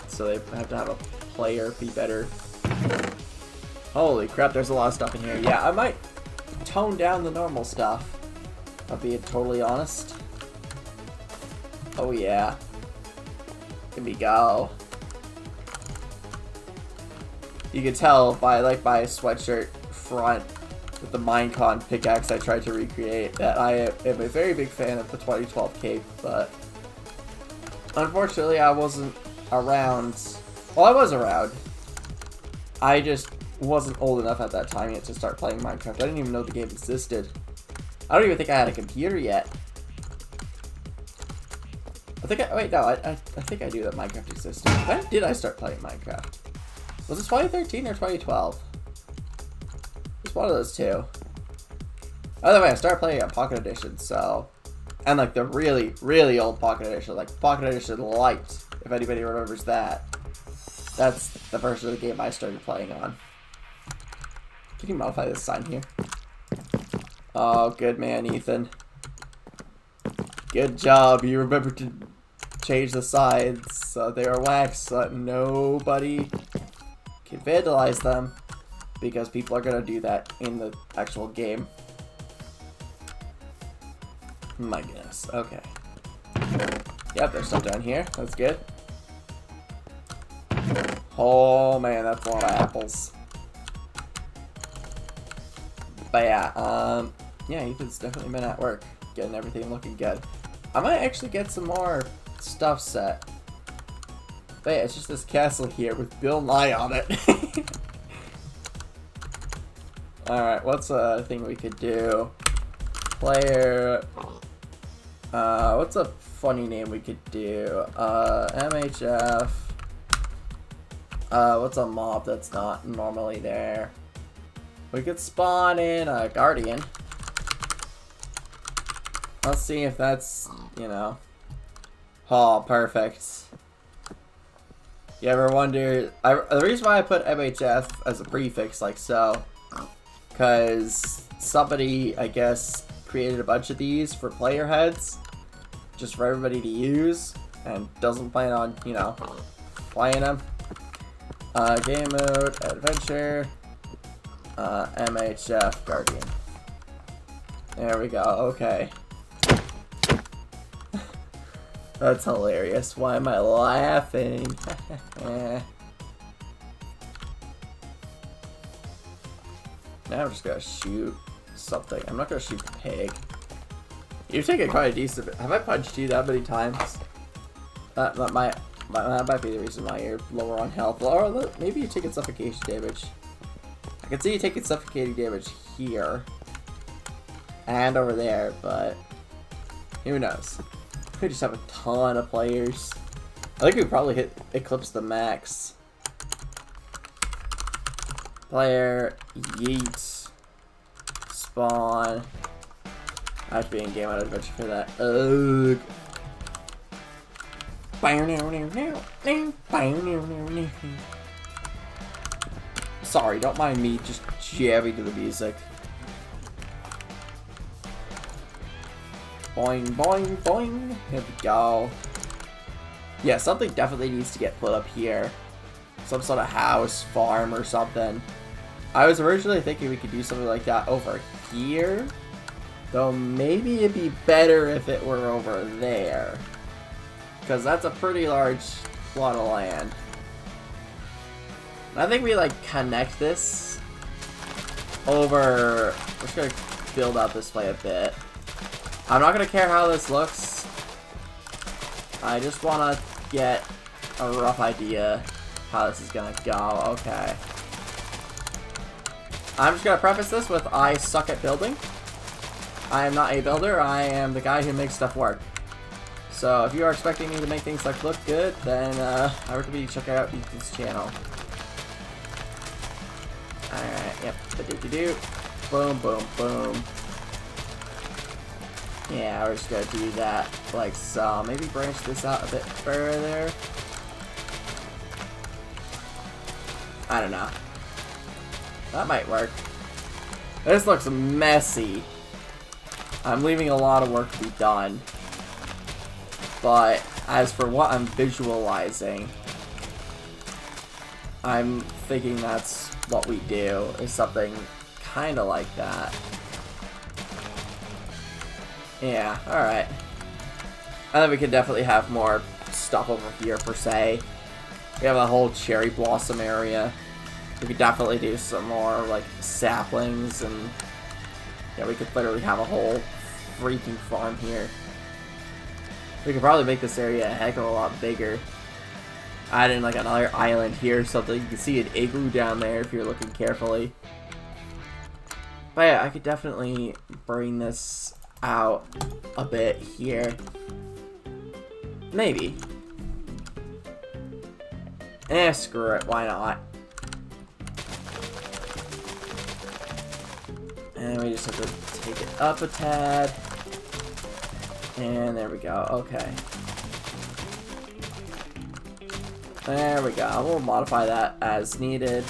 Speaker 1: So they have to have a player be better. Holy crap, there's a lot of stuff in here. Yeah, I might tone down the normal stuff. I'll be totally honest. Oh yeah. Here we go. You can tell by my sweatshirt front with the Minecon pickaxe I tried to recreate that I am a very big fan of the 2012 cape, but unfortunately I wasn't around. Well, I was around. I just wasn't old enough at that time yet to start playing Minecraft. I didn't even know the game existed. I don't even think I had a computer yet. I think I think I knew that Minecraft existed. When did I start playing Minecraft? Was it 2013 or 2012? It's one of those two. By the way, I started playing on Pocket Edition, so... and like the really, really old Pocket Edition, like Pocket Edition Lite, if anybody remembers that. That's the version of the game I started playing on. Can you modify this sign here? Oh, good man, Ethan. Good job. You remember to change the sides so they are waxed so that nobody can vandalize them, because people are gonna do that in the actual game. My goodness. Okay. Yep, there's stuff down here. That's good. Oh man, that's a lot of apples. But yeah, yeah, Ethan's definitely been at work, getting everything looking good. I might actually get some more stuff set. But yeah, it's just this castle here with Bill Nye on it. Alright, what's a thing we could do? Player... what's a funny name we could do? MHF... what's a mob that's not normally there? We could spawn in a Guardian. Let's see if that's, you know... oh, perfect. You ever wonder... the reason why I put MHF as a prefix like so, because somebody, I guess, created a bunch of these for player heads, just for everybody to use, and doesn't plan on, you know, playing them. Game mode, adventure, MHF, Guardian. There we go, okay. That's hilarious. Why am I laughing? Now I'm just gonna shoot something. I'm not gonna shoot the pig. You're taking quite a decent bit. Have I punched you that many times? That might be the reason why you're lower on health. Or maybe you're taking suffocation damage. I can see you taking suffocating damage here. And over there, but who knows? We just have a ton of players. I think we probably hit eclipse the max. Player, yeet, spawn, I have to be in game mode adventure for that. Ugh. Sorry, don't mind me just jabbing to the music. Boing, boing, boing. Here we go. Yeah, something definitely needs to get put up here. Some sort of house, farm, or something. I was originally thinking we could do something like that over here. Though maybe it'd be better if it were over there. Because that's a pretty large plot of land. I think we like connect this over. We're just gonna build out this way a bit. I'm not gonna care how this looks. I just wanna get a rough idea how this is gonna go. Okay. I'm just gonna preface this with I suck at building. I am not a builder. I am the guy who makes stuff work. So if you are expecting me to make things like look good, then I recommend you check out Ethan's channel. Alright, yep, ba-do-do-do. Boom, boom, boom. Yeah, we're just gonna do that like so. Maybe branch this out a bit further. I don't know. That might work. This looks messy. I'm leaving a lot of work to be done. But as for what I'm visualizing, I'm thinking that's what we do, is something kind of like that. Yeah, alright. And then we can definitely have more stuff over here, per se. We have a whole cherry blossom area. We could definitely do some more, like, saplings, and yeah, we could literally have a whole freaking farm here. We could probably make this area a heck of a lot bigger. Add in like another island here or something. You can see an igloo down there if you're looking carefully. But yeah, I could definitely bring this out a bit here. Maybe. Eh, screw it. Why not? And we just have to take it up a tad. And there we go. Okay. There we go. We'll modify that as needed.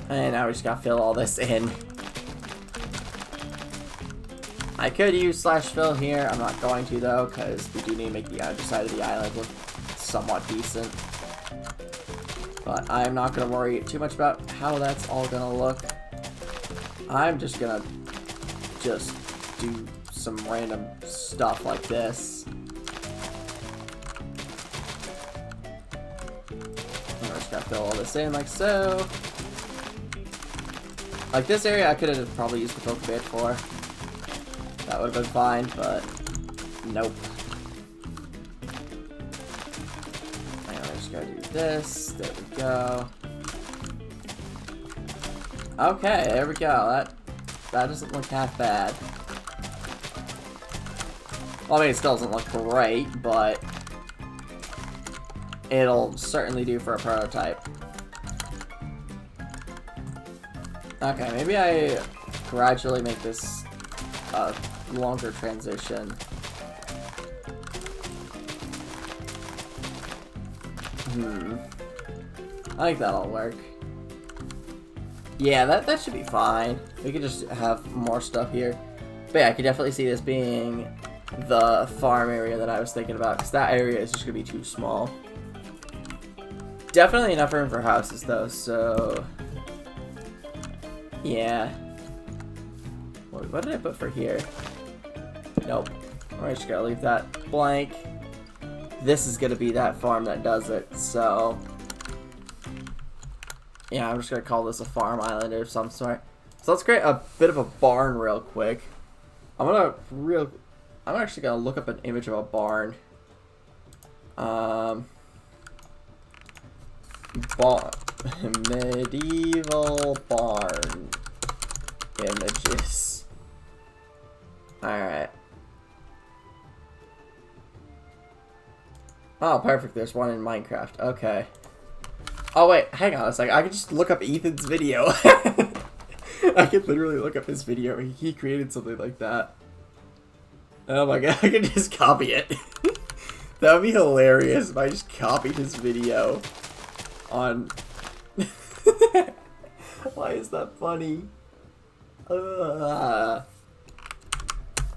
Speaker 1: And now we just gotta fill all this in. I could use /fill here. I'm not going to though, because we do need to make the other side of the island look somewhat decent. But I'm not gonna worry too much about how that's all gonna look. I'm just gonna do some random stuff like this. I'm just gonna fill all this in like so. Like this area I could have probably used the fill command for. That would have been fine, but nope. And we're just gonna do this. There we go. Okay, there we go. That doesn't look half bad. Well, I mean, it still doesn't look great, but it'll certainly do for a prototype. Okay, maybe I gradually make this a longer transition. I think that'll work. Yeah, that should be fine. We could just have more stuff here. But yeah, I could definitely see this being the farm area that I was thinking about, because that area is just going to be too small. Definitely enough room for houses, though, so yeah. What did I put for here? Nope. We're just going to leave that blank. This is going to be that farm that does it, so yeah, I'm just going to call this a farm island of some sort. So let's create a bit of a barn real quick. I'm actually gonna look up an image of a barn. Medieval barn images. Alright. Oh, perfect. There's one in Minecraft. Okay. Oh, wait. Hang on a second. I can just look up Ethan's video. I could literally look up his video. He created something like that. Oh my god, I could just copy it. That would be hilarious if I just copied his video on... Why is that funny?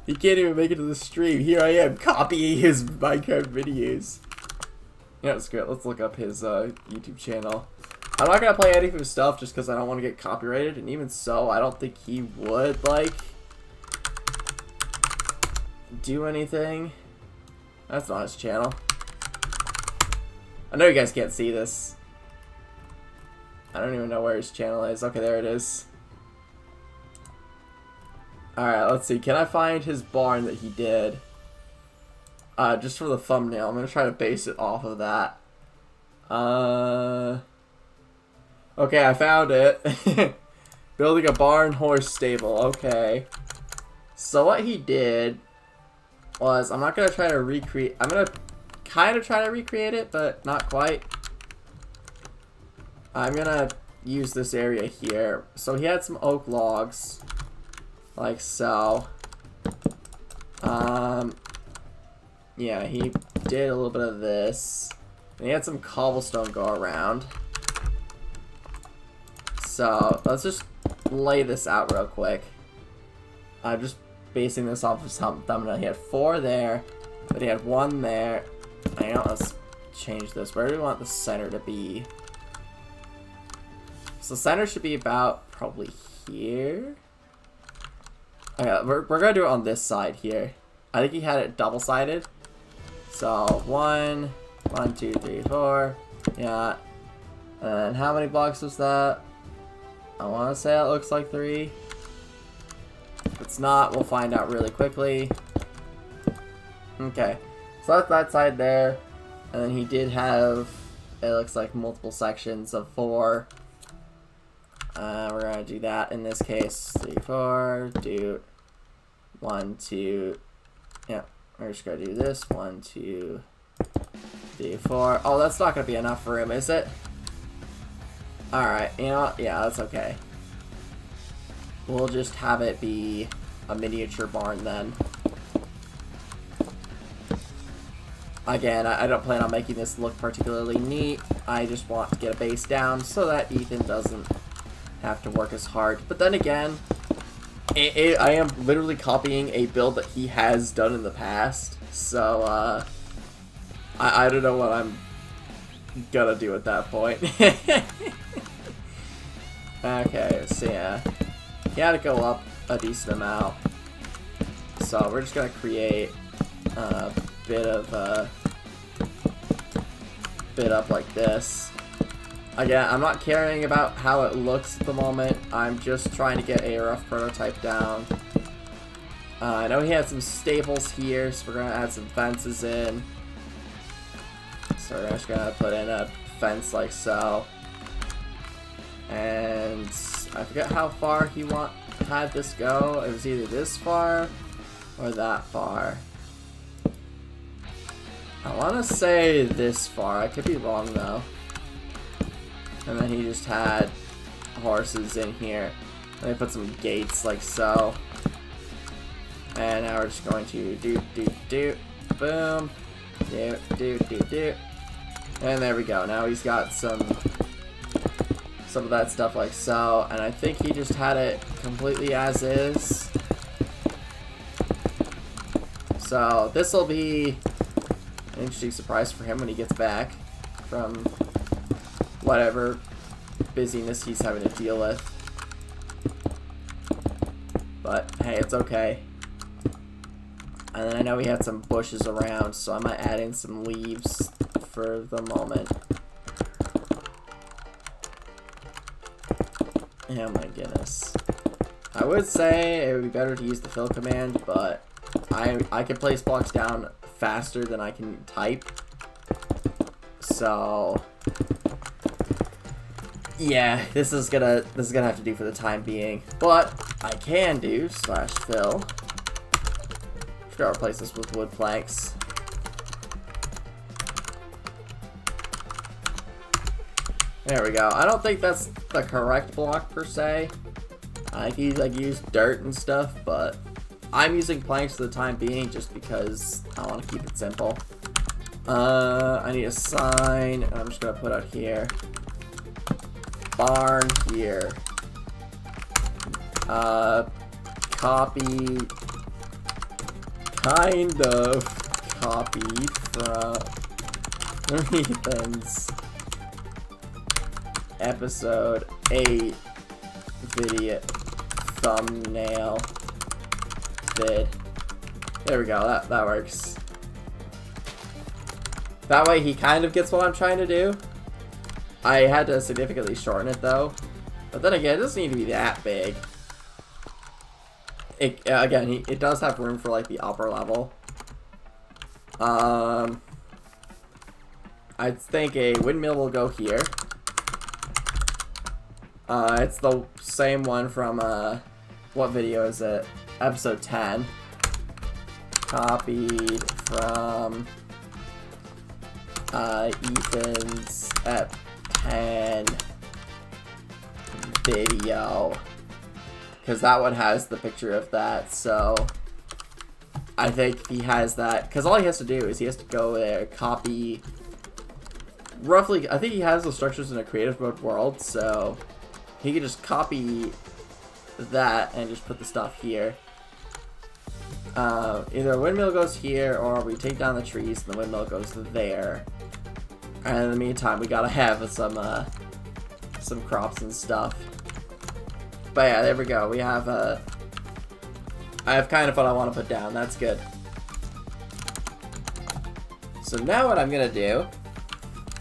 Speaker 1: He can't even make it to the stream. Here I am copying his Minecraft videos. Yeah, it's good. Let's look up his YouTube channel. I'm not gonna play any of his stuff just because I don't want to get copyrighted, and even so, I don't think he would like do anything. That's not his channel. I know you guys can't see this. I don't even know where his channel is. Okay, there it is. Alright, let's see. Can I find his barn that he did? Just for the thumbnail. I'm going to try to base it off of that. Okay, I found it. Building a barn horse stable. Okay. So what he did was, I'm not going to try to recreate... I'm going to kind of try to recreate it, but not quite. I'm going to use this area here. So he had some oak logs. Like so. Yeah, he did a little bit of this. And he had some cobblestone go around. So, let's just lay this out real quick. I'm just basing this off of some thumbnail. He had 4 there, but he had 1 there. Hang on, let's change this. Where do we want the center to be? So, center should be about probably here. Okay, we're gonna do it on this side here. I think he had it double-sided. So 1, 2, 3, 4. Yeah. And how many blocks was that? I want to say it looks like 3. If it's not, we'll find out really quickly. Okay. So that's that side there. And then he did have, it looks like multiple sections of 4. We're gonna do that in this case. 3, 4. Do 1, 2. Yeah, we're just gonna do this. 1, 2, 3, 4. Oh, that's not gonna be enough room, is it? Alright, you know what? Yeah, that's okay. We'll just have it be a miniature barn then. Again, I don't plan on making this look particularly neat. I just want to get a base down so that Ethan doesn't have to work as hard. But then again, I am literally copying a build that he has done in the past. So, I don't know what I'm gonna do at that point. Okay, so yeah. He had to go up a decent amount. So we're just gonna create a bit up like this. Again, I'm not caring about how it looks at the moment. I'm just trying to get a rough prototype down. I know he had some staples here, so we're gonna add some fences in. So we're just gonna put in a fence like so. And I forget how far he had this go. It was either this far or that far. I want to say this far. I could be wrong though. And then he just had horses in here. And they put some gates like so. And now we're just going to do, boom, do. And there we go. Now he's got some of that stuff like so. And I think he just had it completely as is. So this will be an interesting surprise for him when he gets back from whatever busyness he's having to deal with. But hey, it's okay. And then I know he had some bushes around, so I might add in some leaves for the moment. Oh my goodness. I would say it would be better to use the fill command, but I can place blocks down faster than I can type. So yeah, this is gonna have to do for the time being. But I can do /fill. Gotta replace this with wood planks. There we go. I don't think that's the correct block per se. I can like use dirt and stuff, but I'm using planks for the time being just because I want to keep it simple. I need a sign. I'm just gonna put out here. Barn here. Copy. Kind of copied from Ethan's episode 8 video thumbnail vid. There we go, that works. That way he kind of gets what I'm trying to do. I had to significantly shorten it though. But then again, it doesn't need to be that big. It, again, it does have room for like the upper level. I think a windmill will go here. It's the same one from, what video is it? Episode 10. Copied from, Ethan's at 10 video. Because that one has the picture of that, so I think he has that. Because all he has to do is he has to go there, copy. Roughly, I think he has the structures in a creative mode world, so he can just copy that and just put the stuff here. Either a windmill goes here, or we take down the trees and the windmill goes there. And in the meantime, we gotta have some crops and stuff. But yeah, there we go. We have I have kind of what I want to put down. That's good. So now what I'm gonna do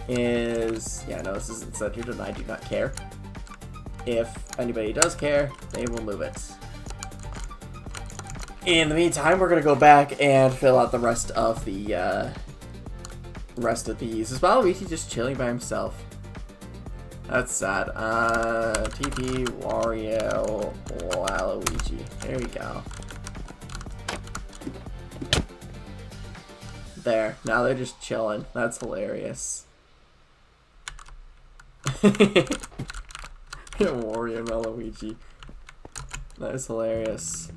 Speaker 1: is, yeah, no, this isn't centered and I do not care. If anybody does care, they will move it. In the meantime, we're gonna go back and fill out the rest of the rest of these. Is Waluigi just chilling by himself? That's sad. TP Wario Waluigi. There we go. There. Now they're just chilling. That's hilarious. Wario and Waluigi. That is hilarious.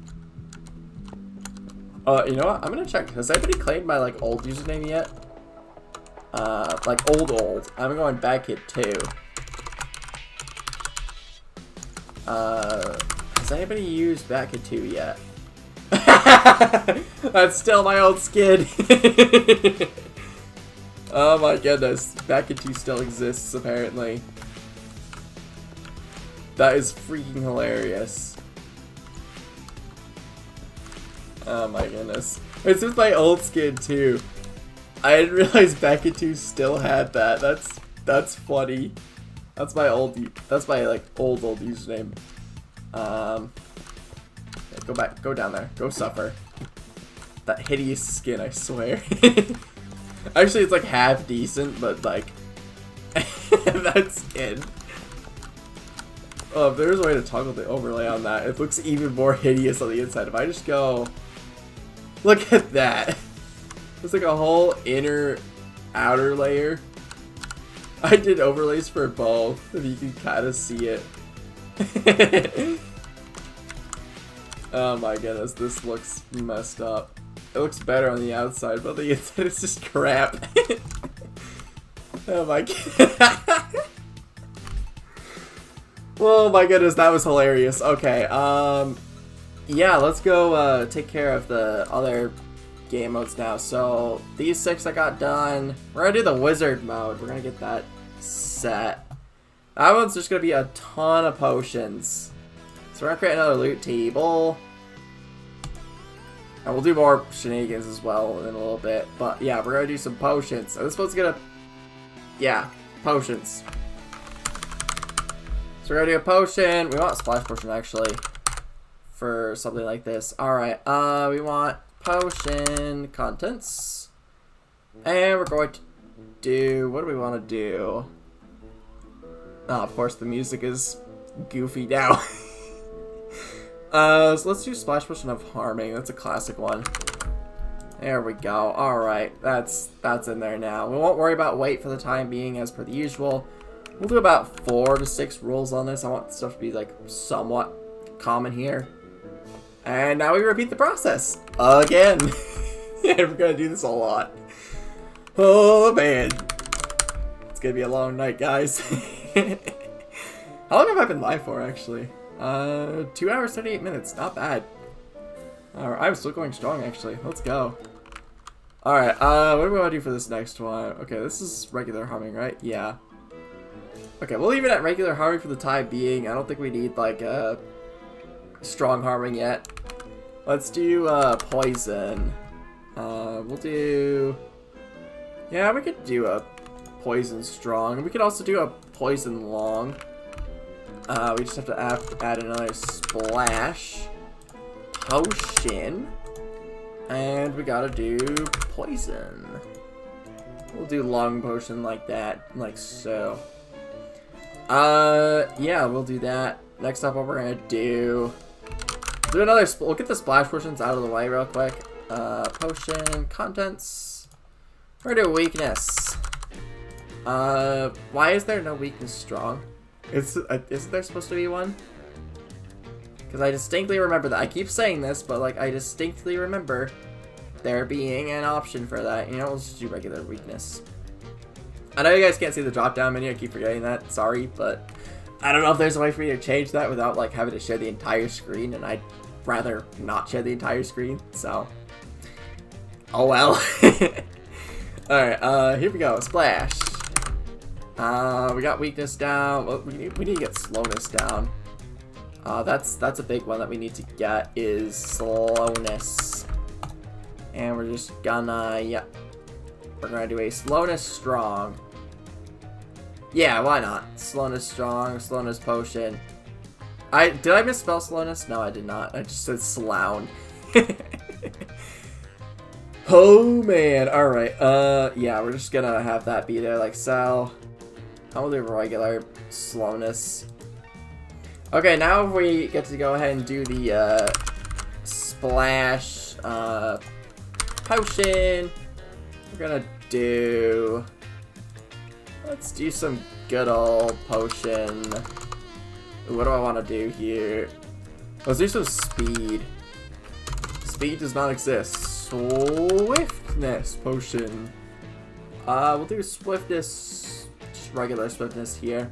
Speaker 1: You know what? I'm gonna check. Has anybody claimed my like old username yet? Like old. I'm going back at 2. Has anybody used back at 2 yet? That's still my old skin. Oh my goodness. Back at 2 still exists apparently. That is freaking hilarious. Oh my goodness. It's with my old skin too. I didn't realize back at 2 still had that. That's funny. That's my old like old username. Go back, go down there, go suffer. That hideous skin, I swear. Actually, it's like half decent, but like that skin. Oh, if there's a way to toggle the overlay on that, it looks even more hideous on the inside. If I just go, look at that. It's like a whole inner, outer layer. I did overlays for both, if you can kind of see it. Oh my goodness, this looks messed up. It looks better on the outside, but the inside is just crap. Oh my god. Oh my goodness, that was hilarious. Okay, yeah, let's go take care of the other game modes now. So these 6 I got done. We're gonna do the wizard mode. We're gonna get that set. That one's just gonna be a ton of potions. So we're gonna create another loot table. And we'll do more shenanigans as well in a little bit. But yeah, we're gonna do some potions. And this one's gonna, yeah, potions. So we're gonna do a potion. We want a splash potion actually for something like this. Alright, we want potion contents. And we're going to do, what do we want to do? Oh, of course the music is goofy now. So let's do splash potion of harming. That's a classic one. There we go. Alright, that's in there now. We won't worry about weight for the time being as per the usual. We'll do about 4 to 6 rules on this. I want stuff to be like somewhat common here. And now we repeat the process again. Yeah, we're gonna do this a lot. Oh man, it's gonna be a long night, guys. How long have I been live for, actually? 2 hours, 38 minutes. Not bad. Alright, I'm still going strong, actually. Let's go. Alright, what do we want to do for this next one? Okay, this is regular humming, right? Yeah. Okay, we'll leave it at regular humming for the time being. I don't think we need, like, strong humming yet. Let's do, poison. We'll do... Yeah, we could do a poison strong. We could also do a poison long. We just have to add another splash potion, and we gotta do poison. We'll do long potion like that, like so. Yeah, we'll do that. Next up, what we're gonna do another. We'll get the splash potions out of the way real quick. Potion contents. We're gonna do weakness. Why is there no weakness strong? Isn't there supposed to be one? Because I distinctly remember that. I keep saying this, but like I distinctly remember there being an option for that. You know, we'll just do regular weakness. I know you guys can't see the drop down menu. I keep forgetting that. Sorry, but I don't know if there's a way for me to change that without like having to share the entire screen, and I'd rather not share the entire screen. So, oh well. All right, here we go. Splash. We got weakness down. Well, we need to get slowness down. That's a big one that we need to get is slowness. And we're just gonna, yeah. We're gonna do a slowness strong. Yeah, why not? Slowness strong, slowness potion. Did I misspell slowness? No, I did not. I just said slound. Oh man, alright. Yeah, we're just gonna have that be there like so. I'll do regular slowness. Okay, now we get to go ahead and do the splash potion. We're gonna do... Let's do some good old potion. Ooh, what do I want to do here? Let's do some speed. Speed does not exist. Swiftness potion. We'll do swiftness, just regular swiftness here.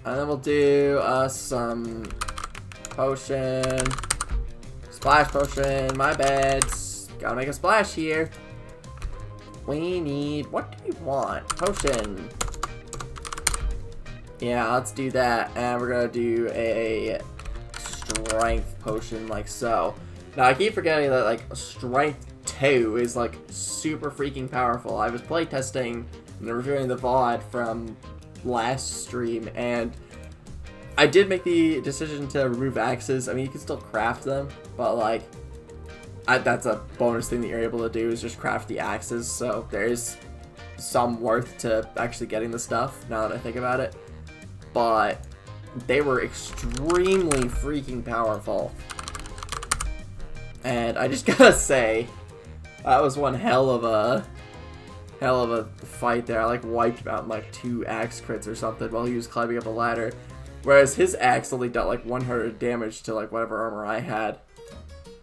Speaker 1: And then we'll do some potion. Splash potion, my bad. Gotta make a splash here. We need, what do we want? Potion. Yeah, let's do that. And we're gonna do a strength potion like so. Now I keep forgetting that like strength 2 is like super freaking powerful. I was playtesting and reviewing the VOD from last stream, and I did make the decision to remove axes. I mean, you can still craft them, but like that's a bonus thing that you're able to do is just craft the axes, so there's some worth to actually getting the stuff now that I think about it. But they were extremely freaking powerful, and I just gotta say that was one hell of a fight there. I like wiped out like 2 axe crits or something while he was climbing up a ladder, whereas his axe only dealt like 100 damage to like whatever armor I had.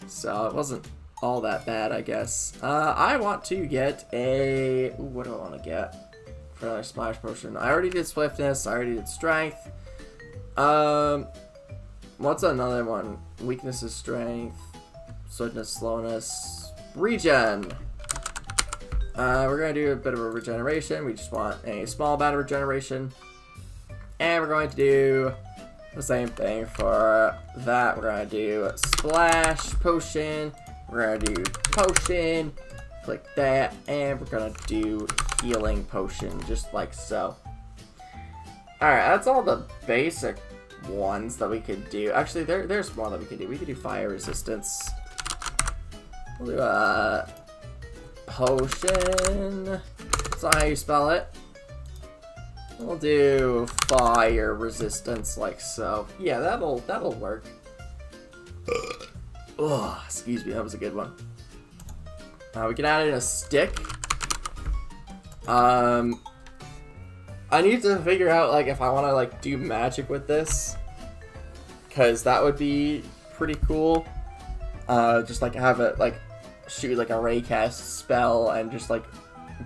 Speaker 1: So it wasn't all that bad, I guess. I want to get a... Ooh, what do I want to get for another splash potion? I already did swiftness. I already did strength. What's another one? Weakness is strength. Swiftness, slowness. Regen. We're going to do a bit of a regeneration. We just want a small amount of regeneration. And we're going to do the same thing for that. We're going to do splash potion. We're going to do potion. Click that. And we're going to do healing potion, just like so. Alright, that's all the basic ones that we could do. Actually, there's more that we could do. We could do fire resistance. We'll do potion. That's not how you spell it. We'll do fire resistance like so. Yeah, that'll work. Oh, excuse me, that was a good one. We can add in a stick. I need to figure out like if I want to like do magic with this, because that would be pretty cool. Just like have it like shoot like a raycast spell and just like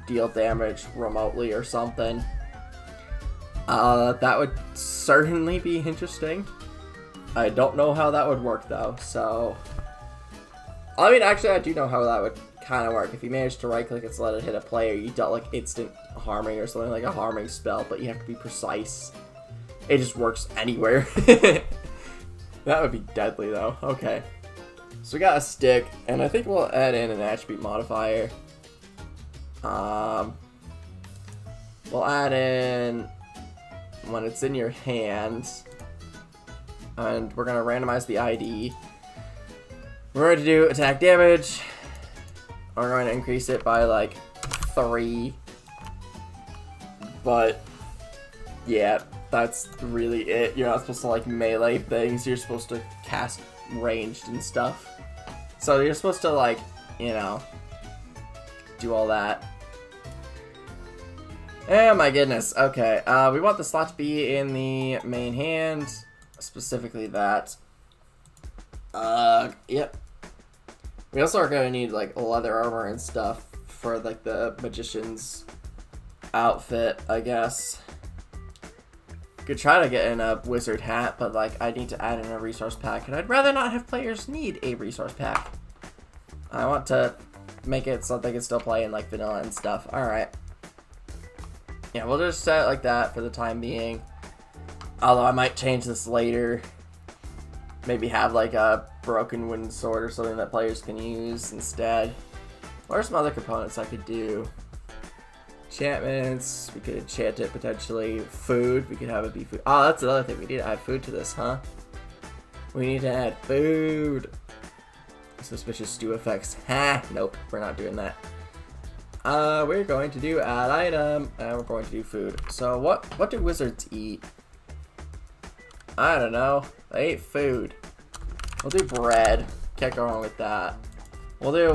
Speaker 1: deal damage remotely or something. That would certainly be interesting. I don't know how that would work though, so... I mean, actually, I do know how that would kind of work. If you manage to right-click and let it hit a player, you dealt like instant harming or something like a harming spell, but you have to be precise. It just works anywhere. That would be deadly though. Okay. So we got a stick, and I think we'll add in an attribute modifier. We'll add in when it's in your hand, and we're gonna randomize the ID. We're going to do attack damage. We're going to increase it by like 3. But yeah, that's really it. You're not supposed to like melee things. You're supposed to cast ranged and stuff. So you're supposed to like, you know, do all that. Oh my goodness. Okay. We want the slot to be in the main hand. Specifically that. Yep. We also are gonna need like leather armor and stuff for like the magician's outfit, I guess. Could try to get in a wizard hat, but like I need to add in a resource pack, and I'd rather not have players need a resource pack. I want to make it so they can still play in like vanilla and stuff. Alright. Yeah, we'll just set it like that for the time being. Although I might change this later. Maybe have like a broken wooden sword or something that players can use instead. What are some other components I could do? Enchantments, we could enchant it potentially. Food, we could have it be food. Oh, that's another thing, we need to add food to this, huh? We need to add food. Suspicious stew effects. Ha! Nope, we're not doing that. We're going to do add item, and we're going to do food. So what do wizards eat? I don't know. They eat food. We'll do bread. Can't go wrong with that. We'll do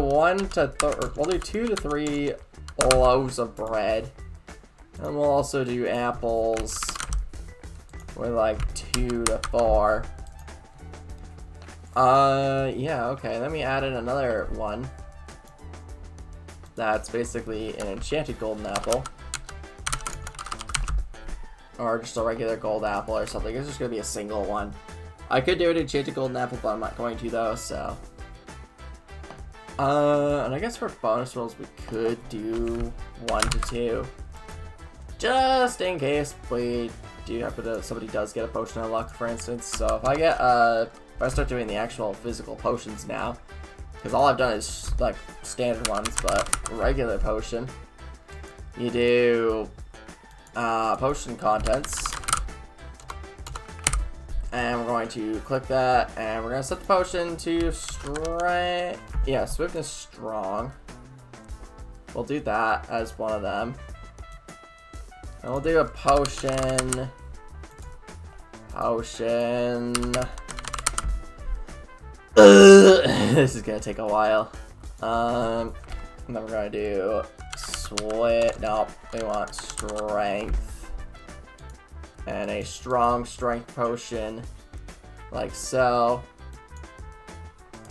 Speaker 1: 2 to 3 loaves of bread. And we'll also do apples with like 2 to 4. Yeah, okay. Let me add in another one. That's basically an enchanted golden apple. Or just a regular gold apple or something. It's just gonna be a single one. I could do an enchanted golden apple, but I'm not going to though, so. And I guess for bonus rolls we could do 1 to 2. Just in case we do happen to, somebody does get a potion of luck, for instance. So if I get, if I start doing the actual physical potions now, because all I've done is like standard ones, but regular potion, you do potion contents, and we're going to click that, and we're going to set the potion to strength. Yeah, swiftness strong. We'll do that as one of them, and we'll do a potion. This is gonna take a while. And then we're gonna do nope, we want strength. And a strong strength potion, like so.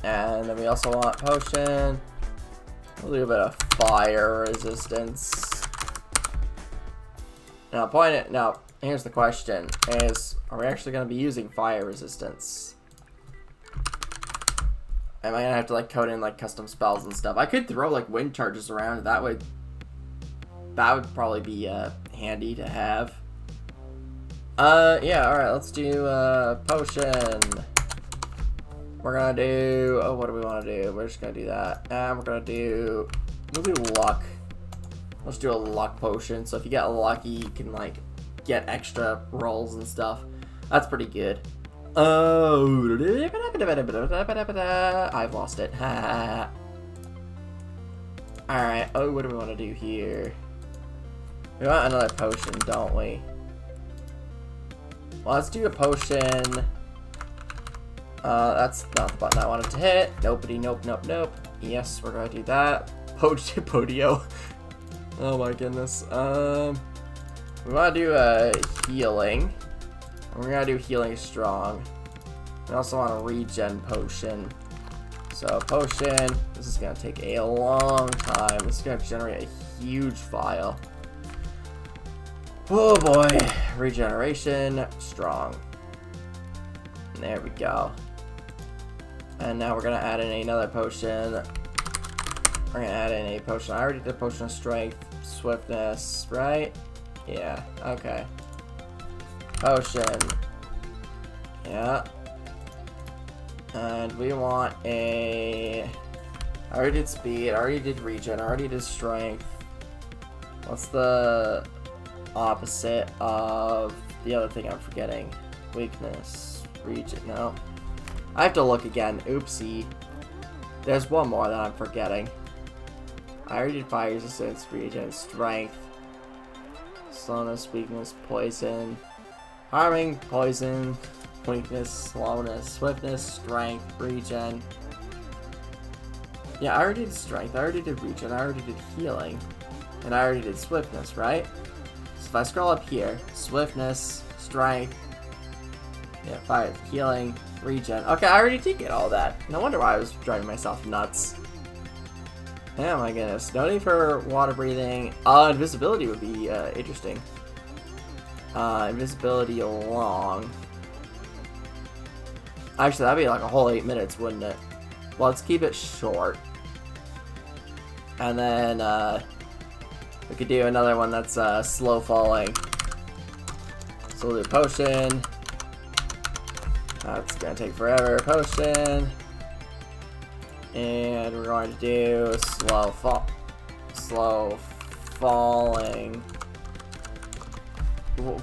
Speaker 1: And then we also want potion. We'll do a bit of fire resistance. Now, here's the question, are we actually gonna be using fire resistance? Am I gonna have to like code in like custom spells and stuff? I could throw like wind charges around. That would probably be handy to have. Yeah, alright, let's do potion. We're gonna do, what do we want to do? We're just gonna do that. And we'll do luck. Let's do a luck potion. So if you get lucky, you can like get extra rolls and stuff. That's pretty good. Oh, I've lost it. Alright, what do we want to do here? We want another potion, don't we? Well, let's do a potion. That's not the button I wanted to hit. Nope. Yes, we're gonna do that. Podio. Oh my goodness. We want to do a healing. We're gonna do healing strong. We also want a regen potion. So potion, this is gonna take a long time. This is gonna generate a huge file. Oh boy, regeneration, strong. There we go. And now we're gonna add in another potion. We're gonna add in a potion. I already did a potion of strength, swiftness, right? Yeah, okay. Potion. Yeah. And we want a... I already did speed, I already did regen, I already did strength. What's the opposite of the other thing I'm forgetting? Weakness, regen, no. I have to look again, oopsie. There's one more that I'm forgetting. I already did fire resistance, regen, strength. Slowness, weakness, poison. Harming, poison. Weakness, slowness, swiftness, strength, regen. Yeah, I already did strength, I already did regen, I already did healing. And I already did swiftness, right? So if I scroll up here, swiftness, strength, yeah, fire, healing, regen. Okay, I already did get all that. No wonder why I was driving myself nuts. Oh my goodness. No need for water breathing. Invisibility would be interesting. Invisibility along. Actually, that'd be like a whole 8 minutes, wouldn't it? Well, let's keep it short. And then we could do another one that's slow falling. So we'll do potion. That's gonna take forever. Potion. And we're going to do slow falling.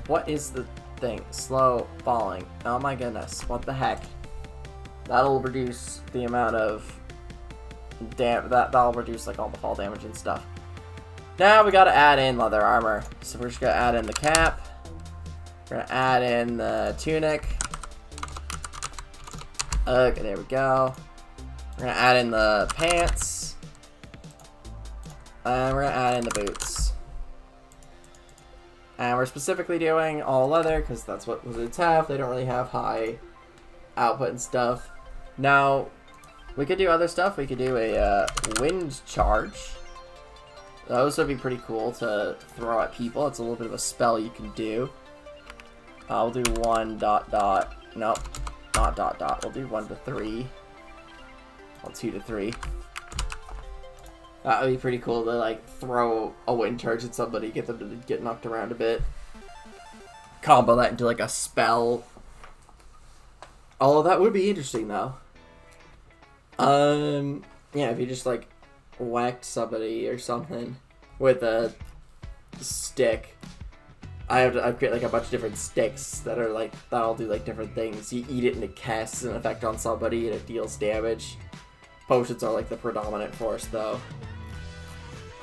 Speaker 1: What is the thing? Slow falling. Oh my goodness. What the heck? That'll reduce the amount of that'll reduce like all the fall damage and stuff. Now we gotta add in leather armor. So we're just gonna add in the cap. We're gonna add in the tunic. Okay, there we go. We're gonna add in the pants. And we're gonna add in the boots. And we're specifically doing all leather because that's what wizards have. They don't really have high output and stuff. Now, we could do other stuff. We could do a wind charge. Those would be pretty cool to throw at people. It's a little bit of a spell you can do. I'll do 1 dot dot. Nope, not dot dot. We'll do 1 to 3. Well, 2 to 3. That would be pretty cool to like throw a wind charge at somebody, get them to get knocked around a bit. Combo that into like a spell. Although that would be interesting though. Yeah, if you just like whacked somebody or something with a stick. I create like a bunch of different sticks that are like, that'll do like different things. You eat it and it casts an effect on somebody and it deals damage. Potions are like the predominant force though.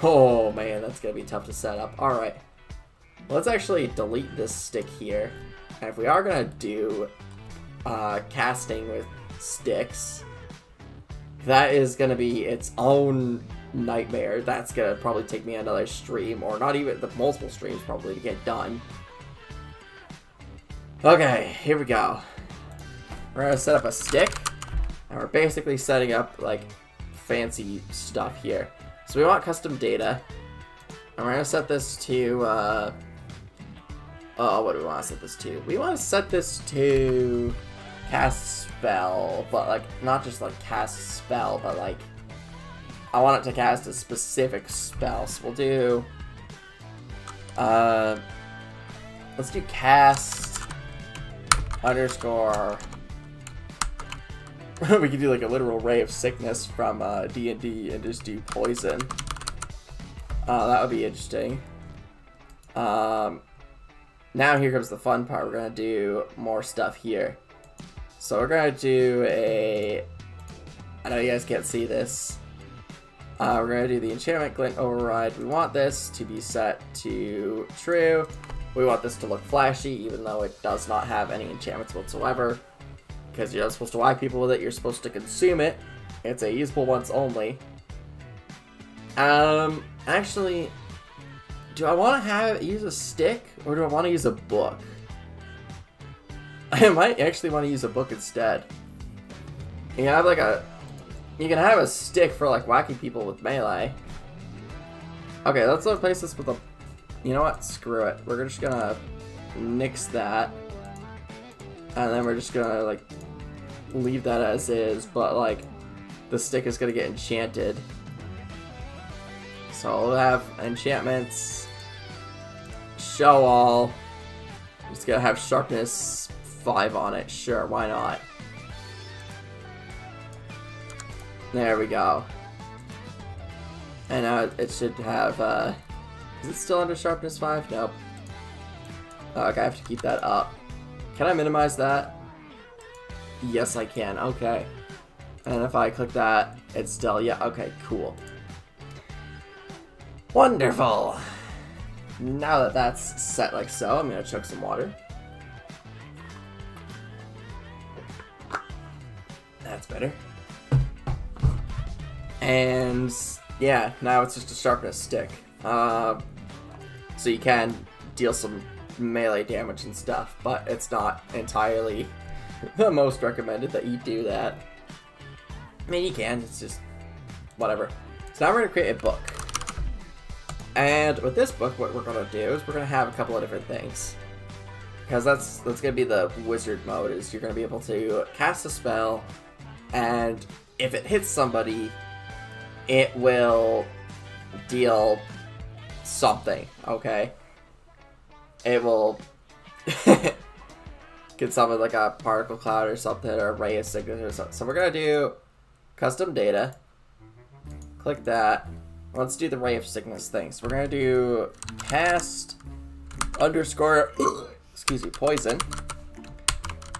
Speaker 1: Oh man, that's gonna be tough to set up. Alright. Let's actually delete this stick here. And if we are gonna do casting with sticks, that is gonna be its own nightmare. That's gonna probably take me another stream, or not even the multiple streams probably to get done. Okay, here we go. We're gonna set up a stick, and we're basically setting up like fancy stuff here. So we want custom data, and we're gonna set this to what do we want to set this to? We want to set this to cast spell, but like not just like cast spell, but like I want it to cast a specific spell. So we'll do let's do cast underscore we could do like a literal ray of sickness from D&D and just do poison. That would be interesting. Now here comes the fun part. We're gonna do more stuff here. So we're gonna do a, I know you guys can't see this. We're gonna do the enchantment glint override. We want this to be set to true. We want this to look flashy, even though it does not have any enchantments whatsoever. Because you're not supposed to whack people with it, you're supposed to consume it. It's a usable once only. Actually, do I want to use a stick, or do I want to use a book? I might actually want to use a book instead. You can have like you can have a stick for like whacking people with melee. Okay, let's replace this with a, you know what, screw it. We're just gonna nix that. And then we're just gonna like leave that as is, but like the stick is gonna get enchanted. So we'll have enchantments, show all. It's gonna have sharpness 5 on it. Sure, why not? There we go. And now it should have, is it still under sharpness 5? Nope. Okay, I have to keep that up. Can I minimize that? Yes, I can. Okay. And if I click that, it's still, yeah, okay, cool. Wonderful. Now that that's set like so, I'm gonna chug some water. That's better. And yeah, now it's just a sharpness stick. So you can deal some melee damage and stuff, but it's not entirely the most recommended that you do that. I mean, you can, it's just whatever. So now we're gonna create a book. And with this book, what we're gonna do is we're gonna have a couple of different things. Because that's gonna be the wizard mode, is you're gonna be able to cast a spell, and if it hits somebody, it will deal something, okay? It will get something like a particle cloud or something, or a ray of sickness or something. So we're gonna do custom data. Click that. Let's do the ray of sickness thing. So we're gonna do cast underscore excuse me, poison.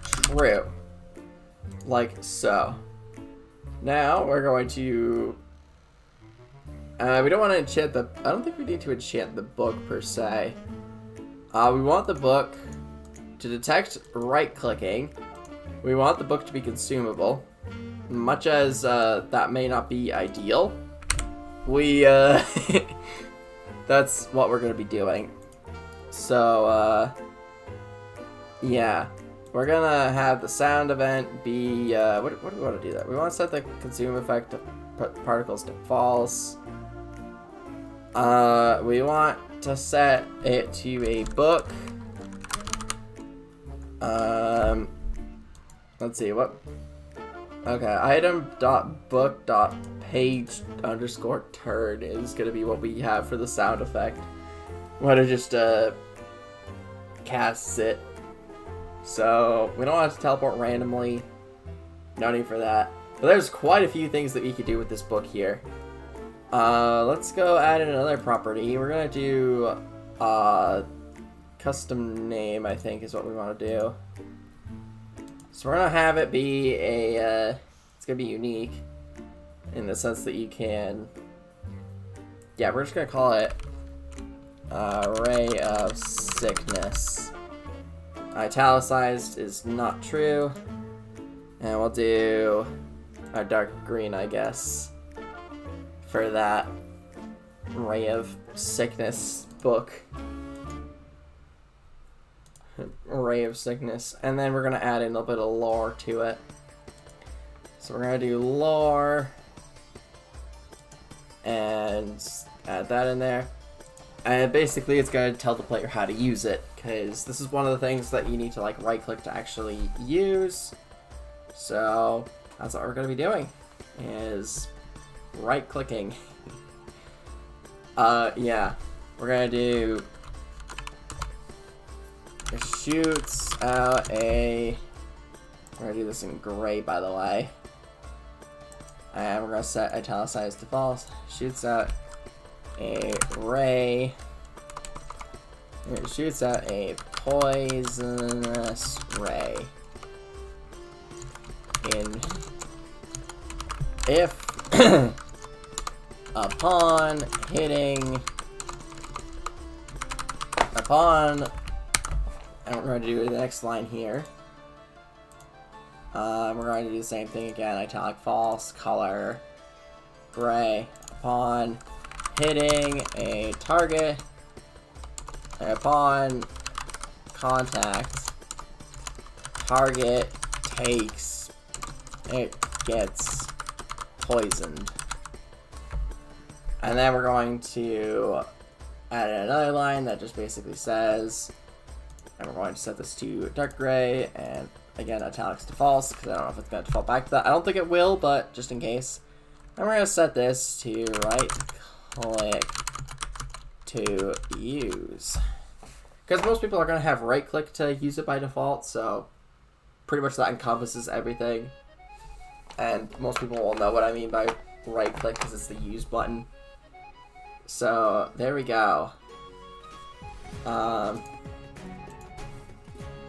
Speaker 1: True. Like so. Now we're going to we don't want to enchant the, I don't think we need to enchant the book per se. We want the book to detect right clicking. We want the book to be consumable. Much as that may not be ideal, we that's what we're gonna be doing. So yeah, we're gonna have the sound event be what do we want to do? That we want to set the consume effect of particles to false. We want to set it to a book. Let's see what. Okay, item.book.page underscore turn is gonna be what we have for the sound effect. We want to just cast it. So we don't want to teleport randomly. No need for that. But there's quite a few things that we could do with this book here. Let's go add in another property. We're gonna do custom name, I think, is what we want to do. So we're gonna have it be a it's gonna be unique in the sense that you can, yeah, we're just gonna call it ray of sickness. Italicized is not true, and we'll do a dark green, I guess, for that ray of sickness book. Ray of sickness, and then we're gonna add in a little bit of lore to it. So we're gonna do lore and add that in there, and basically it's gonna tell the player how to use it, because this is one of the things that you need to like right click to actually use. So that's what we're gonna be doing, is right clicking. Yeah, we're gonna do it shoots out a, we're gonna do this in gray, by the way, and we're gonna set italicized to false. Shoots out a ray, it shoots out a poisonous ray in if upon hitting and we're going to do the next line here. We're going to do the same thing again. Italic false, color gray. Upon hitting a target, upon contact, target gets poisoned. And then we're going to add another line that just basically says, and we're going to set this to dark gray, and again, italics to false, because I don't know if it's going to default back to that. I don't think it will, but just in case. And we're going to set this to right click to use. Because most people are going to have right click to use it by default, so pretty much that encompasses everything. And most people will know what I mean by right click because it's the use button. So there we go.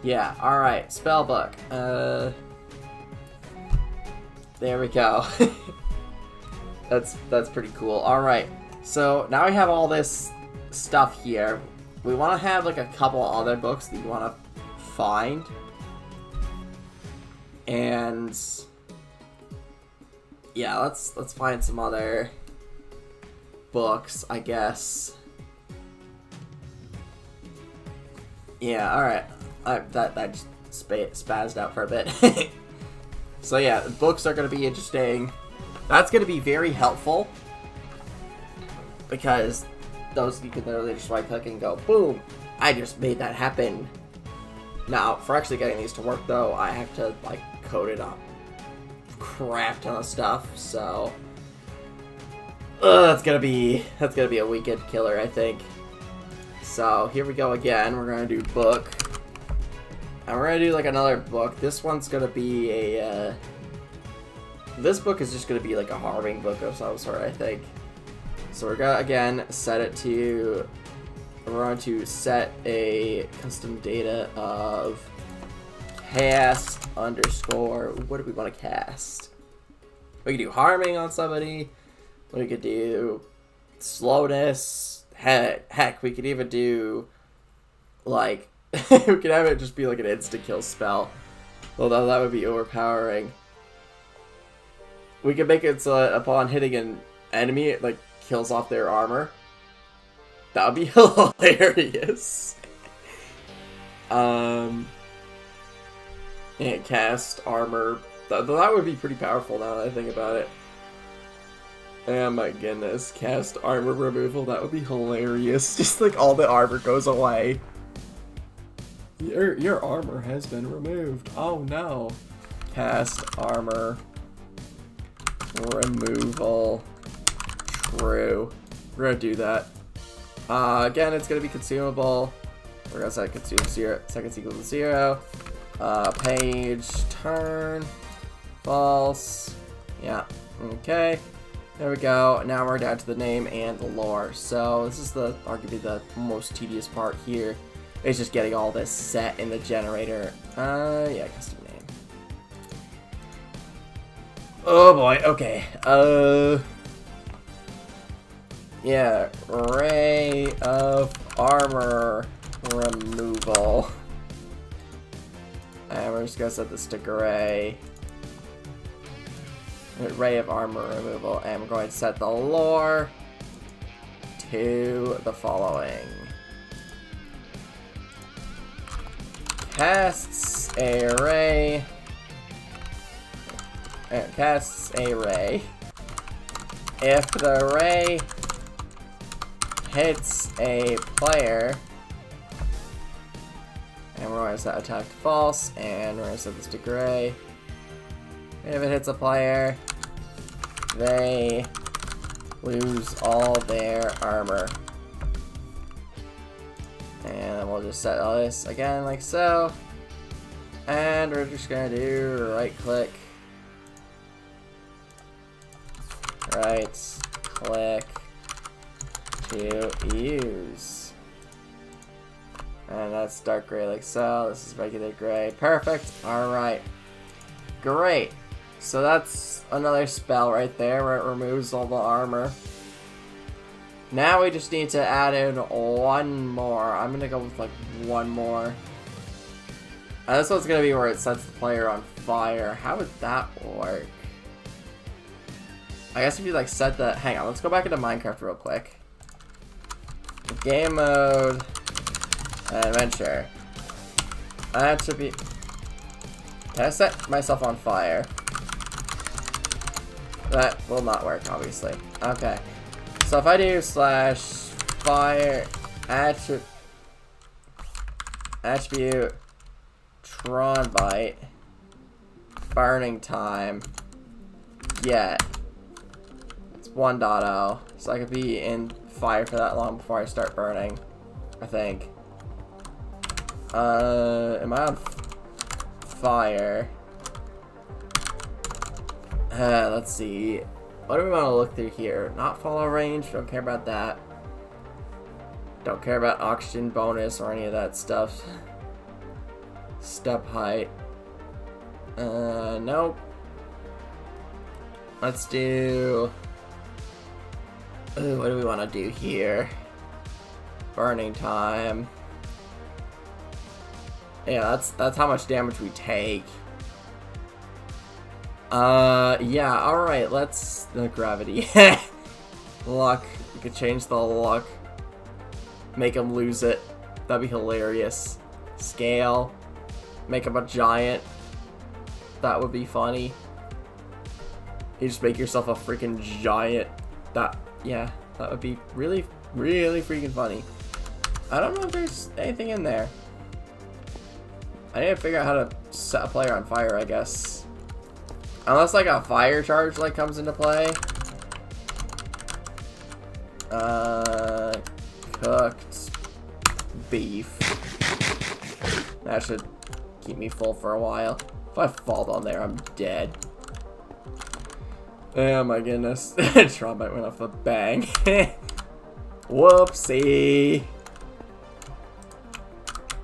Speaker 1: Yeah, alright, spellbook. There we go. That's pretty cool. Alright, so now we have all this stuff here. We want to have like a couple other books that you want to find. And yeah, let's find some other books, I guess. Yeah, alright. That just spazzed out for a bit. So yeah, books are going to be interesting. That's going to be very helpful. Because those, you can literally just right click and go, boom, I just made that happen. Now, for actually getting these to work though, I have to like code it up. Crap ton of stuff, so that's gonna be a weekend killer, I think. So here we go again. We're gonna do book, and we're gonna do like another book. This one's gonna be a this book is just gonna be like a harming book of some sort, I think. So we're gonna again set it to, we're going to set a custom data of cast underscore, what do we want to cast? We could do harming on somebody. We could do slowness. Heck, we could even do like we could have it just be like an insta kill spell. Although that would be overpowering. We could make it so that upon hitting an enemy, it like kills off their armor. That would be hilarious. And cast armor. That would be pretty powerful now that I think about it. Oh my goodness, cast armor removal. That would be hilarious. Just like all the armor goes away. Your armor has been removed. Oh no. Cast armor removal. True. We're gonna do that. Again, it's gonna be consumable. We're gonna set consume 0, seconds equal to 0. Page turn false. Yeah. Okay. There we go. Now we're down to the name and the lore. So this is arguably the most tedious part here. It's just getting all this set in the generator. Yeah, custom name. Oh boy. Okay. Yeah, ray of armor removal. And we're just gonna set this to gray. Ray of armor removal, and we're going to set the lore to the following. Casts a ray. If the ray hits a player, and we're going to set attack to false, and we're going to set this to gray. If it hits a player, they lose all their armor. And we'll just set all this again like so. And we're just going to do right click. Right click to use. And that's dark gray like so. This is regular gray. Perfect. Alright. Great. So that's another spell right there where it removes all the armor. Now we just need to add in one more. I'm going to go with like one more. And this one's going to be where it sets the player on fire. How would that work? I guess if you like set the... Hang on, let's go back into Minecraft real quick. Game mode. Adventure. That should be... Can I set myself on fire? That will not work, obviously. Okay. So if I do slash fire attribute Tron bite burning time get, it's 1.0, so I could be in fire for that long before I start burning, I think. Am I on fire? Let's see. What do we want to look through here? Not follow range, don't care about that. Don't care about oxygen bonus or any of that stuff. Step height. Nope. Let's do... Ooh, what do we want to do here? Burning time. Yeah, that's how much damage we take. Yeah, alright, let's... The gravity. Luck. We could change the luck. Make him lose it. That'd be hilarious. Scale. Make him a giant. That would be funny. You just make yourself a freaking giant. Yeah, that would be really, really freaking funny. I don't know if there's anything in there. I need to figure out how to set a player on fire, I guess. Unless like a fire charge like comes into play. Cooked beef. That should keep me full for a while. If I fall down there, I'm dead. Oh my goodness. Trombite went off the bang. Whoopsie.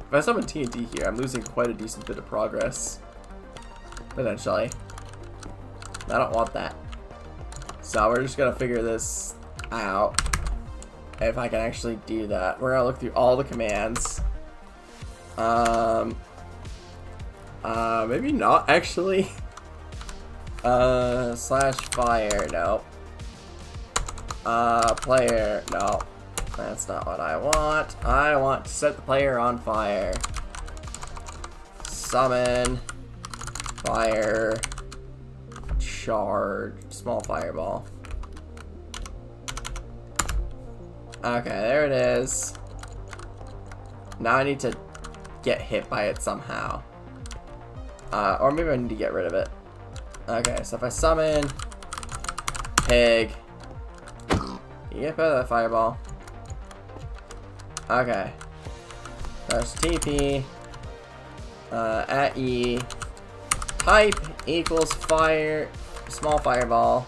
Speaker 1: If I summon TNT here, I'm losing quite a decent bit of progress. Potentially. I don't want that. So we're just gonna figure this out. If I can actually do that. We're gonna look through all the commands. Maybe not actually. Slash fire, no. Player, no. That's not what I want. I want to set the player on fire. Summon. Fire. Charge. Small fireball. Okay, there it is. Now I need to get hit by it somehow. Or maybe I need to get rid of it. Okay, so if I summon pig, you get better than that fireball. Okay. There's TP. At E. Type equals fire. Small fireball.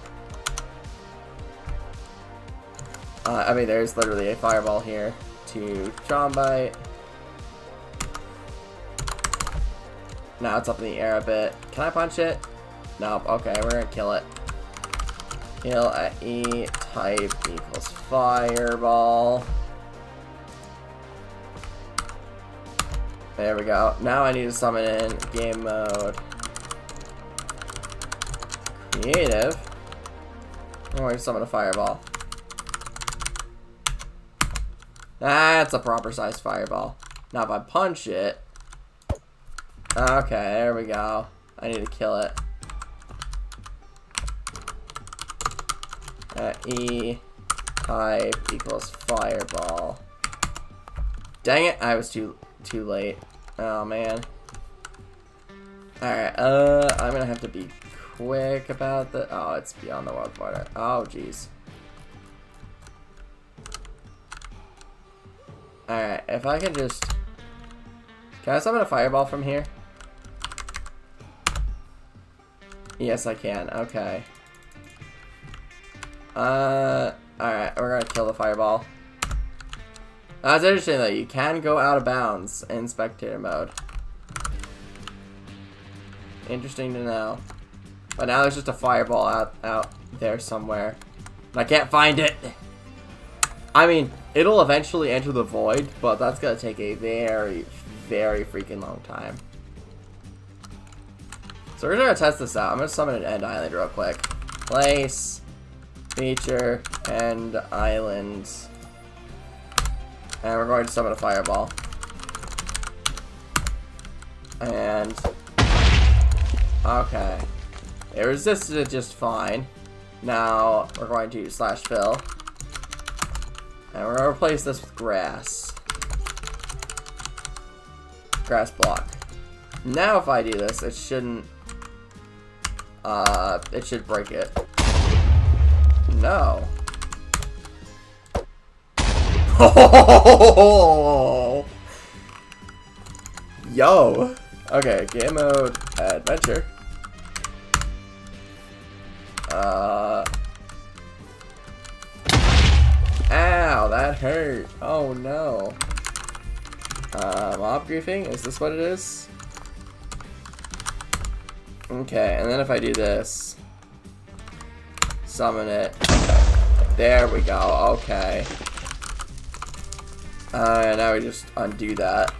Speaker 1: I mean, there's literally a fireball here to Trombite. Now it's up in the air a bit. Can I punch it? Nope. Okay, we're gonna kill it. Kill at E. Type equals fireball. There we go. Now I need to summon in game mode. Creative. I'm going to summon a fireball. That's a proper sized fireball. Now if I punch it. Okay, there we go. I need to kill it. E type equals fireball. Dang it, I was too late. Oh man. Alright, I'm gonna have to be quick about the... Oh, it's beyond the world border. Oh, jeez. Alright, if I can just... Can I summon a fireball from here? Yes, I can. Okay. Alright, we're gonna kill the fireball. That's interesting though, you can go out of bounds in spectator mode. Interesting to know. But now there's just a fireball out there somewhere. And I can't find it! I mean, it'll eventually enter the void, but that's gonna take a very, very freaking long time. So we're gonna test this out. I'm gonna summon an end island real quick. Place, feature, end island. And we're going to summon a fireball. And Okay. It resisted it just fine. Now we're going to /fill. And we're gonna replace this with grass. Grass block. Now if I do this, it shouldn't it should break it. No. Yo. Okay, game mode adventure. Ow, that hurt. Oh no. Mob griefing? Is this what it is? Okay, and then if I do this, summon it. There we go. Okay. Now we just undo that.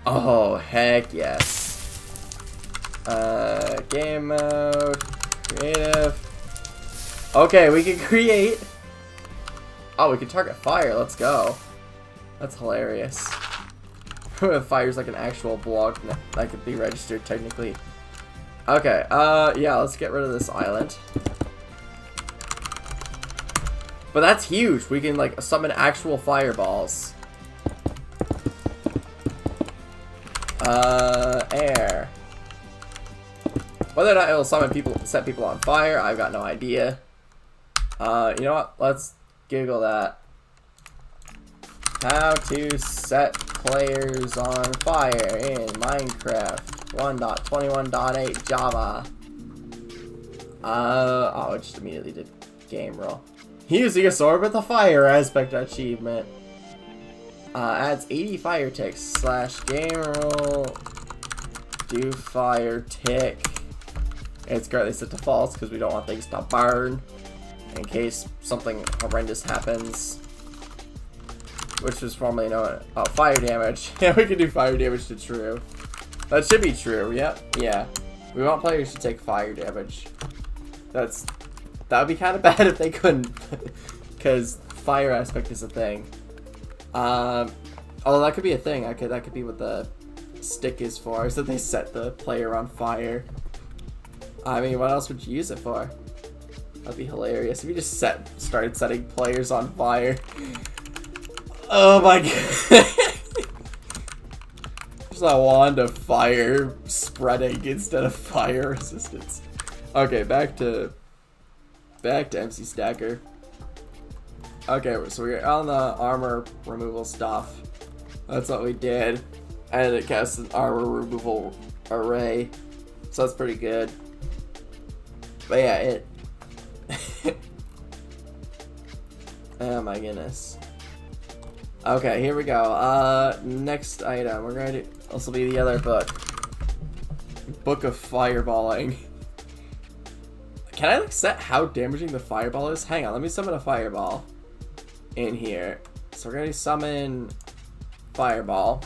Speaker 1: Oh, heck yes. Game mode, creative. Okay, we can create. Oh, we can target fire. Let's go. That's hilarious. Fire's like an actual block that could be registered technically. Okay, yeah, let's get rid of this island. But that's huge. We can like summon actual fireballs. Air. Whether or not it'll summon people, set people on fire, I've got no idea. You know what? Let's Google that. How to set players on fire in Minecraft 1.21.8 Java. Oh, it just immediately did game roll. Using a sword with a fire aspect achievement. Adds 80 fire ticks / game roll. Do fire tick. It's currently set to false because we don't want things to burn in case something horrendous happens. Which was formerly known as fire damage. Yeah, we can do fire damage to true. That should be true. Yep. Yeah. We want players to take fire damage. That would be kind of bad if they couldn't, because fire aspect is a thing. Although that could be a thing. That could be what the stick is for. Is that they set the player on fire. I mean, what else would you use it for? That'd be hilarious if you just started setting players on fire. Oh my god. Just a wand of fire spreading instead of fire resistance. Okay, back to MC Stacker. Okay, so we're on the armor removal stuff. That's what we did. And it casts an armor removal array. So that's pretty good. But yeah, it oh my goodness. Okay, here we go. Next item. We're going to this will be the other book. Book of Fireballing. Can I like set how damaging the fireball is? Hang on, let me summon a fireball in here. So we're gonna summon fireball.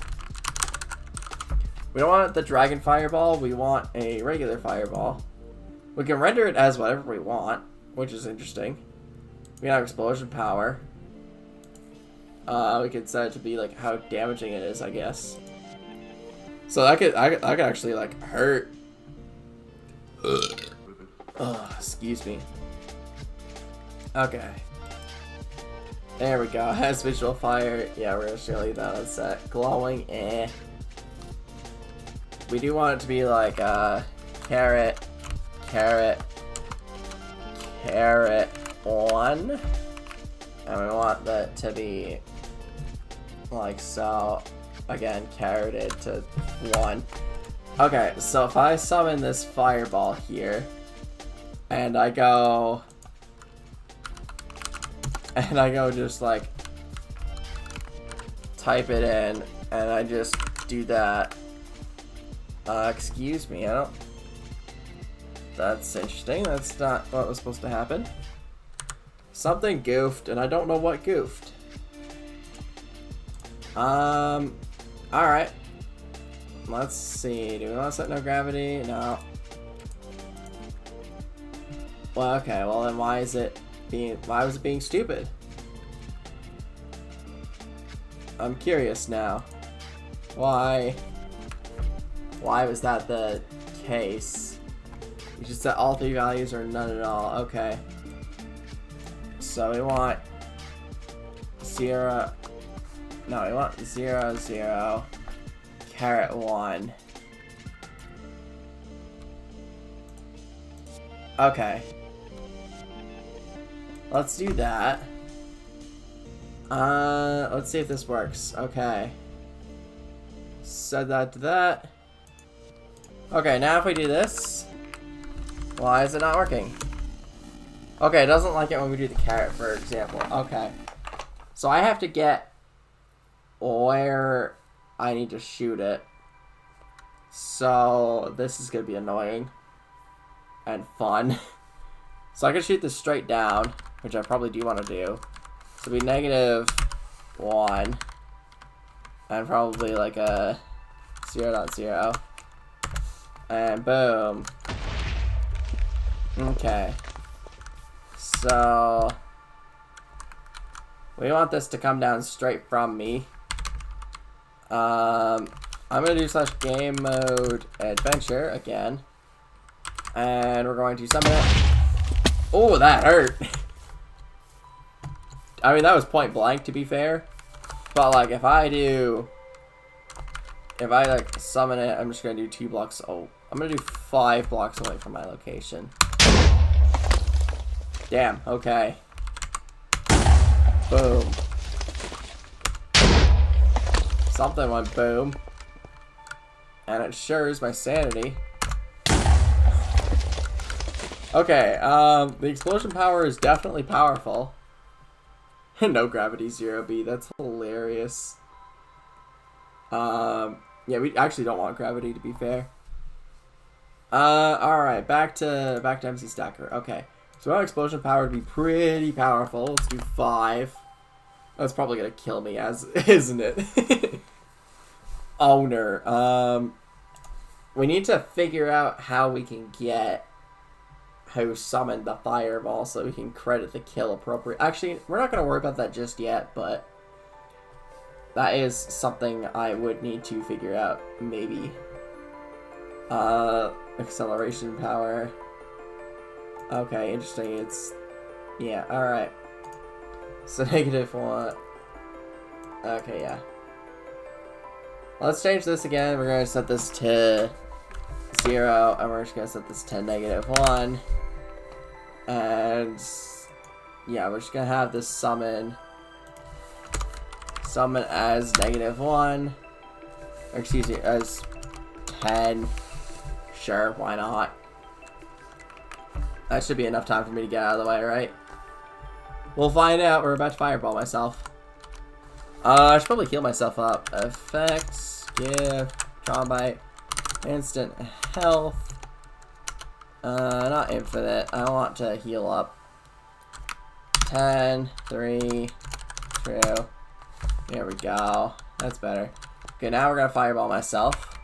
Speaker 1: We don't want the dragon fireball, we want a regular fireball. We can render it as whatever we want, which is interesting. We have explosion power. We could set it to be like how damaging it is, I guess. So I could actually like hurt. Excuse me. Okay. There we go. Has visual fire. Yeah, we're just gonna leave that on set. Glowing. We do want it to be like carrot on, and we want that to be like so. Again, carroted to 1. Okay, so if I summon this fireball here, and I go just like type it in, and I just do that. Excuse me, that's interesting. That's not what was supposed to happen. Something goofed, and I don't know what goofed. Alright. Let's see. Do we want to set no gravity? No. Well, okay. Well, then why was it being stupid? I'm curious now. Why was that the case, you should set all 3 values or none at all. Okay. So we want 0. No, we want 0, 0, caret 1. Okay. Let's do that. Let's see if this works. Okay. Set that to that. Okay, now if we do this, why is it not working? Okay, it doesn't like it when we do the caret, for example. Okay. So I have to get where I need to shoot it. So this is going to be annoying and fun. So I can shoot this straight down, which I probably do want to do. So it'll be -1 and probably like a 0.0. And boom. Okay. So we want this to come down straight from me. I'm gonna do /game mode adventure again. And we're going to summon it. Oh, that hurt. I mean, that was point blank, to be fair. But like, if I like summon it, I'm just gonna do 2 blocks. Oh, I'm gonna do 5 blocks away from my location. Damn. Okay. Boom. Something went boom. And it sure is my sanity. Okay, the explosion power is definitely powerful. No gravity 0B, that's hilarious. Yeah, we actually don't want gravity, to be fair. Alright, back to MC Stacker. Okay, so our explosion power would be pretty powerful. Let's do 5. That's probably gonna kill me, isn't it? Owner. We need to figure out how we can get who summoned the fireball so we can credit the kill appropriate. Actually, we're not going to worry about that just yet, but that is something I would need to figure out, maybe. Acceleration power. Okay, interesting. It's, yeah, alright. So -1. Okay, yeah. Let's change this again. We're going to set this to 0, and we're just going to set this to -1. And yeah, we're just gonna have this summon as -1, or excuse me, as 10. Sure, why not? That should be enough time for me to get out of the way, right? We'll find out. We're about to fireball myself. I should probably heal myself up. Effects, gift, trauma bite, instant health. Not infinite. I want to heal up. 10, 3, 2. There we go. That's better. Okay, now we're gonna fireball myself.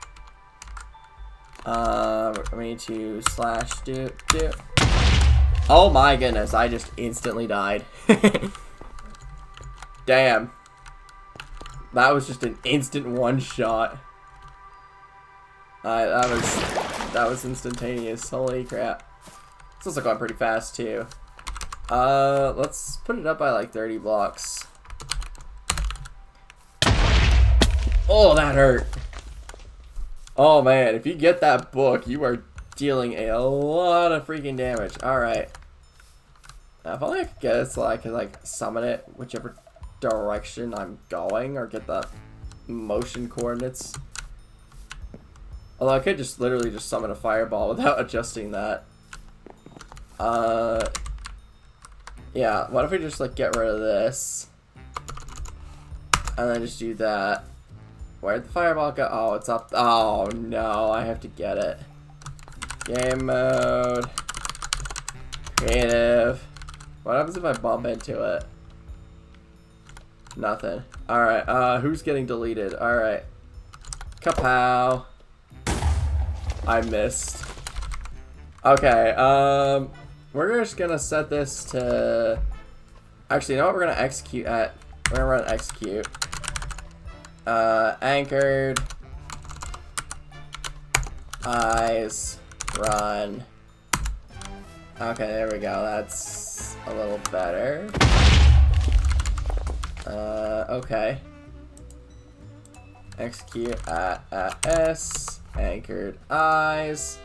Speaker 1: We need to /do. Oh my goodness! I just instantly died. Damn. That was just an instant one-shot. That was instantaneous. Holy crap. It's also going pretty fast too. Let's put it up by like 30 blocks. Oh, that hurt. Oh man, if you get that book, you are dealing a lot of freaking damage. Alright. Now if only I could get it so I could like summon it whichever direction I'm going, or get the motion coordinates. Although I could just literally just summon a fireball without adjusting that. Yeah, what if we just like get rid of this and then just do that? Where'd the fireball go? Oh, it's up. Oh no, I have to get it. Game mode. Creative. What happens if I bump into it? Nothing. Alright, who's getting deleted? Alright. Kapow. I missed. Okay, we're just gonna set this to... Actually, you know what we're gonna execute at? We're gonna run execute. Anchored. eyes, run. Okay, there we go. That's a little better. Okay. Execute at S, anchored eyes,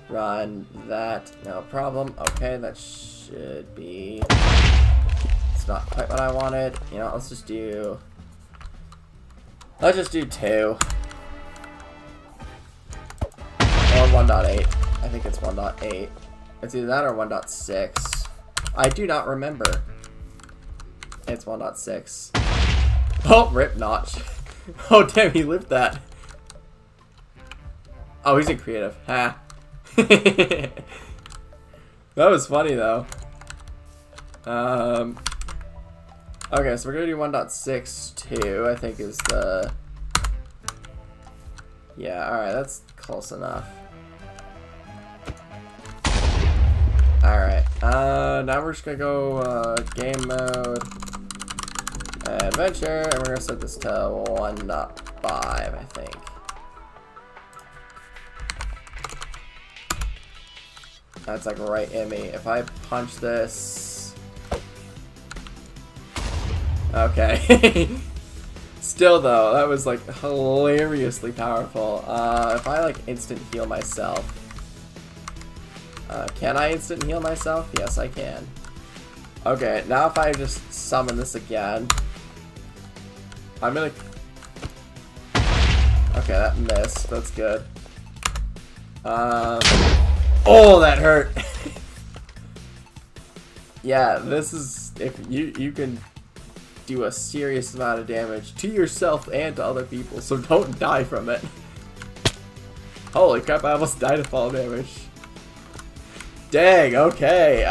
Speaker 1: run that, no problem. Okay, that should be, it's not quite what I wanted. You know, let's just do 2. Or 1.8. I think it's 1.8. It's either that or 1.6. I do not remember. It's 1.6. Oh, rip Notch. Oh, damn, he lived that. Oh, he's in creative. Ha. That was funny, though. Okay, so we're gonna do 1.62, I think is the... Yeah, alright, that's close enough. Alright, now we're just gonna go, game mode, adventure, and we're gonna set this to 1.5, I think. That's like right in me. If I punch this... Okay. Still though, that was like hilariously powerful. If I like instant heal myself... can I instant heal myself? Yes, I can. Okay, now if I just summon this again... I'm gonna... Okay, that missed. That's good. Oh, that hurt! Yeah, this is... If you can do a serious amount of damage to yourself and to other people, so don't die from it. Holy crap, I almost died of fall damage. Dang, okay.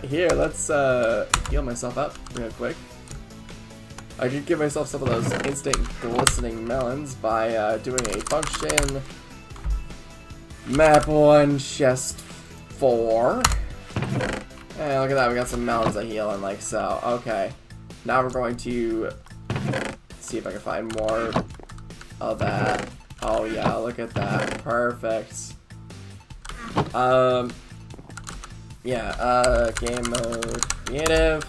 Speaker 1: Here, let's heal myself up real quick. I could give myself some of those instant glistening melons by doing a function map 1 chest 4. And look at that, we got some melons that heal and like so. Okay. Now we're going to see if I can find more of that. Oh yeah, look at that. Perfect. Yeah, game mode creative.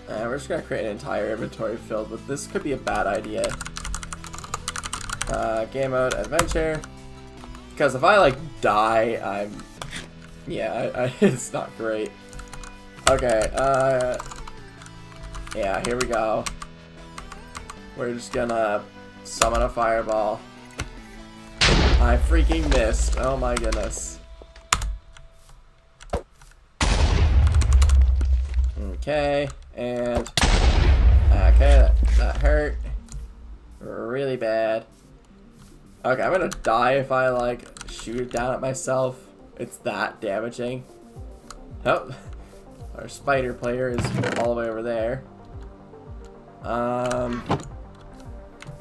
Speaker 1: And we're just gonna create an entire inventory filled with this. Could be a bad idea. Game mode adventure. Because if I like die, I'm... Yeah, it's not great. Okay, yeah, here we go. We're just gonna summon a fireball. I freaking missed. Oh my goodness. Okay, and... Okay, that hurt. Really bad. Okay, I'm gonna die if I, like, shoot it down at myself. It's that damaging. Oh, our spider player is all the way over there.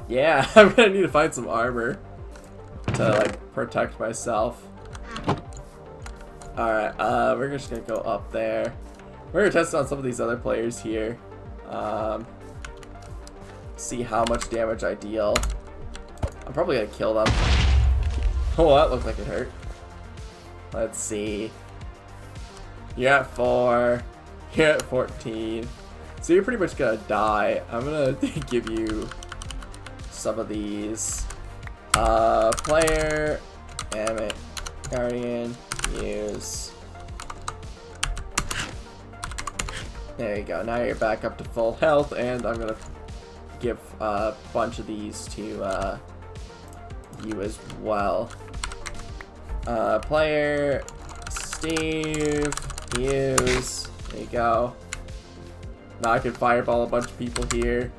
Speaker 1: Yeah, I'm gonna need to find some armor to, like, protect myself. Alright, we're just gonna go up there. We're gonna test on some of these other players here. See how much damage I deal. I'm probably gonna kill them. Oh, that looked like it hurt. Let's see. You're at 4. You're at 14. So you're pretty much gonna die. I'm gonna give you some of these. Player, Amit, Guardian, use. There you go. Now you're back up to full health, and I'm gonna give a bunch of these to you as well. Player, Steve, use. There you go. Now I can fireball a bunch of people here.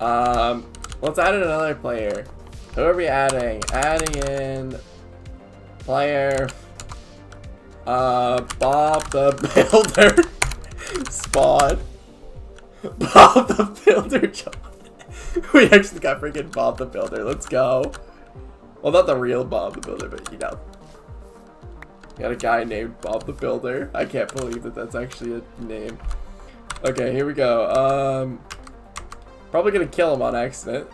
Speaker 1: Let's add in another player. Who are we adding? Adding in player Bob the Builder. Spawn. Bob the Builder. We actually got freaking Bob the Builder. Let's go. Well, not the real Bob the Builder, but you know. Got a guy named Bob the Builder. I can't believe that that's actually a name. Okay, here we go. Probably gonna kill him on accident.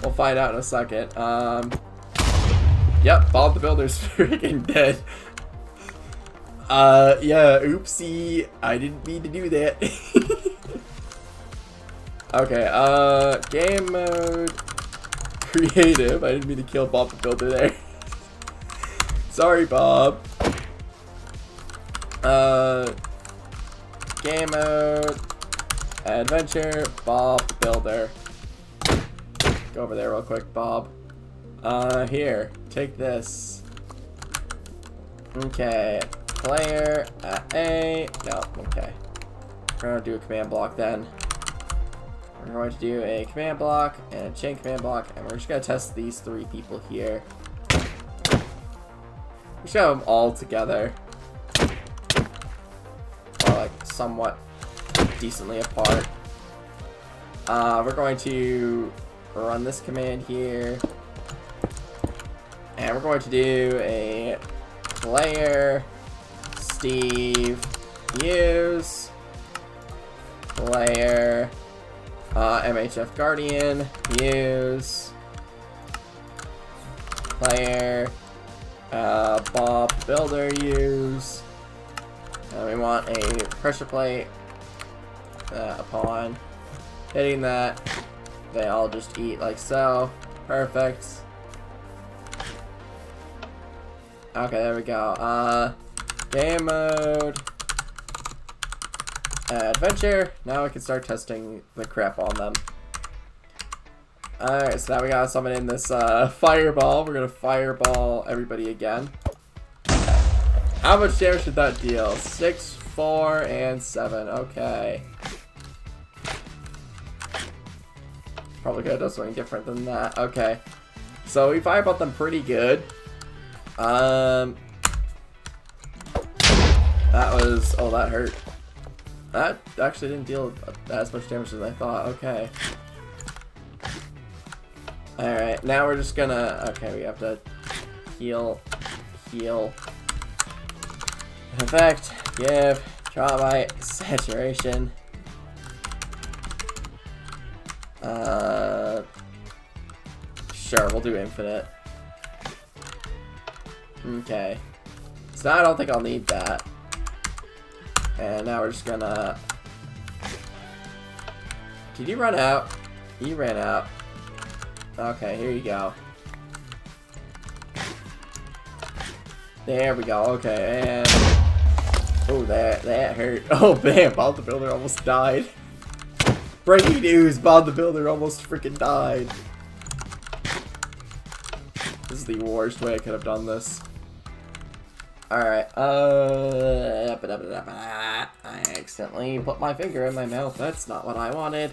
Speaker 1: We'll find out in a second. Yep, Bob the Builder's freaking dead. Yeah, oopsie. I didn't mean to do that. Okay, game mode. Creative. I didn't mean to kill Bob the Builder there. Sorry, Bob. Game mode. Adventure. Bob the Builder. Go over there real quick, Bob. Here. Take this. Okay. Player at A. No, okay. We're gonna do a command block then. We're going to do a command block and a chain command block, and we're just gonna test these three people here. We should have them all together. Or like somewhat decently apart. We're going to run this command here. And we're going to do a player Steve use player MHF Guardian use player Bob Builder use, and we want a pressure plate upon hitting that they all just eat like so. Perfect. Okay, there we go. Game mode. Adventure. Now we can start testing the crap on them. Alright, so now we gotta summon in this fireball. We're gonna fireball everybody again. How much damage did that deal? 6, 4, and 7. Okay. Probably could have done something different than that. Okay. So we fireballed them pretty good. That was... Oh, that hurt. That actually didn't deal as much damage as I thought. Okay. Alright, now we're just gonna... Okay, we have to heal. Heal. Effect. Give. Trilobite. Saturation. Sure, we'll do infinite. Okay. So now I don't think I'll need that. And now we're just gonna... Did you run out? You ran out. Okay, here you go. There we go, okay, and... Oh, that hurt. Oh, man, Bob the Builder almost died. Breaking news, Bob the Builder almost freaking died. This is the worst way I could have done this. Alright, I accidentally put my finger in my mouth. That's not what I wanted.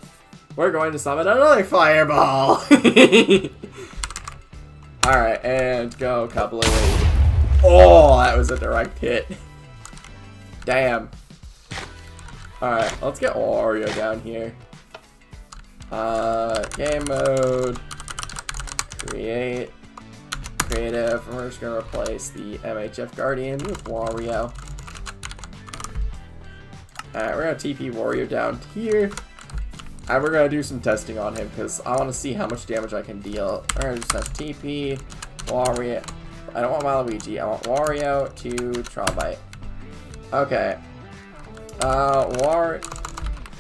Speaker 1: We're going to summon another fireball! Alright, and go, Kablooey. Oh, that was a direct hit. Damn. Alright, let's get Wario down here. Game mode. Create. Creative, and we're just gonna replace the MHF Guardian with Wario. Alright, we're gonna TP Wario down here. And we're gonna do some testing on him because I want to see how much damage I can deal. We're gonna just have TP, Wario. I don't want Waluigi, I want Wario to Trilobite. Okay.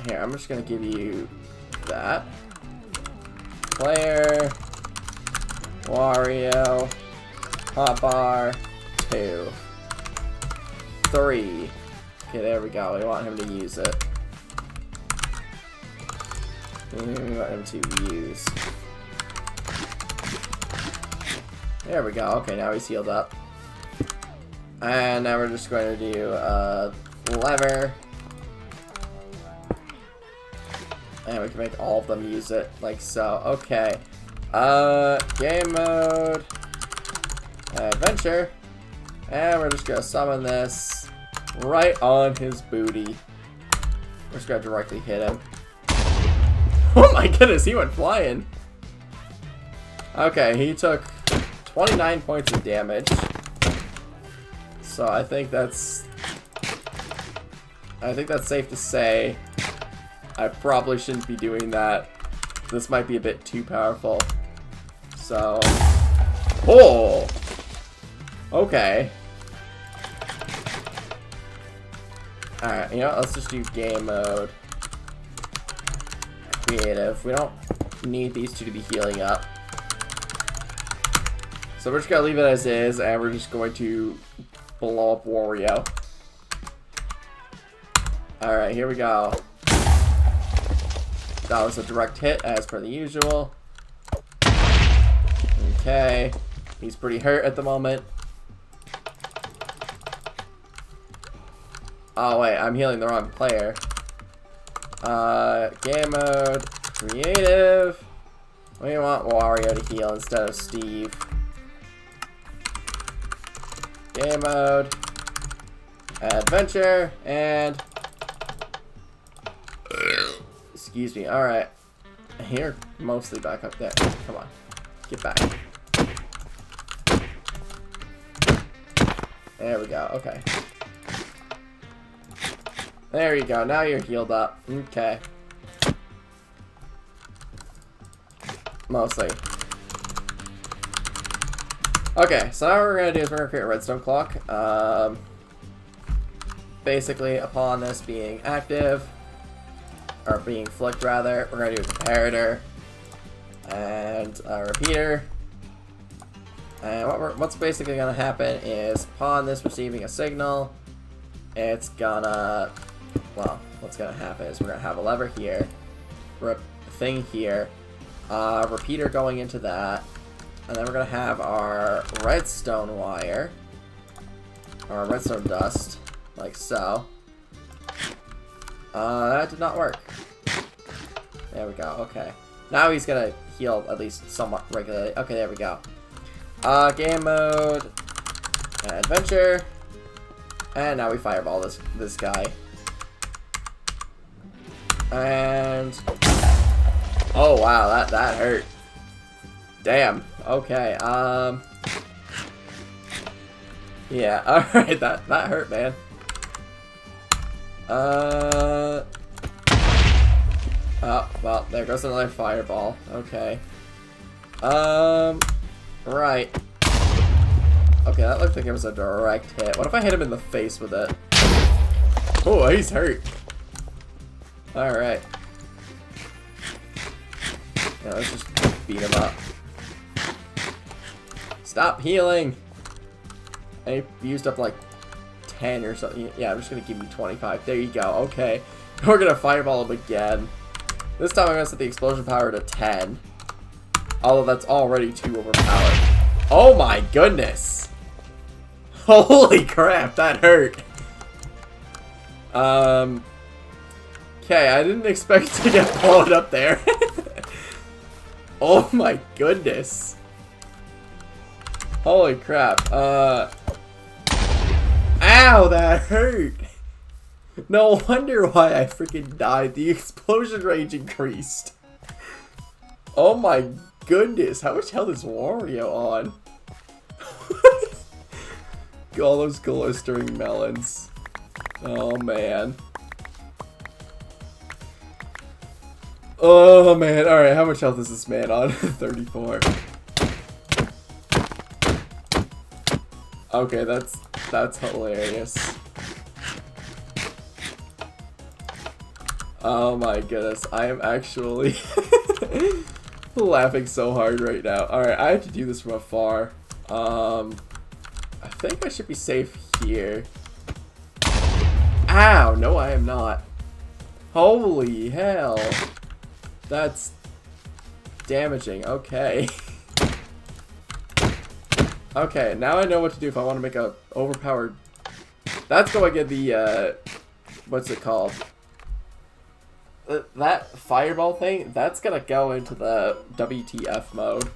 Speaker 1: Here, I'm just gonna give you that. Player. Wario, hotbar, 2, 3. Okay, there we go. We want him to use it. We want him to use. There we go. Okay, now he's healed up. And now we're just going to do lever. And we can make all of them use it, like so. Okay. Game mode, adventure, and we're just gonna summon this right on his booty. We're just gonna directly hit him. Oh my goodness, he went flying. Okay, he took 29 points of damage. So I think that's safe to say. I probably shouldn't be doing that. This might be a bit too powerful. So, oh, Okay. Alright, you know what? Let's just do game mode. Creative. We don't need these two to be healing up. So we're just gonna leave it as is, and we're just going to blow up Wario. Alright, here we go. That was a direct hit, as per the usual. Okay. He's pretty hurt at the moment. Oh wait, I'm healing the wrong player. Game mode, creative. We want Wario to heal instead of Steve. Game mode, adventure, and excuse me. All right, here mostly back up there. Come on, get back. There we go. Okay. There you go, now you're healed up. Okay. Mostly. Okay, so now what we're going to do is we're going to create a redstone clock. Basically, upon this being active, or being flicked rather, we're going to do a comparator and a repeater. And what's basically going to happen is upon this receiving a signal, it's gonna, well, what's gonna happen is we're gonna have a lever here, thing here, repeater going into that, and then we're gonna have our redstone wire, or redstone dust, like so. That did not work. There we go, okay. Now he's gonna heal at least somewhat regularly. Okay, there we go. Game mode, adventure. And now we fireball this guy. And oh wow, that hurt. Damn. Okay. Yeah. All right. That hurt, man. Oh well, there goes another fireball. Okay. Right. Okay, that looked like it was a direct hit. What if I hit him in the face with it? Oh, he's hurt. Alright. Yeah, let's just beat him up. Stop healing! I used up like 10 or something. Yeah, I'm just gonna give you 25. There you go. Okay. We're gonna fireball him again. This time I'm gonna set the explosion power to 10. Although that's already too overpowered. Oh my goodness! Holy crap, that hurt. Okay, I didn't expect to get blown up there. Oh my goodness. Holy crap. Ow, that hurt. No wonder why I freaking died. The explosion range increased. Oh my goodness, how much health is Wario on? All those glistering melons. Oh man. Oh man. Alright, how much health is this man on? 34. Okay, that's hilarious. Oh my goodness. I am actually laughing so hard right now. Alright, I have to do this from afar. I think I should be safe here. Ow! No, I am not. Holy hell. That's damaging. Okay. Okay, now I know what to do if I want to make a overpowered... That's going in the, what's it called? That fireball thing, that's gonna go into the WTF mode.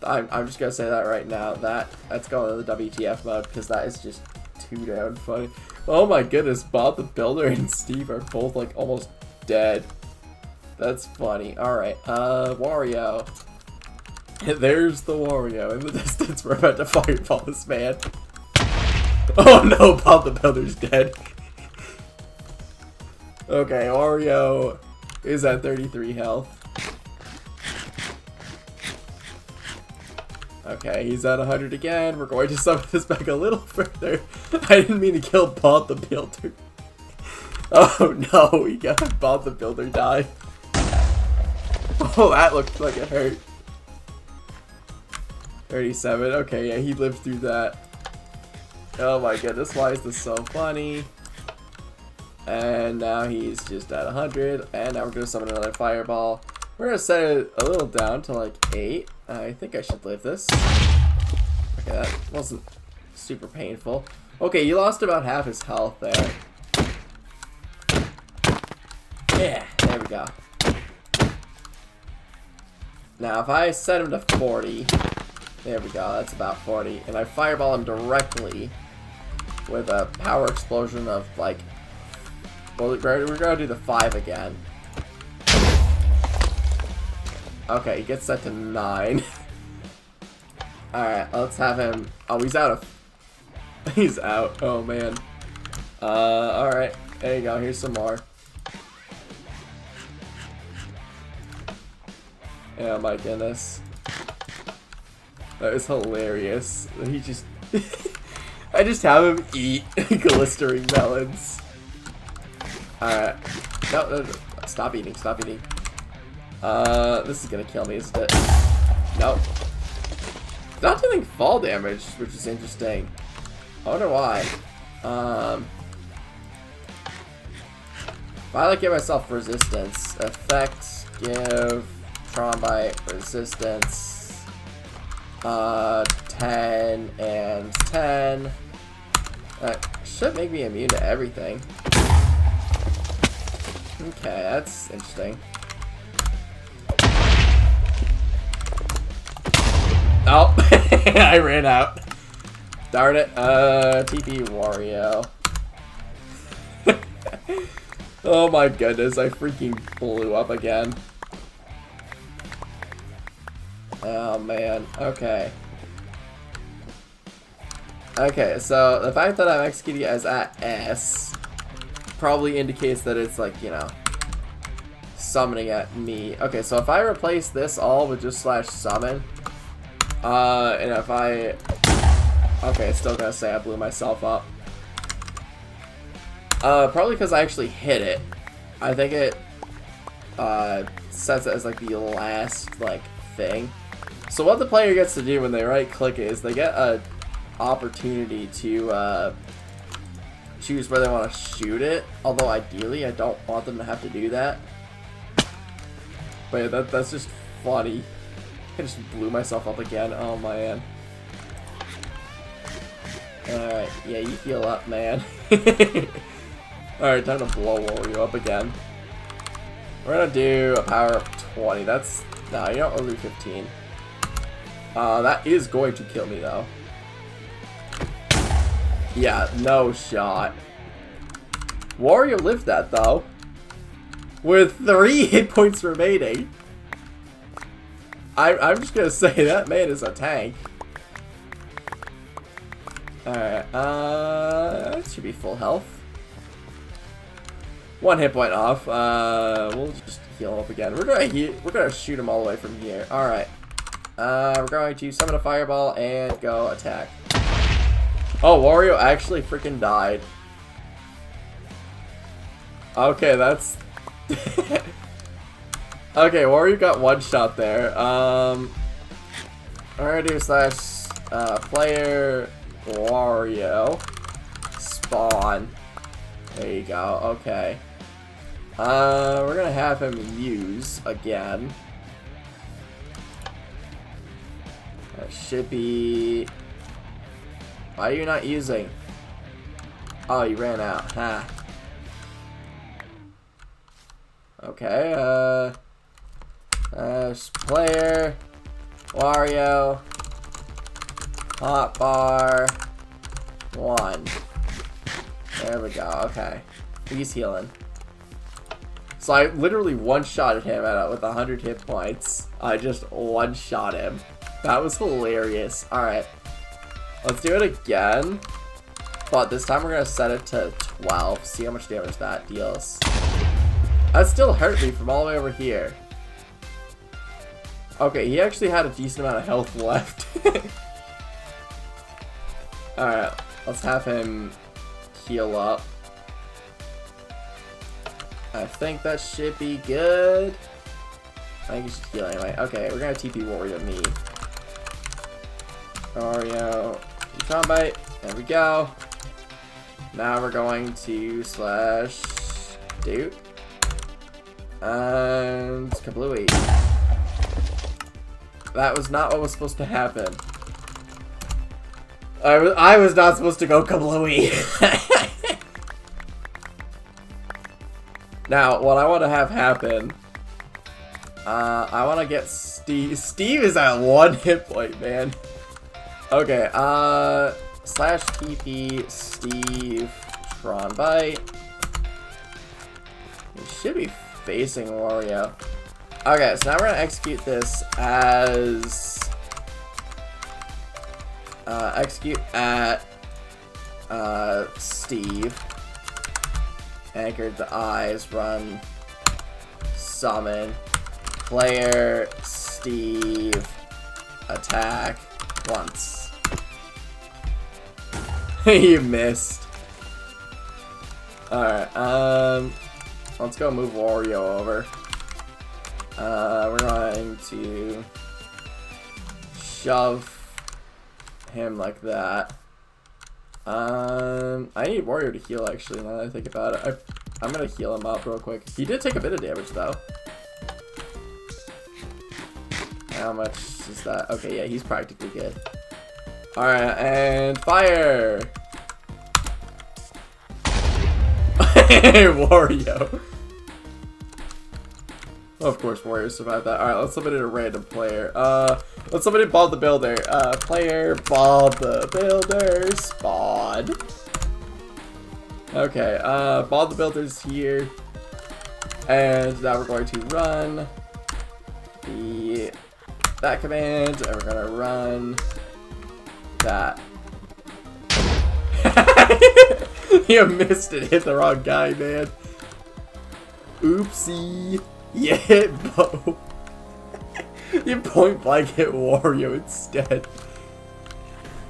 Speaker 1: I'm just gonna say that right now. That's going to the WTF mode because that is just too damn funny. Oh my goodness, Bob the Builder and Steve are both like almost dead. That's funny. Alright, Wario. There's the Wario in the distance. We're about to fireball this man. Oh no, Bob the Builder's dead. Okay, Wario is at 33 health. Okay, he's at 100 again. We're going to summon this back a little further. I didn't mean to kill Bob the Builder. Oh no, he got Bob the Builder died. Oh, that looked like it hurt. 37. Okay, yeah, he lived through that. Oh my goodness, why is this so funny? And now he's just at 100. And now we're going to summon another fireball. We're going to set it a little down to like 8. I think I should live this. Okay, that wasn't super painful. Okay, you lost about half his health there. Yeah, there we go. Now, if I set him to 40, there we go, that's about 40, and I fireball him directly with a power explosion of, like, well, we're gonna do the 5 again. Okay, he gets set to 9. Alright, let's have him, oh, he's out of, he's out, oh man. Alright, there you go, here's some more. Oh my goodness. That is hilarious. He just... I just have him eat glistering melons. Alright. No, stop eating, stop eating. This is gonna kill me, isn't it? Nope. It's not doing fall damage, which is interesting. I wonder why. If I like give myself resistance, effect, give... Trombite, resistance, 10 and 10. That should make me immune to everything. Okay, that's interesting. Oh, I ran out. Darn it. TP Wario. Oh my goodness, I freaking blew up again. Oh man, okay. Okay, so the fact that I'm executing as at S probably indicates that it's like, you know, summoning at me. Okay, so if I replace this all with just /summon, and if I... Okay, it's still gonna say I blew myself up. Probably because I actually hit it. I think it, sets it as like the last, like, thing. So what the player gets to do when they right click is they get a opportunity to choose where they want to shoot it. Although ideally I don't want them to have to do that. But yeah, that's just funny. I just blew myself up again. Oh man. Alright, yeah, you heal up, man. Alright, time to blow you up again. We're gonna do a power of 20. That's... No, you don't want to do 15. That is going to kill me, though. Yeah, no shot. Wario lived that, though. With 3 hit points remaining. I'm just gonna say that man is a tank. Alright, that should be full health. 1 hit point off. We'll just heal him up again. We're gonna shoot him all the way from here. Alright. We're going to summon a fireball and go attack. Oh, Wario actually freaking died. Okay, that's... Okay, Wario got 1 shot there. We're gonna do player Wario spawn. There you go, okay. We're gonna have him use again. That should be... Why are you not using? Oh, you ran out, huh? Okay, player, Wario, hotbar, 1. There we go, okay. He's healing. So I literally one-shotted him with 100 hit points. I just one-shot him. That was hilarious. Alright. Let's do it again. But this time we're going to set it to 12. See how much damage that deals. That still hurt me from all the way over here. Okay, he actually had a decent amount of health left. Alright, let's have him heal up. I think that should be good. I think he should heal anyway. Okay, we're gonna TP Wario me. Wario, combat. There we go. Now we're going to slash Duke. And kablooey. That was not what was supposed to happen. I was not supposed to go kablooey. Now, what I want to have happen, I want to get Steve. Steve is at 1 hit point, man. Okay, slash TP Steve Tron Bite. He should be facing Wario. Okay, so now we're gonna execute this as execute at Steve. Anchored the eyes, run, summon, player, Steve, attack, once. You missed. Alright, let's go move Wario over. We're going to shove him like that. I need Wario to heal actually, now that I think about it. I'm gonna heal him up real quick. He did take a bit of damage though. How much is that? Okay, yeah, he's practically good. Alright, and fire! Wario! Of course, Wario survived that. Alright, let's submit it to a random player. Let's submit it Bob the Builder. Player Bob the Builder spawn. Okay, Bob the Builder's here. And now we're going to run that command, and we're gonna run that. You missed it, hit the wrong guy, man. Oopsie. You hit Bo. You point blank hit Wario instead.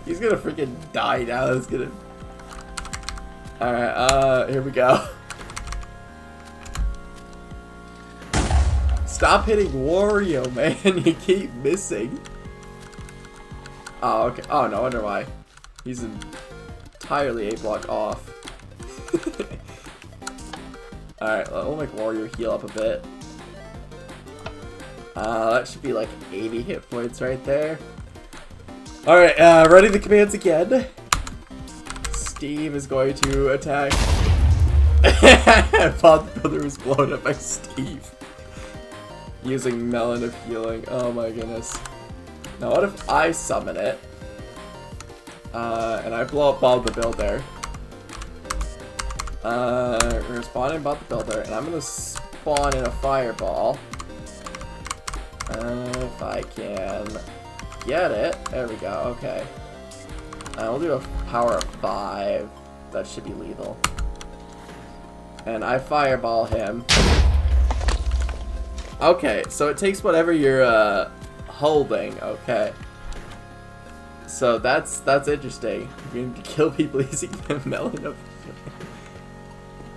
Speaker 1: He's gonna freaking die now. That's gonna. Alright, here we go. Stop hitting Wario, man. You keep missing. Oh, okay. Oh, no wonder why. He's entirely a block off. Alright, we'll make Wario heal up a bit. That should be like 80 hit points right there. Alright, running the commands again. Steve is going to attack. Bob the Builder was blown up by Steve. Using Melon of Healing. Oh my goodness. Now what if I summon it? And I blow up Bob the Builder. We're spawning Bob the Builder, and I'm gonna spawn in a fireball. If I can get it. There we go, okay. We'll do a power of 5. That should be lethal. And I fireball him. Okay, so it takes whatever you're holding, okay. So that's interesting. You can kill people using the melon of.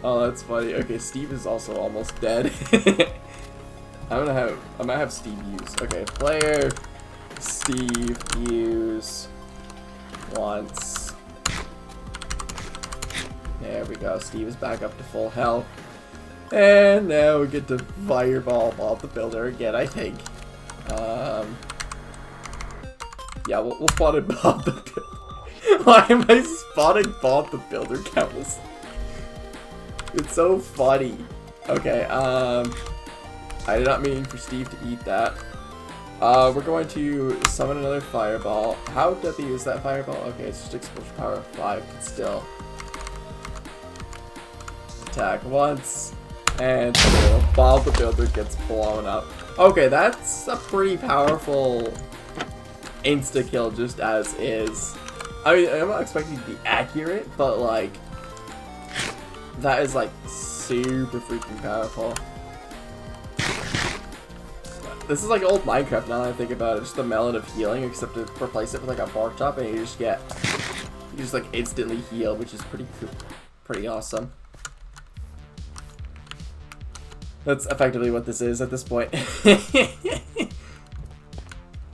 Speaker 1: Oh, that's funny. Okay, Steve is also almost dead. I'm gonna have Steve use. Okay, player Steve use once. There we go. Steve is back up to full health. And now we get to fireball Bob the Builder again, I think. Yeah, we'll spawn in Bob the Builder. Why am I spawning Bob the Builder countless? It's so funny. Okay, I did not mean for Steve to eat that. We're going to summon another fireball. How does he use that fireball? Okay, it's just explosion power of 5, but still. Attack once, and Bob the Builder gets blown up. Okay, that's a pretty powerful insta-kill just as is. I mean, I'm not expecting to be accurate, but like, that is like super freaking powerful. This is like old Minecraft now that I think about it. Just the melon of healing, except to replace it with like a pork chop, and you just like instantly heal, which is pretty cool, pretty awesome. That's effectively what this is at this point.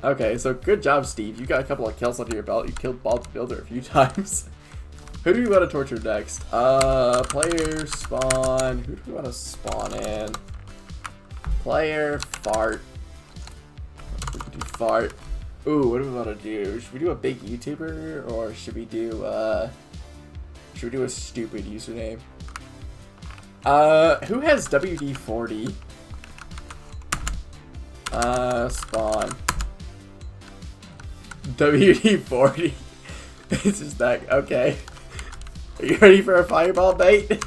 Speaker 1: Okay, so good job, Steve. You got a couple of kills under your belt. You killed Bob the Builder a few times. Who do we want to torture next? Player spawn. Who do we want to spawn in? Player fart. We can do fart. Ooh, what do we want to do? Should we do a big YouTuber, or should we do a stupid username? Who has WD-40? Spawn. WD-40. It's just that, okay. Are you ready for a fireball bait?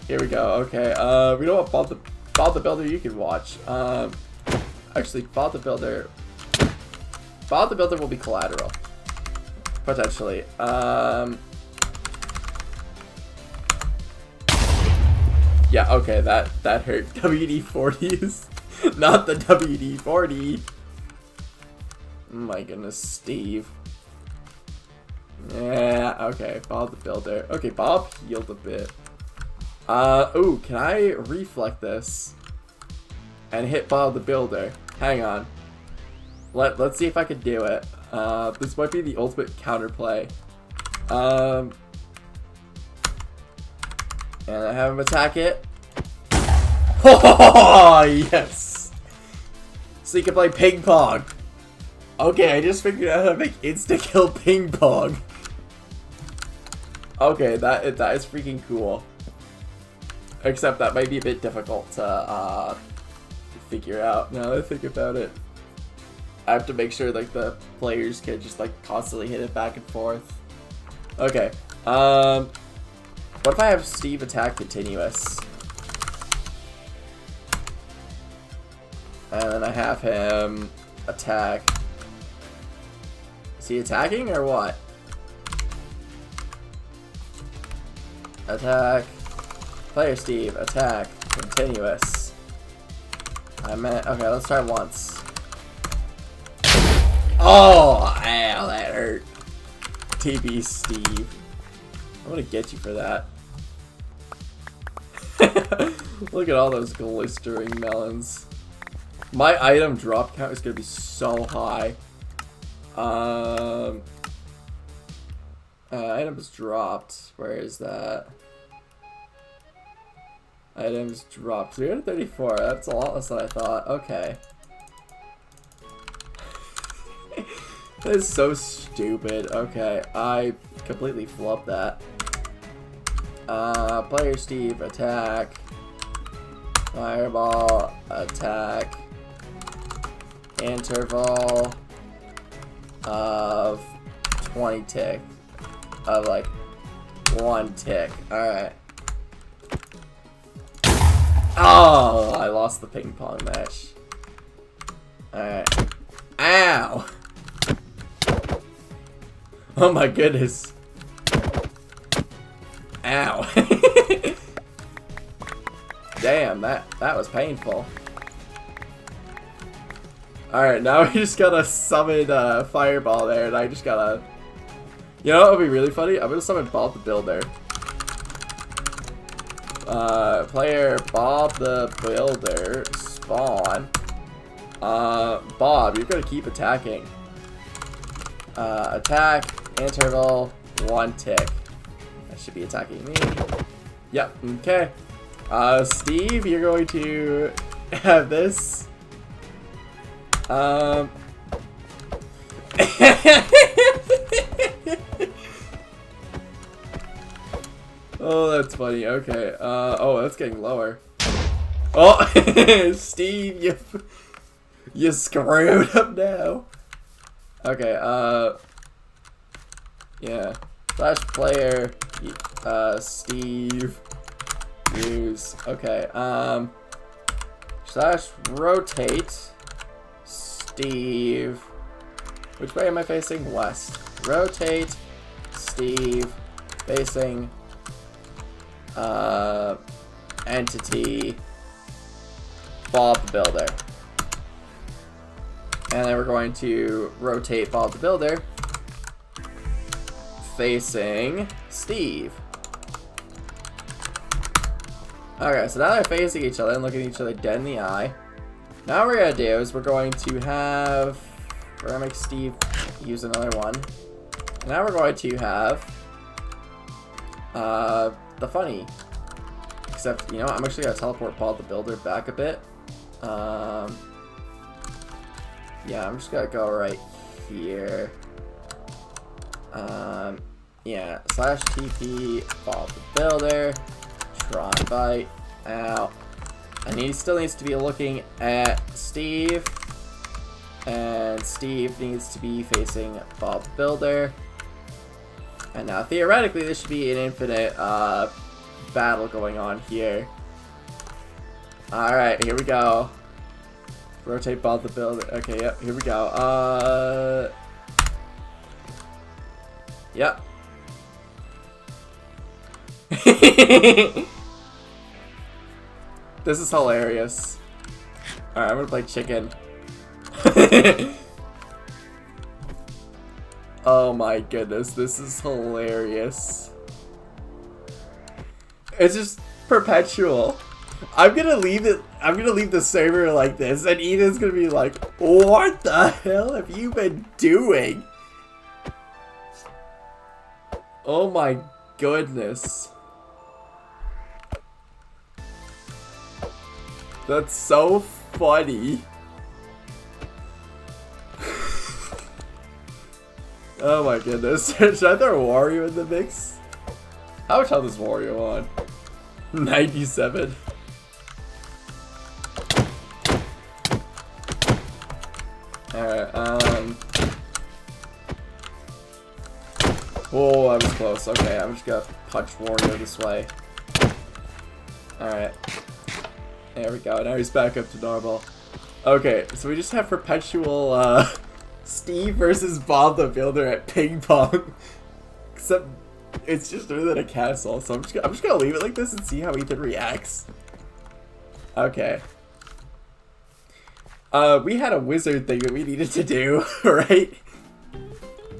Speaker 1: Here we go, okay. We don't want Bob the Builder you can watch. Actually, Bob the Builder will be collateral. Potentially. Yeah, okay, that hurt. WD-40 is not the WD-40. My goodness, Steve. Yeah, okay, Bob the Builder. Okay, Bob healed a bit. Ooh, can I reflect this and hit Bob the Builder? Hang on. Let's see if I can do it. This might be the ultimate counterplay. And I have him attack it. Oh, yes! So you can play ping pong. Okay, I just figured out how to make insta-kill ping pong. Okay, that is freaking cool. Except that might be a bit difficult to figure out now that I think about it. I have to make sure like the players can just like constantly hit it back and forth. Okay. What if I have Steve attack continuous? And then I have him attack. Is he attacking or what? Attack. Player Steve, attack. Continuous. I meant, okay, let's try once. Oh, ow, that hurt. TB Steve. I'm gonna get you for that. Look at all those glistering melons. My item drop count is gonna be so high. Items dropped. Where is that? Items dropped. 334. That's a lot less than I thought. Okay. That is so stupid. Okay, I completely flubbed that. Player Steve, attack. Fireball, attack. Interval of 20 tick. Of like 1 tick. Alright. Oh, I lost the ping pong match. Alright. Ow! Oh my goodness. Ow. Damn, that was painful. Alright, now we just gotta summon Fireball there, and I just gotta... You know what would be really funny? I'm gonna summon Bob the Builder. Player Bob the Builder, spawn. Bob, you're gonna keep attacking. Attack, interval, 1 tick. That should be attacking me. Yep, okay. Steve, you're going to have this. Oh, that's funny. Okay. Oh, that's getting lower. Oh, Steve, you screwed up now. Okay. Yeah. Slash player. Steve. Use. Okay. Slash rotate. Steve. Which way am I facing? West. Rotate. Steve. Facing. Entity. Bob the Builder. And then we're going to rotate Bob the Builder facing Steve. Okay, so now they're facing each other and looking at each other dead in the eye. Now what we're going to do is we're going to make Steve use another one. And now we're going to have the funny. Except, you know, I'm actually going to teleport Bob the Builder back a bit. Yeah, I'm just going to go right here. Yeah, /TP Bob the Builder. Tron bite out. And he still needs to be looking at Steve. And Steve needs to be facing Bob the Builder. And now theoretically this should be an infinite battle going on here. Alright, here we go. Rotate Bob the Builder. Okay, yep, here we go. Yep. This is hilarious. Alright, I'm gonna play chicken. Oh my goodness, this is hilarious. It's just perpetual. I'm gonna leave the server like this, and Ethan's gonna be like, what the hell have you been doing? Oh my goodness. That's so funny. Oh my goodness. Should I throw Wario in the mix? How much health is Wario on? 97. Alright, oh, that was close. Okay, I'm just gonna punch Wario this way. Alright. There we go. Now he's back up to normal. Okay, so we just have perpetual, Steve versus Bob the Builder at ping pong. Except it's just within a castle, so I'm just gonna leave it like this and see how Ethan reacts. Okay. We had a wizard thing that we needed to do, right?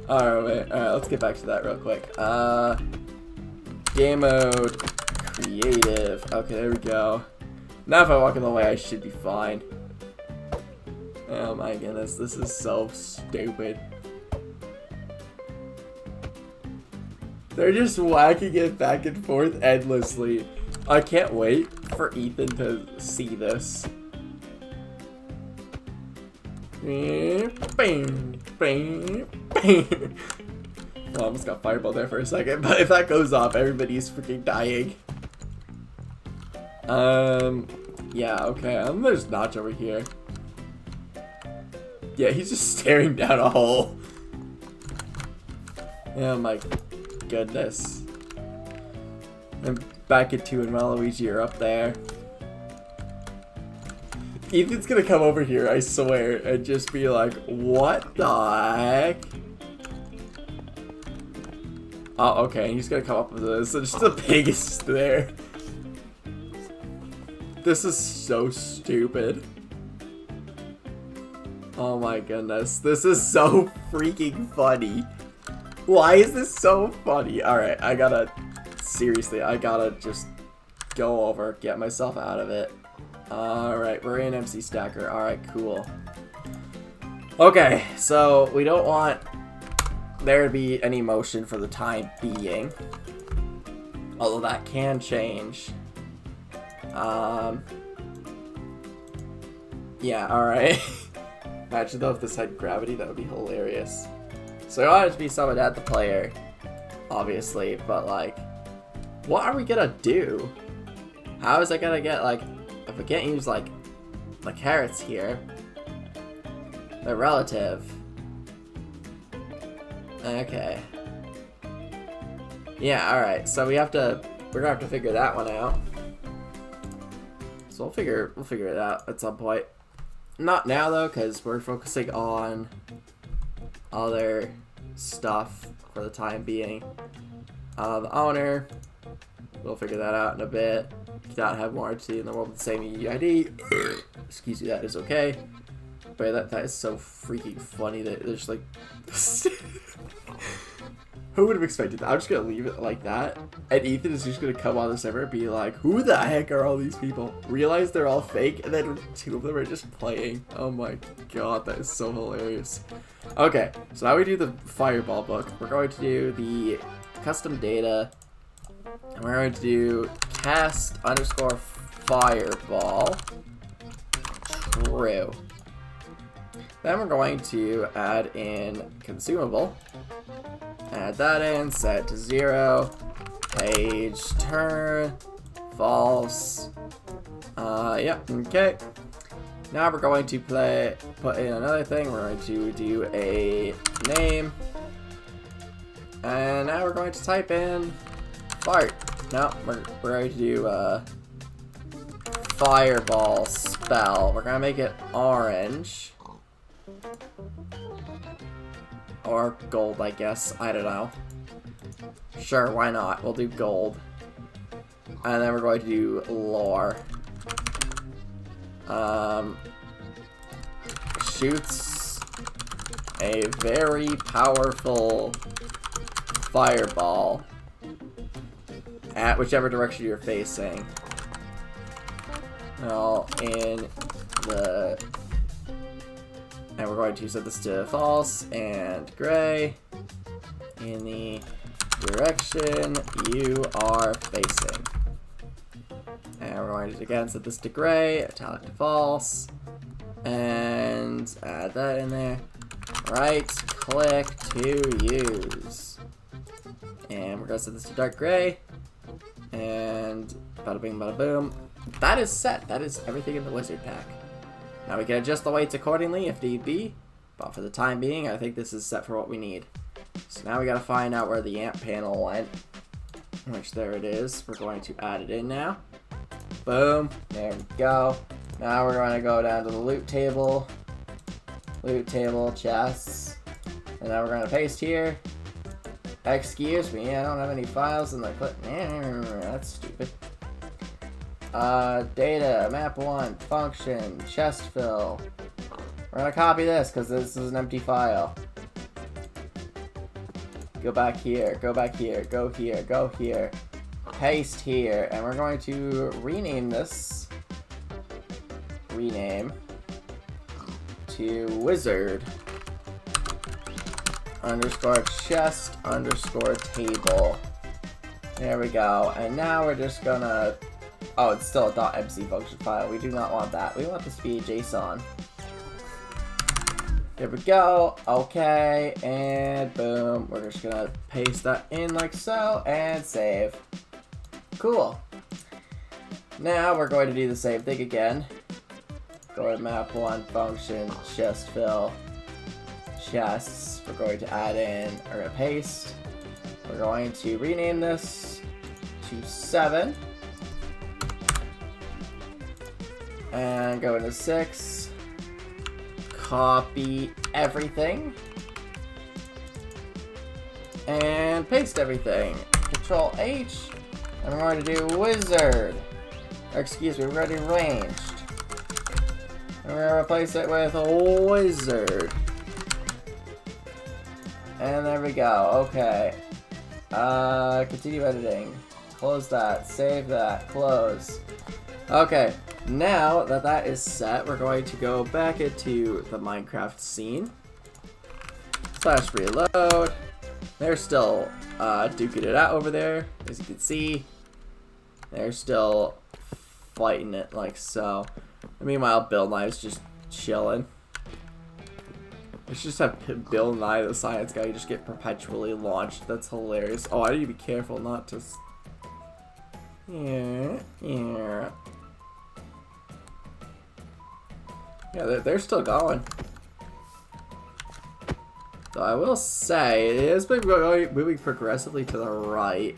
Speaker 1: Alright, let's get back to that real quick. Game mode, creative. Okay, there we go. Now if I walk in the way, I should be fine. Oh my goodness, this is so stupid. They're just whacking it back and forth endlessly. I can't wait for Ethan to see this. Bang, bang, bang. Well, I almost got fireball there for a second, but if that goes off, everybody's freaking dying. Yeah, okay, there's Notch over here. Yeah, he's just staring down a hole. Oh my goodness. And back at 2 and Waluigi are up there. Ethan's gonna come over here, I swear, and just be like, what the heck? Oh, okay, he's gonna come up with this. So just the pig is there. This is so stupid. Oh my goodness, this is so freaking funny. Why is this so funny? Alright, seriously, I gotta just go over, get myself out of it. Alright, we're in MC Stacker. Alright, cool. Okay, so we don't want there to be any motion for the time being. Although that can change. Yeah, alright. Imagine though if this had gravity, that would be hilarious. So I want it to be summoned at the player, obviously, but like, what are we gonna do? How is I gonna get, like, if we can't use, like, the carrots here, they're relative. Okay. Yeah, alright, so we're gonna have to figure that one out. So we'll figure it out at some point. Not now though, because we're focusing on other stuff for the time being. The owner, we'll figure that out in a bit. Cannot have more entity in the world with the same EID. Excuse me, that is okay. But that is so freaking funny that there's like... Who would have expected that? I'm just gonna leave it like that. And Ethan is just gonna come on the server and be like, who the heck are all these people? Realize they're all fake, and then 2 of them are just playing. Oh my god, that is so hilarious. Okay, so now we do the fireball book. We're going to do the custom data. And we're going to do cast underscore fireball. True. Then we're going to add in consumable. Add that in, set to 0, page turn, false. Yep, okay. Now we're going to put in another thing. We're going to do a name. And now we're going to type in fart. No, we're going to do fireball spell. We're going to make it orange. Or gold, I guess. I don't know. Sure, why not? We'll do gold. And then we're going to do lore. Shoots a very powerful fireball at whichever direction you're facing. All in the... And we're going to set this to false and gray in the direction you are facing. And we're going to again set this to gray, italic to false, and add that in there. Right click to use. And we're going to set this to dark gray. And bada bing, bada boom. That is set. That is everything in the wizard pack. Now we can adjust the weights accordingly if need be, but for the time being, I think this is set for what we need. So now we gotta find out where the amp panel went, which there it is. We're going to add it in now. Boom, there we go. Now we're going to go down to the loot table, chests, and now we're going to paste here. Excuse me, I don't have any files in the clip. That's stupid. Data, map 1, function, chest fill. We're gonna copy this because this is an empty file. Go back here, go back here, go here, go here. Paste here, and we're going to rename this. Rename to wizard underscore chest underscore table. There we go. And now we're just gonna... Oh, it's still a .mc function file. We do not want that. We want this to be a JSON. There we go. Okay, and boom. We're just gonna paste that in like so, and save. Cool. Now we're going to do the same thing again. Go to map 1, function, chest fill, chests. We're going to add in, we're gonna paste. We're going to rename this to 7. And go into 6, copy everything, and paste everything. Control H, and we're going to do wizard. Or excuse me, we're going to do ranged. And we're going to replace it with wizard. And there we go, okay. Continue editing. Close that, save that, close. Okay. Now that that is set, we're going to go back into the Minecraft scene. Slash reload. They're still duking it out over there, as you can see. They're still fighting it like so. And meanwhile, Bill Nye's just chilling. Let's just have Bill Nye, the science guy, just get perpetually launched. That's hilarious. Oh, I need to be careful not to... Yeah. Yeah, they're still going. So I will say, it is moving progressively to the right.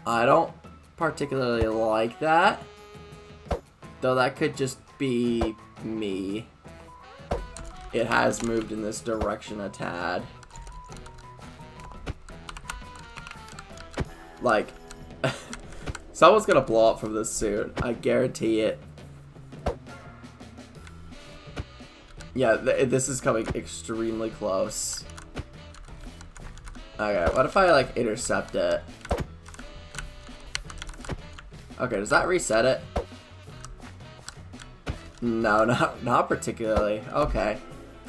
Speaker 1: I don't particularly like that. Though that could just be me. It has moved in this direction a tad. Like, someone's gonna blow up from this soon. I guarantee it. Yeah, this is coming extremely close. Okay, what if I, like, intercept it? Okay, does that reset it? No, not particularly. Okay.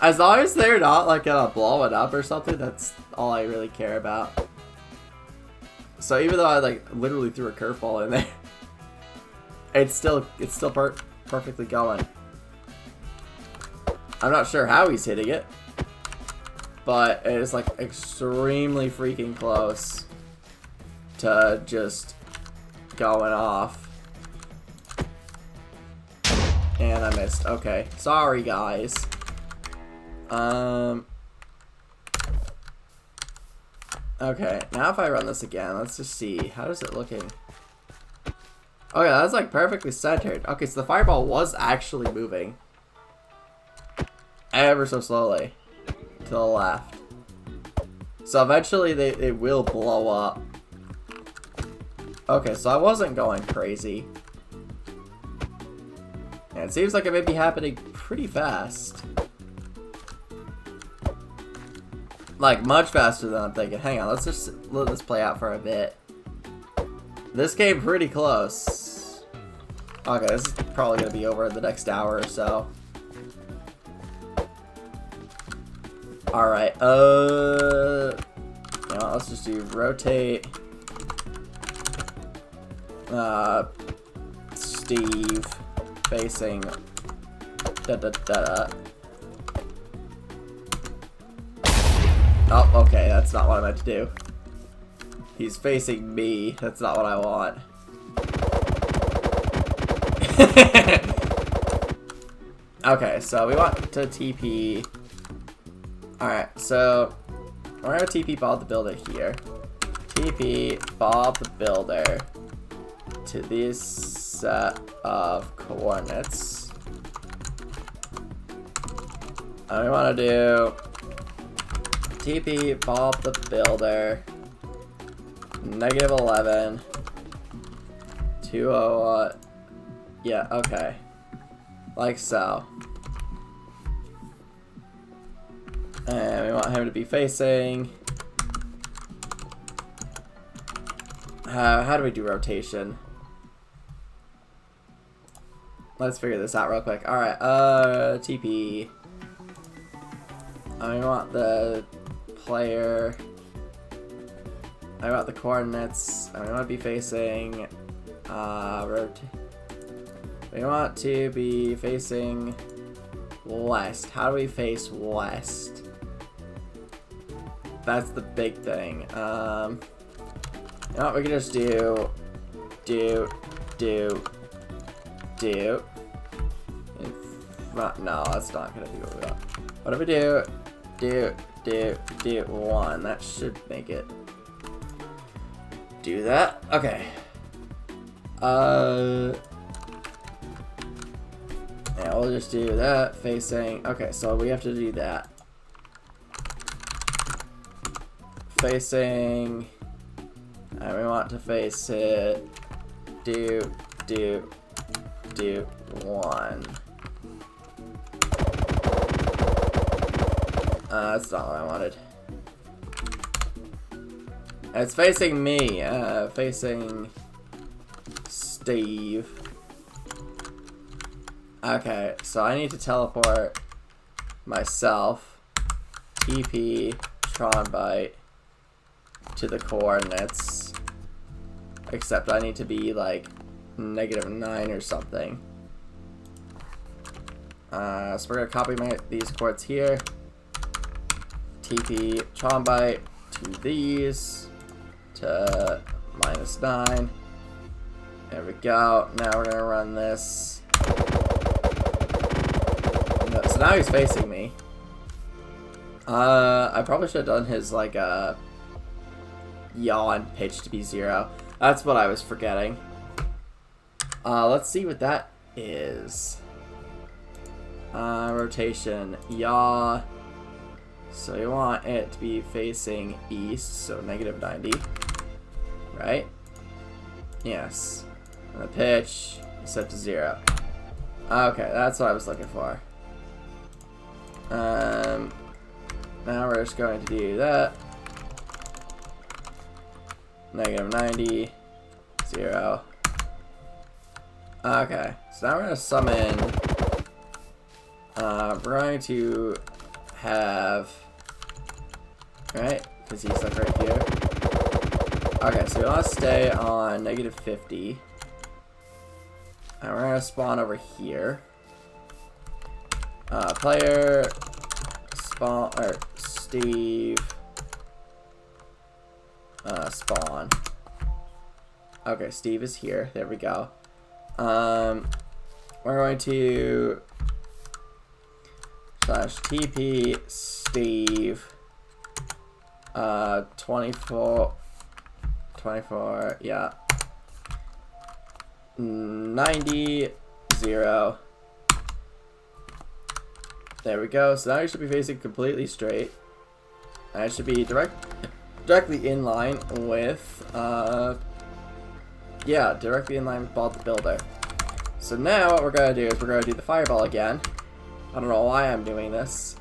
Speaker 1: As long as they're not, like, gonna blow it up or something, that's all I really care about. So even though I, like, literally threw a curveball in there, it's still perfectly going. I'm not sure how he's hitting it, but it is, like, extremely freaking close to just going off. And I missed. Okay. Sorry, guys. Okay, now if I run this again, let's just see. How is it looking? Okay, that's like perfectly centered. Okay, so the fireball was actually moving. Ever so slowly. To the left. So eventually it will blow up. Okay, so I wasn't going crazy. And it seems like it may be happening pretty fast. Like, much faster than I'm thinking. Hang on, let's just let this play out for a bit. This came pretty close. Okay, this is probably going to be over in the next hour or so. Alright, you know, let's just do rotate. Steve facing Oh, okay, that's not what I meant to do. He's facing me. That's not what I want. Okay, so we want to TP. Alright, so we're gonna TP Bob the Builder here. TP Bob the Builder to this set of coordinates. And we want to do TP Bob the Builder -11 201. Yeah, okay. Like so. And we want him to be facing. How do we do rotation? Let's figure this out real quick. Alright, TP. We want the player. I want the coordinates. And we want to be facing. We want to be facing west. How do we face west? That's the big thing. You know what? We can just do. No, that's not gonna be what we want. What if we do 1? That should make it do that. Okay. Yeah, we'll just do that facing. Okay, so we have to do that. Facing. And we want to face it. Do 1. That's not what I wanted. It's facing me, facing Steve. Okay, so I need to teleport myself, TP Tronbite to the coordinates. Except I need to be like -9 or something. So we're gonna copy these coordinates here. TP Tronbite to these to -9. There we go. Now we're gonna run this. So now he's facing me. I probably should have done his like yaw pitch to be 0. That's what I was forgetting. Let's see what that is. Rotation yaw. So you want it to be facing east, so -90, right? Yes. And the pitch is set to 0. Okay, that's what I was looking for. Now we're just going to do that. -90, 0. Okay, so now we're going to summon. We're going to have. Right? Because he's like right here. Okay, so we want to stay on -50. And we're going to spawn over here. Player. Spawn. Or Steve. Spawn. Okay, Steve is here. There we go. We're going to /TP Steve 24, yeah, 90, 0. There we go. So now you should be facing completely straight. And it should be directly in line with, yeah, directly in line with Ball the Builder. So now what we're going to do is we're going to do the fireball again. I don't know why I'm doing this.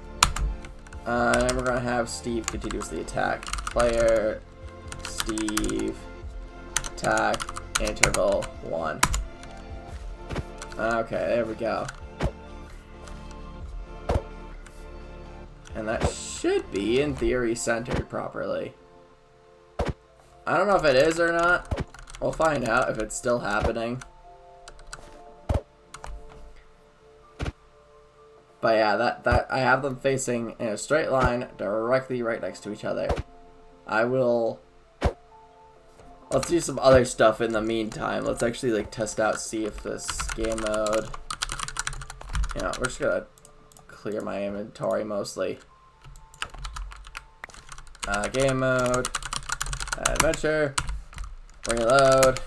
Speaker 1: And we're going to have Steve continuously attack. Player, Steve, attack, interval 1. Okay, there we go. And that should be, in theory, centered properly. I don't know if it is or not. We'll find out if it's still happening. But yeah, that I have them facing in a straight line directly right next to each other. Let's do some other stuff in the meantime. Let's actually like test out, see if this game mode. You know, we're just gonna clear my inventory mostly. Game mode, adventure, reload,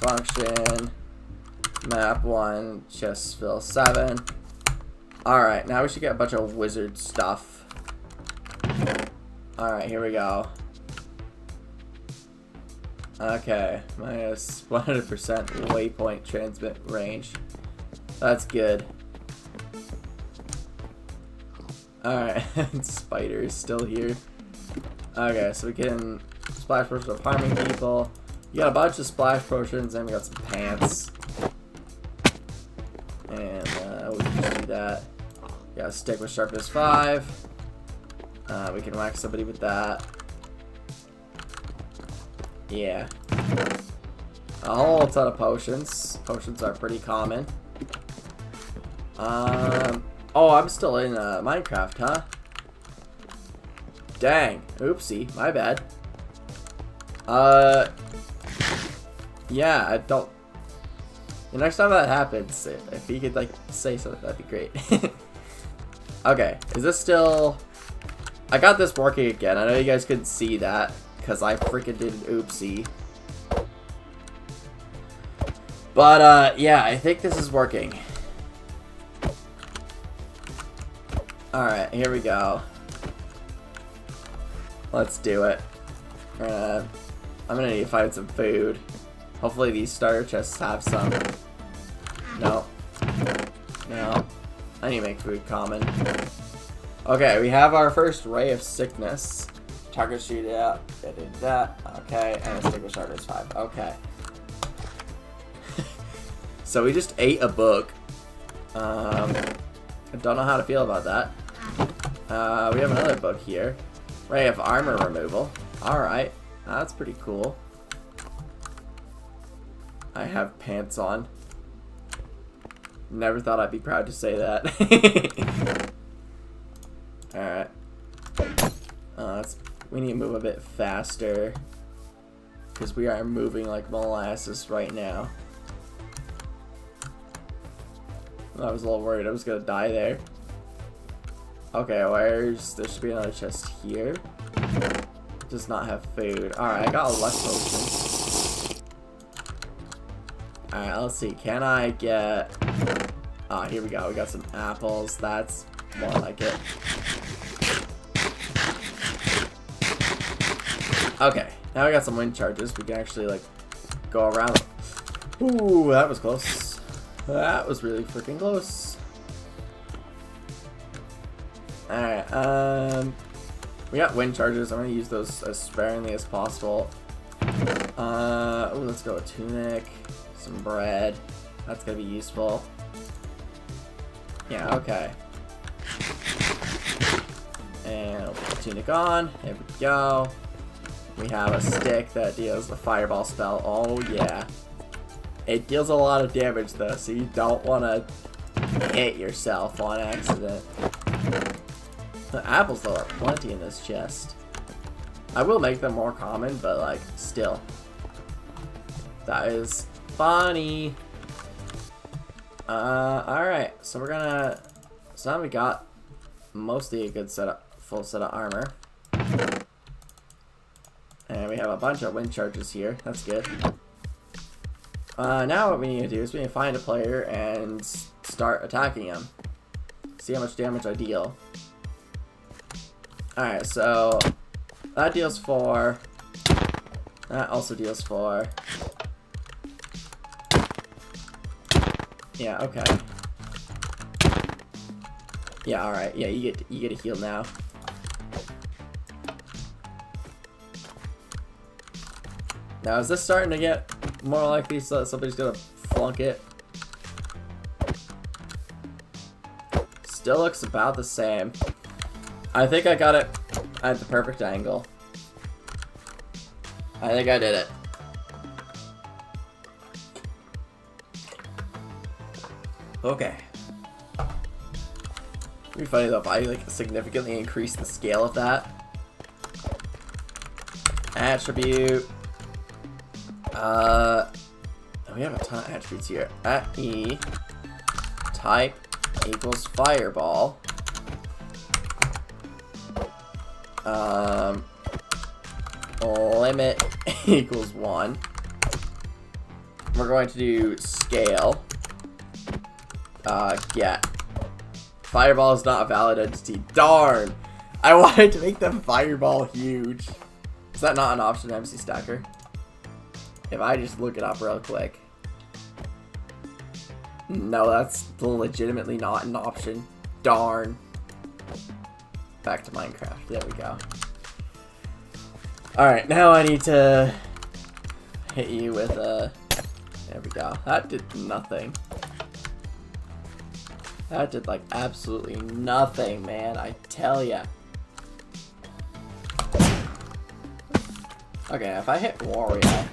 Speaker 1: function, map 1, just fill 7. Alright, now we should get a bunch of wizard stuff. Alright, here we go. Okay, minus 100% waypoint transmit range. That's good. Alright, Spider is still here. Okay, so we can splash potion of harming people. We got a bunch of splash potions, and we got some pants. And we can just do that. We got a stick with sharpness 5. We can whack somebody with that. Yeah. A whole ton of potions. Potions are pretty common. Oh, I'm still in Minecraft, huh? Dang. Oopsie. My bad. Yeah, I don't... The next time that happens, if you could, like, say something, that'd be great. Okay, is this still... I got this working again. I know you guys couldn't see that, because I freaking did an oopsie. But, yeah, I think this is working. Alright, here we go. Let's do it. I'm gonna need to find some food. Hopefully these starter chests have some. No. No. I need to make food common. Okay, we have our first ray of sickness. Target shoot out. I did that. Okay, and a stick with sharpness 5. Okay. So we just ate a book. I don't know how to feel about that. We have another book here. Ray of armor removal. Alright. That's pretty cool. I have pants on. Never thought I'd be proud to say that. Alright. We need to move a bit faster. Because we are moving like molasses right now. I was a little worried I was going to die there. Okay, there should be another chest here. Does not have food. Alright, I got a luck potion. Alright, let's see. Can I get... Ah, here we go. We got some apples. That's more like it. Okay, now we got some wind charges. We can actually, like, go around. Ooh, that was close. That was really freaking close. Alright, we got wind charges. I'm gonna use those as sparingly as possible. Ooh, let's go with tunic, some bread. That's gonna be useful. Yeah, okay. And we'll put the tunic on. There we go. We have a stick that deals the fireball spell. Oh yeah. It deals a lot of damage though, so you don't want to hit yourself on accident. The apples though are plenty in this chest. I will make them more common, but like still. That is funny. Alright, so we're gonna, so now we got mostly a good full set of armor. And we have a bunch of wind charges here, that's good. Now what we need to do is we need to find a player and start attacking him. See how much damage I deal. Alright, so that deals 4. That also deals 4. Yeah, okay. Yeah, alright. Yeah, you get a heal now. Now is this starting to get more likely so that somebody's gonna flunk it? Still looks about the same. I think I got it at the perfect angle. I think I did it. Okay. It'd be funny though if I like significantly increase the scale of that. Attribute. We have a ton of attributes here. At E, type equals fireball. Limit equals 1. We're going to do scale. Yeah. Fireball is not a valid entity. Darn! I wanted to make the fireball huge. Is that not an option, MC Stacker? If I just look it up real quick. No, that's legitimately not an option. Darn. Back to Minecraft. There we go. Alright, now I need to hit you with a... There we go. That did nothing. That did like absolutely nothing, man. I tell ya. Okay, if I hit Wario...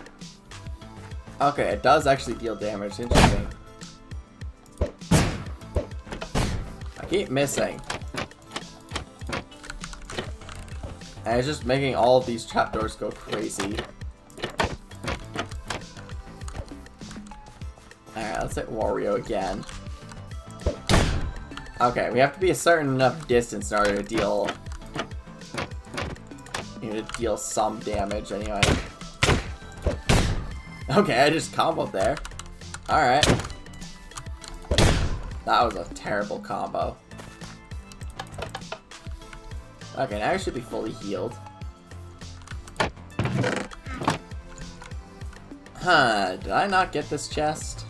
Speaker 1: Okay, it does actually deal damage. Interesting. I keep missing. And it's just making all of these trapdoors go crazy. Alright, let's hit Wario again. Okay, we have to be a certain enough distance in order to deal... some damage anyway. Okay, I just comboed there. Alright. That was a terrible combo. Okay, now I should be fully healed. Huh, did I not get this chest?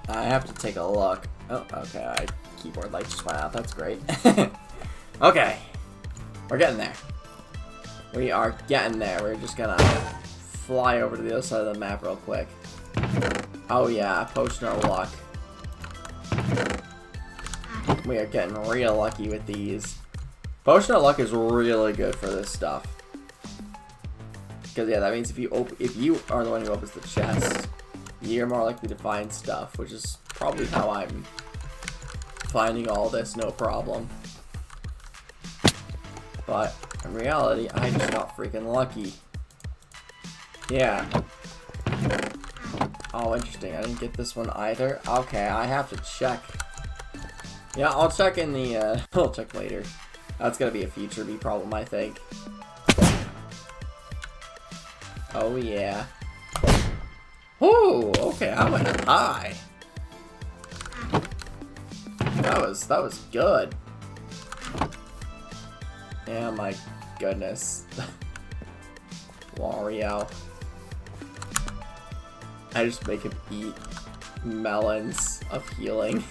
Speaker 1: I have to take a look. Oh, okay, my keyboard light just went out, that's great. Okay, we're getting there. We are getting there. We're just gonna fly over to the other side of the map real quick. Oh yeah, potion of luck. We are getting real lucky with these. Potion of luck is really good for this stuff. Because yeah, that means if you are the one who opens the chest, you're more likely to find stuff, which is probably how I'm finding all this, no problem. But in reality, I just got freaking lucky. Yeah. Oh, interesting. I didn't get this one either. Okay, I have to check. Yeah, I'll check in the, I'll check later. That's gonna be a future me problem, I think. Oh, yeah. Ooh, okay, I went high. That was good. Yeah, my goodness. Wario. I just make him eat melons of healing.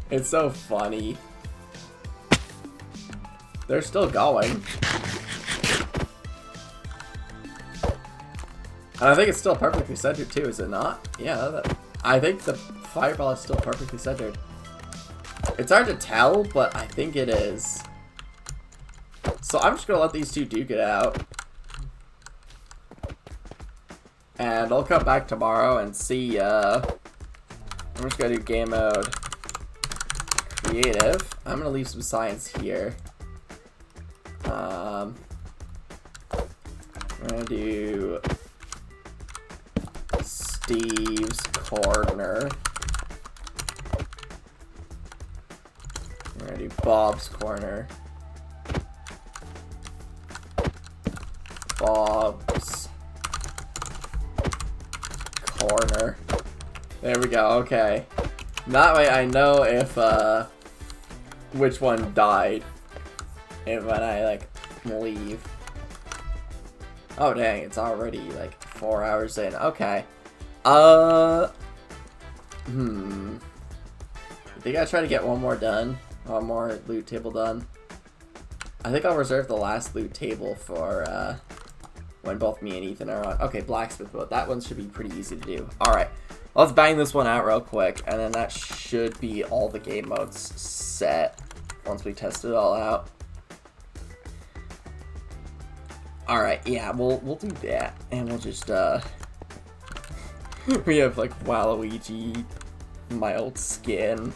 Speaker 1: It's so funny. They're still going. And I think it's still perfectly centered too, is it not? Yeah, I think the fireball is still perfectly centered. It's hard to tell, but I think it is. So I'm just gonna let these two duke it out. And I'll come back tomorrow and see, I'm just gonna do game mode creative. I'm gonna leave some science here. We're gonna do Steve's corner. We're gonna do Bob's corner. Bob's corner. There we go, okay. That way I know if, which one died. And when I, like, leave. Oh, dang, it's already, like, 4 hours in. Okay. I think I try to get one more done. One more loot table done. I think I'll reserve the last loot table for, when both me and Ethan are on. Okay, blacksmith mode. That one should be pretty easy to do. Alright. Let's bang this one out real quick, and then that should be all the game modes set once we test it all out. Alright, yeah, we'll do that, and we'll just, we have, like, Waluigi, mild skin,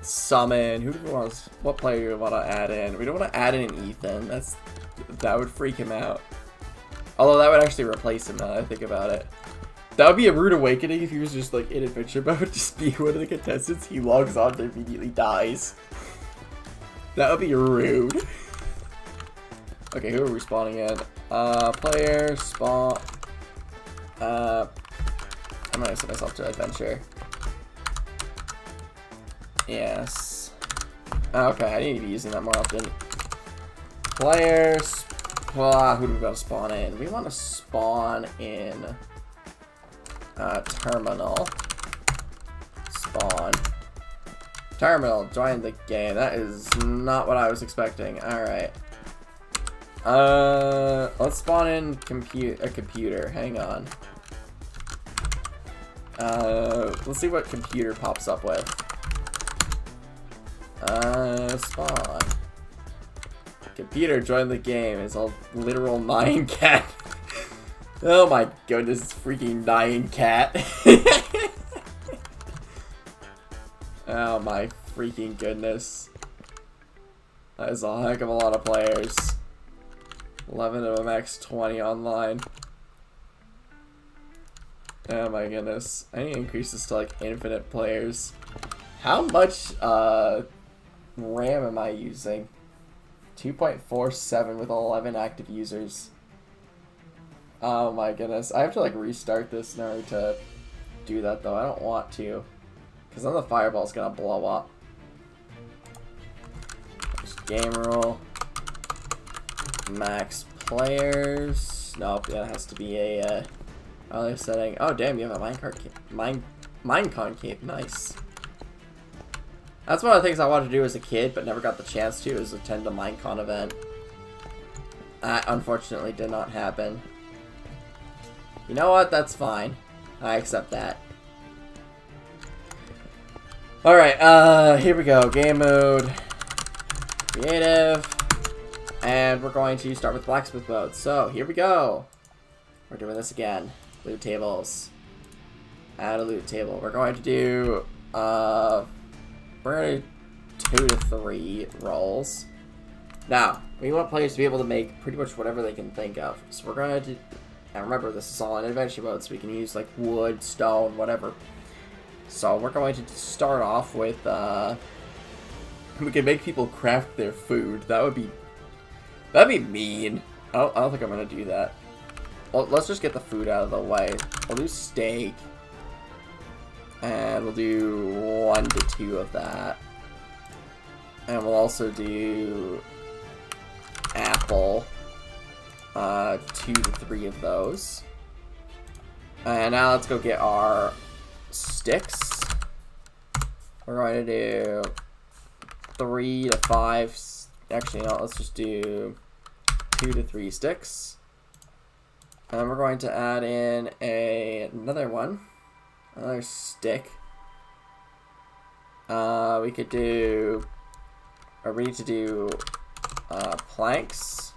Speaker 1: summon, who do we want to, what player do we want to add in? We don't want to add in an Ethan, that would freak him out. Although that would actually replace him now that I think about it. That would be a rude awakening if he was just, like, in adventure mode, just be one of the contestants, he logs on and immediately dies. That would be rude. Okay, who are we spawning in? Player, spawn. I'm gonna set myself to adventure. Yes. Okay, I need to be using that more often. Players. Who do we gotta spawn in? We want to spawn in terminal. Spawn. Terminal, join the game. That is not what I was expecting. Alright. Let's spawn in a computer. Hang on. Let's see what computer pops up with. Spawn. Computer, join the game. It's a literal Nyan cat. Oh my goodness, it's freaking Nyan cat. Oh my freaking goodness. That is a heck of a lot of players. 11 of them X20 online. Oh my goodness. I need to increase this to like infinite players. How much RAM am I using? 2.47 with 11 active users. Oh my goodness. I have to like restart this in order to do that though. I don't want to. Because then the fireball's gonna blow up. Just game rule. Max players. Nope, that has to be a other setting. Oh damn, you have a Minecon cape. Nice. That's one of the things I wanted to do as a kid, but never got the chance to, is attend a Minecon event. That unfortunately did not happen. You know what? That's fine. I accept that. Alright, here we go. Game mode. Creative. And we're going to start with blacksmith mode. So, here we go. We're doing this again. Loot tables. Add a loot table. We're going to do, we're going to do 2 to 3 rolls. Now, we want players to be able to make pretty much whatever they can think of. So we're going to do, and remember, this is all in adventure mode, so we can use, like, wood, stone, whatever. So we're going to start off with, we can make people craft their food. That'd be mean. I don't think I'm going to do that. Well, let's just get the food out of the way. We'll do steak. And we'll do 1 to 2 of that. And we'll also do apple. 2 to 3 of those. And now let's go get our sticks. We're going to do 3 to 5. Actually, no, let's just do 2 to 3 sticks. And we're going to add in another one. Another stick. We could do... Or we need to do planks.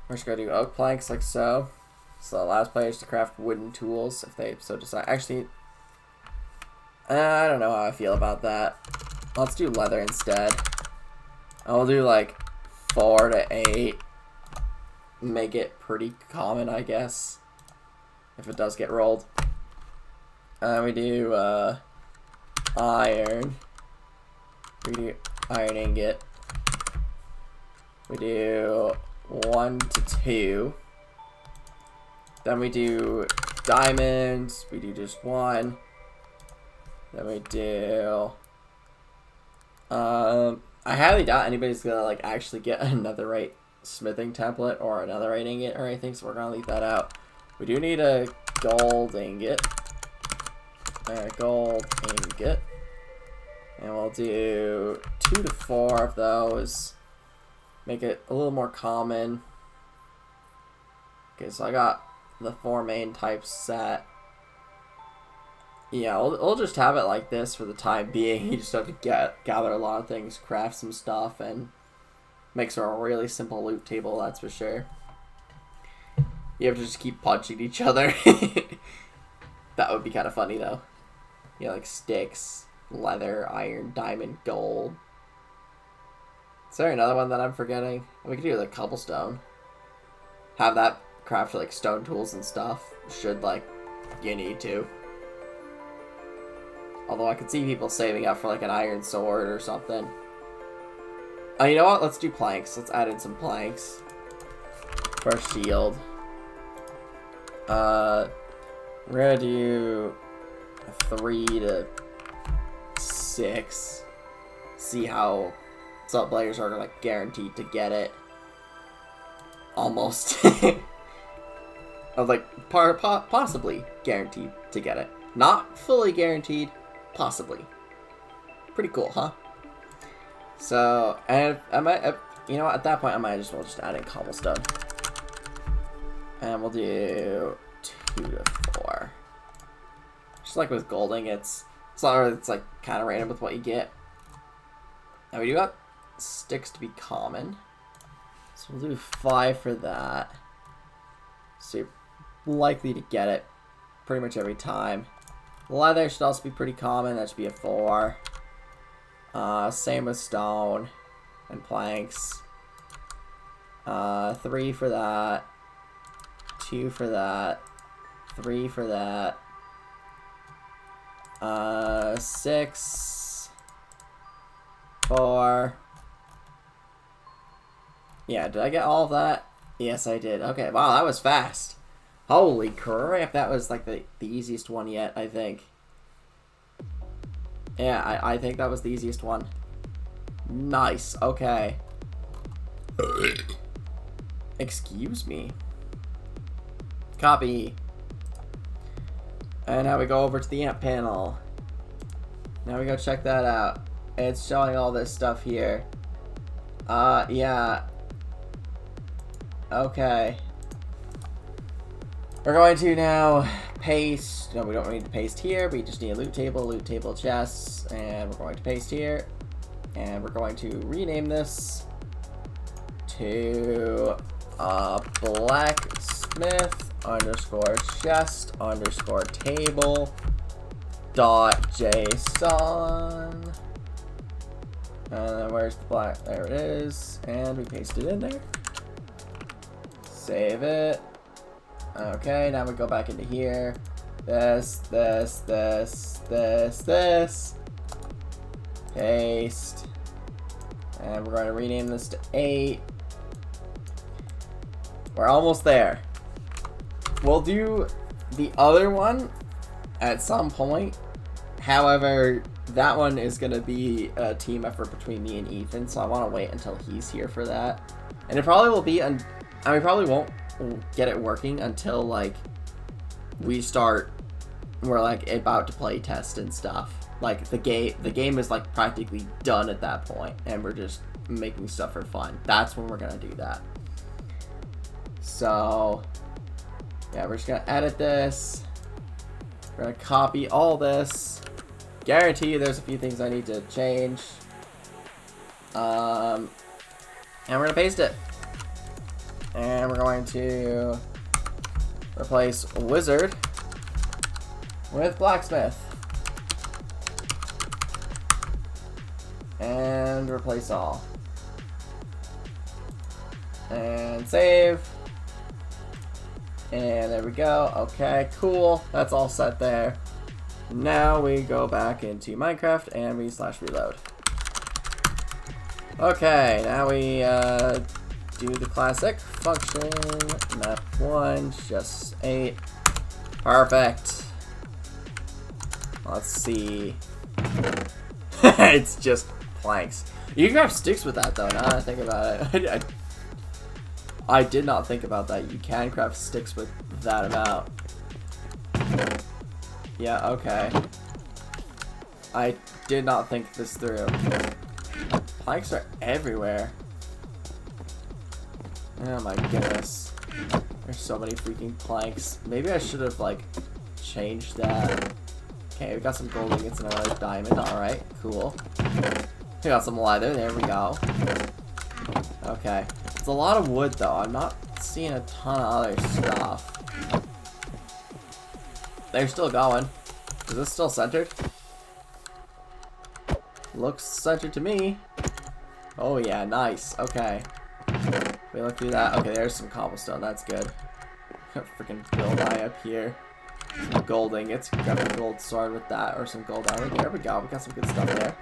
Speaker 1: We're just going to do oak planks like so. So it allows players to craft wooden tools if they so decide. Actually, I don't know how I feel about that. Let's do leather instead. I'll do like 4 to 8. Make it pretty common, I guess. If it does get rolled. We do iron. We do iron ingot. We do 1 to 2. Then we do diamonds. We do just 1. Then we do... I highly doubt anybody's gonna like actually get another right smithing template or another right ingot or anything, so we're gonna leave that out. We do need a gold ingot. Gold ingot. And we'll do 2 to 4 of those. Make it a little more common. Okay, so I got the 4 main types set. Yeah, we'll just have it like this for the time being. You just have to gather a lot of things, craft some stuff, and makes for a really simple loot table, that's for sure. You have to just keep punching each other. That would be kind of funny, though. Yeah, like sticks, leather, iron, diamond, gold. Is there another one that I'm forgetting? We could do like cobblestone. Have that craft like stone tools and stuff. Should like you need to. Although I could see people saving up for like an iron sword or something. Oh, you know what? Let's do planks. Let's add in some planks. For a shield. We're gonna do 3 to 6. See how some players are like guaranteed to get it. Almost. I was like possibly guaranteed to get it. Not fully guaranteed. Possibly. Pretty cool, huh? So, and I might, you know what, at that point I might as well just add in cobblestone. And we'll do 2 to 4. Just like with gold ingots. It's not really, it's like kind of random with what you get. Now we do got sticks to be common. So we'll do 5 for that. So you're likely to get it pretty much every time. Leather should also be pretty common. That should be a 4. Same with stone and planks. 3 for that. 2 for that. 3 for that. 6. 4. Yeah, did I get all of that? Yes, I did. Okay, wow, that was fast. Holy crap, that was like the easiest one yet, I think. Yeah, I think that was the easiest one. Nice, okay. Excuse me. Copy. And now we go over to the amp panel. Now we go check that out. It's showing all this stuff here. Yeah. Okay. We're going to now paste. No, we don't need to paste here. We just need a loot table chests, and we're going to paste here. And we're going to rename this to blacksmith underscore chest underscore table dot JSON. And then where's the black? There it is. And we paste it in there. Save it. Okay, now we go back into here. This. Paste. And we're going to rename this to 8. We're almost there. We'll do the other one at some point. However, that one is going to be a team effort between me and Ethan, so I want to wait until he's here for that. And it probably will be, we probably won't get it working until like we're like about to play test and stuff. like the game is like practically done at that point, and we're just making stuff for fun. That's when we're gonna do that. So yeah, we're just gonna edit this. We're gonna copy all this. Guarantee you there's a few things I need to change. And we're gonna paste it. And we're going to replace wizard with blacksmith. And replace all. And save. And there we go. Okay, cool. That's all set there. Now we go back into Minecraft and we /reload. Okay, now we do the classic function map1 just 8. Perfect. Let's see. It's just planks. You can grab sticks with that though. Now that I think about it, I did not think about that. You can craft sticks with that amount. Yeah, okay. I did not think this through. Planks are everywhere. Oh my goodness. There's so many freaking planks. Maybe I should have, like, changed that. Okay, we got some gold ingots and another diamond. Alright, cool. We got some leather. There we go. Okay. It's a lot of wood, though. I'm not seeing a ton of other stuff. They're still going. Is this still centered? Looks centered to me. Oh yeah, nice. Okay. We look through that. Okay, there's some cobblestone. That's good. Freaking build eye up here. Some gold ingots. Grab a gold sword with that, or some gold armor. There we go. We got some good stuff there.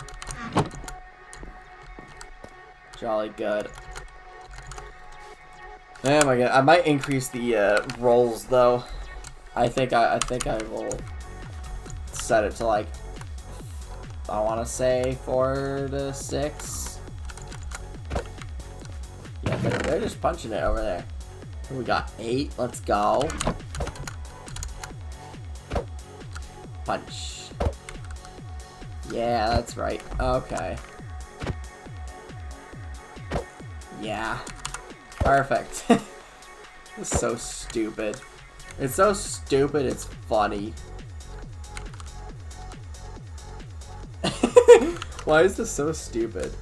Speaker 1: Jolly good. Oh my god, I might increase the rolls though. I think I will set it to like, I want to say 4 to 6. Yeah, they're just punching it over there. We got 8. Let's go. Punch. Yeah, that's right. Okay. Yeah. Perfect. This is so stupid. It's so stupid, it's funny. Why is this so stupid?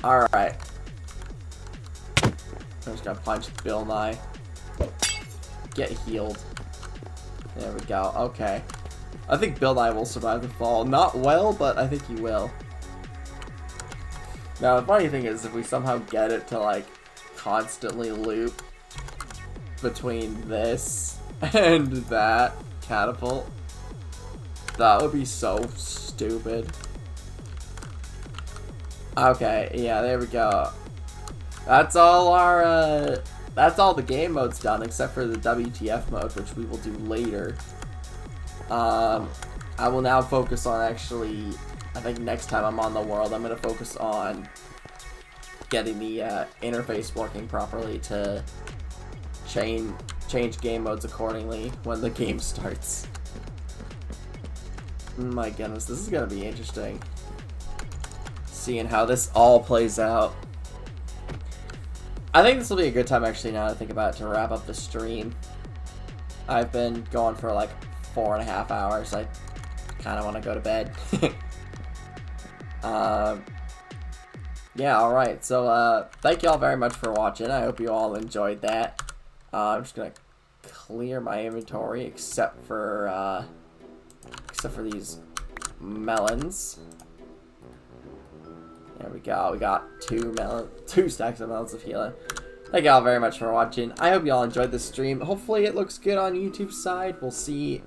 Speaker 1: Alright. I'm just gonna punch Bill Nye. Get healed. There we go. Okay. I think Bill Nye will survive the fall. Not well, but I think he will. Now, the funny thing is, if we somehow get it to, like, constantly loop between this and that catapult, that would be so stupid. Okay, yeah, there we go. That's all our, that's all the game modes done, except for the WTF mode, which we will do later. I will now focus on actually, I think next time I'm on the world, I'm going to focus on getting the interface working properly to change game modes accordingly when the game starts. My goodness, this is going to be interesting. Seeing how this all plays out. I think this will be a good time, actually, now that I think about it, to wrap up the stream. I've been going for like 4.5 hours. I kind of want to go to bed. Yeah, alright. So, thank you all very much for watching. I hope you all enjoyed that. I'm just going to clear my inventory, except for these melons. There we go. We got 2 stacks of melons of healing. Thank you all very much for watching. I hope you all enjoyed this stream. Hopefully it looks good on YouTube's side. We'll see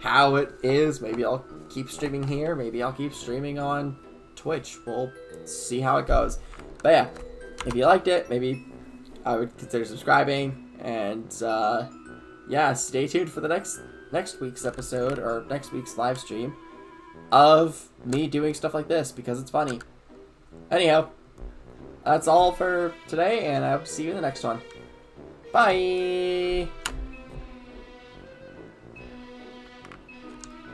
Speaker 1: how it is. Maybe I'll keep streaming here. Maybe I'll keep streaming on Twitch. We'll see how it goes. But yeah, if you liked it, maybe I would consider subscribing. And yeah, stay tuned for the next week's episode, or next week's live stream, of me doing stuff like this, because it's funny. Anyhow, that's all for today, and I hope to see you in the next one. Bye!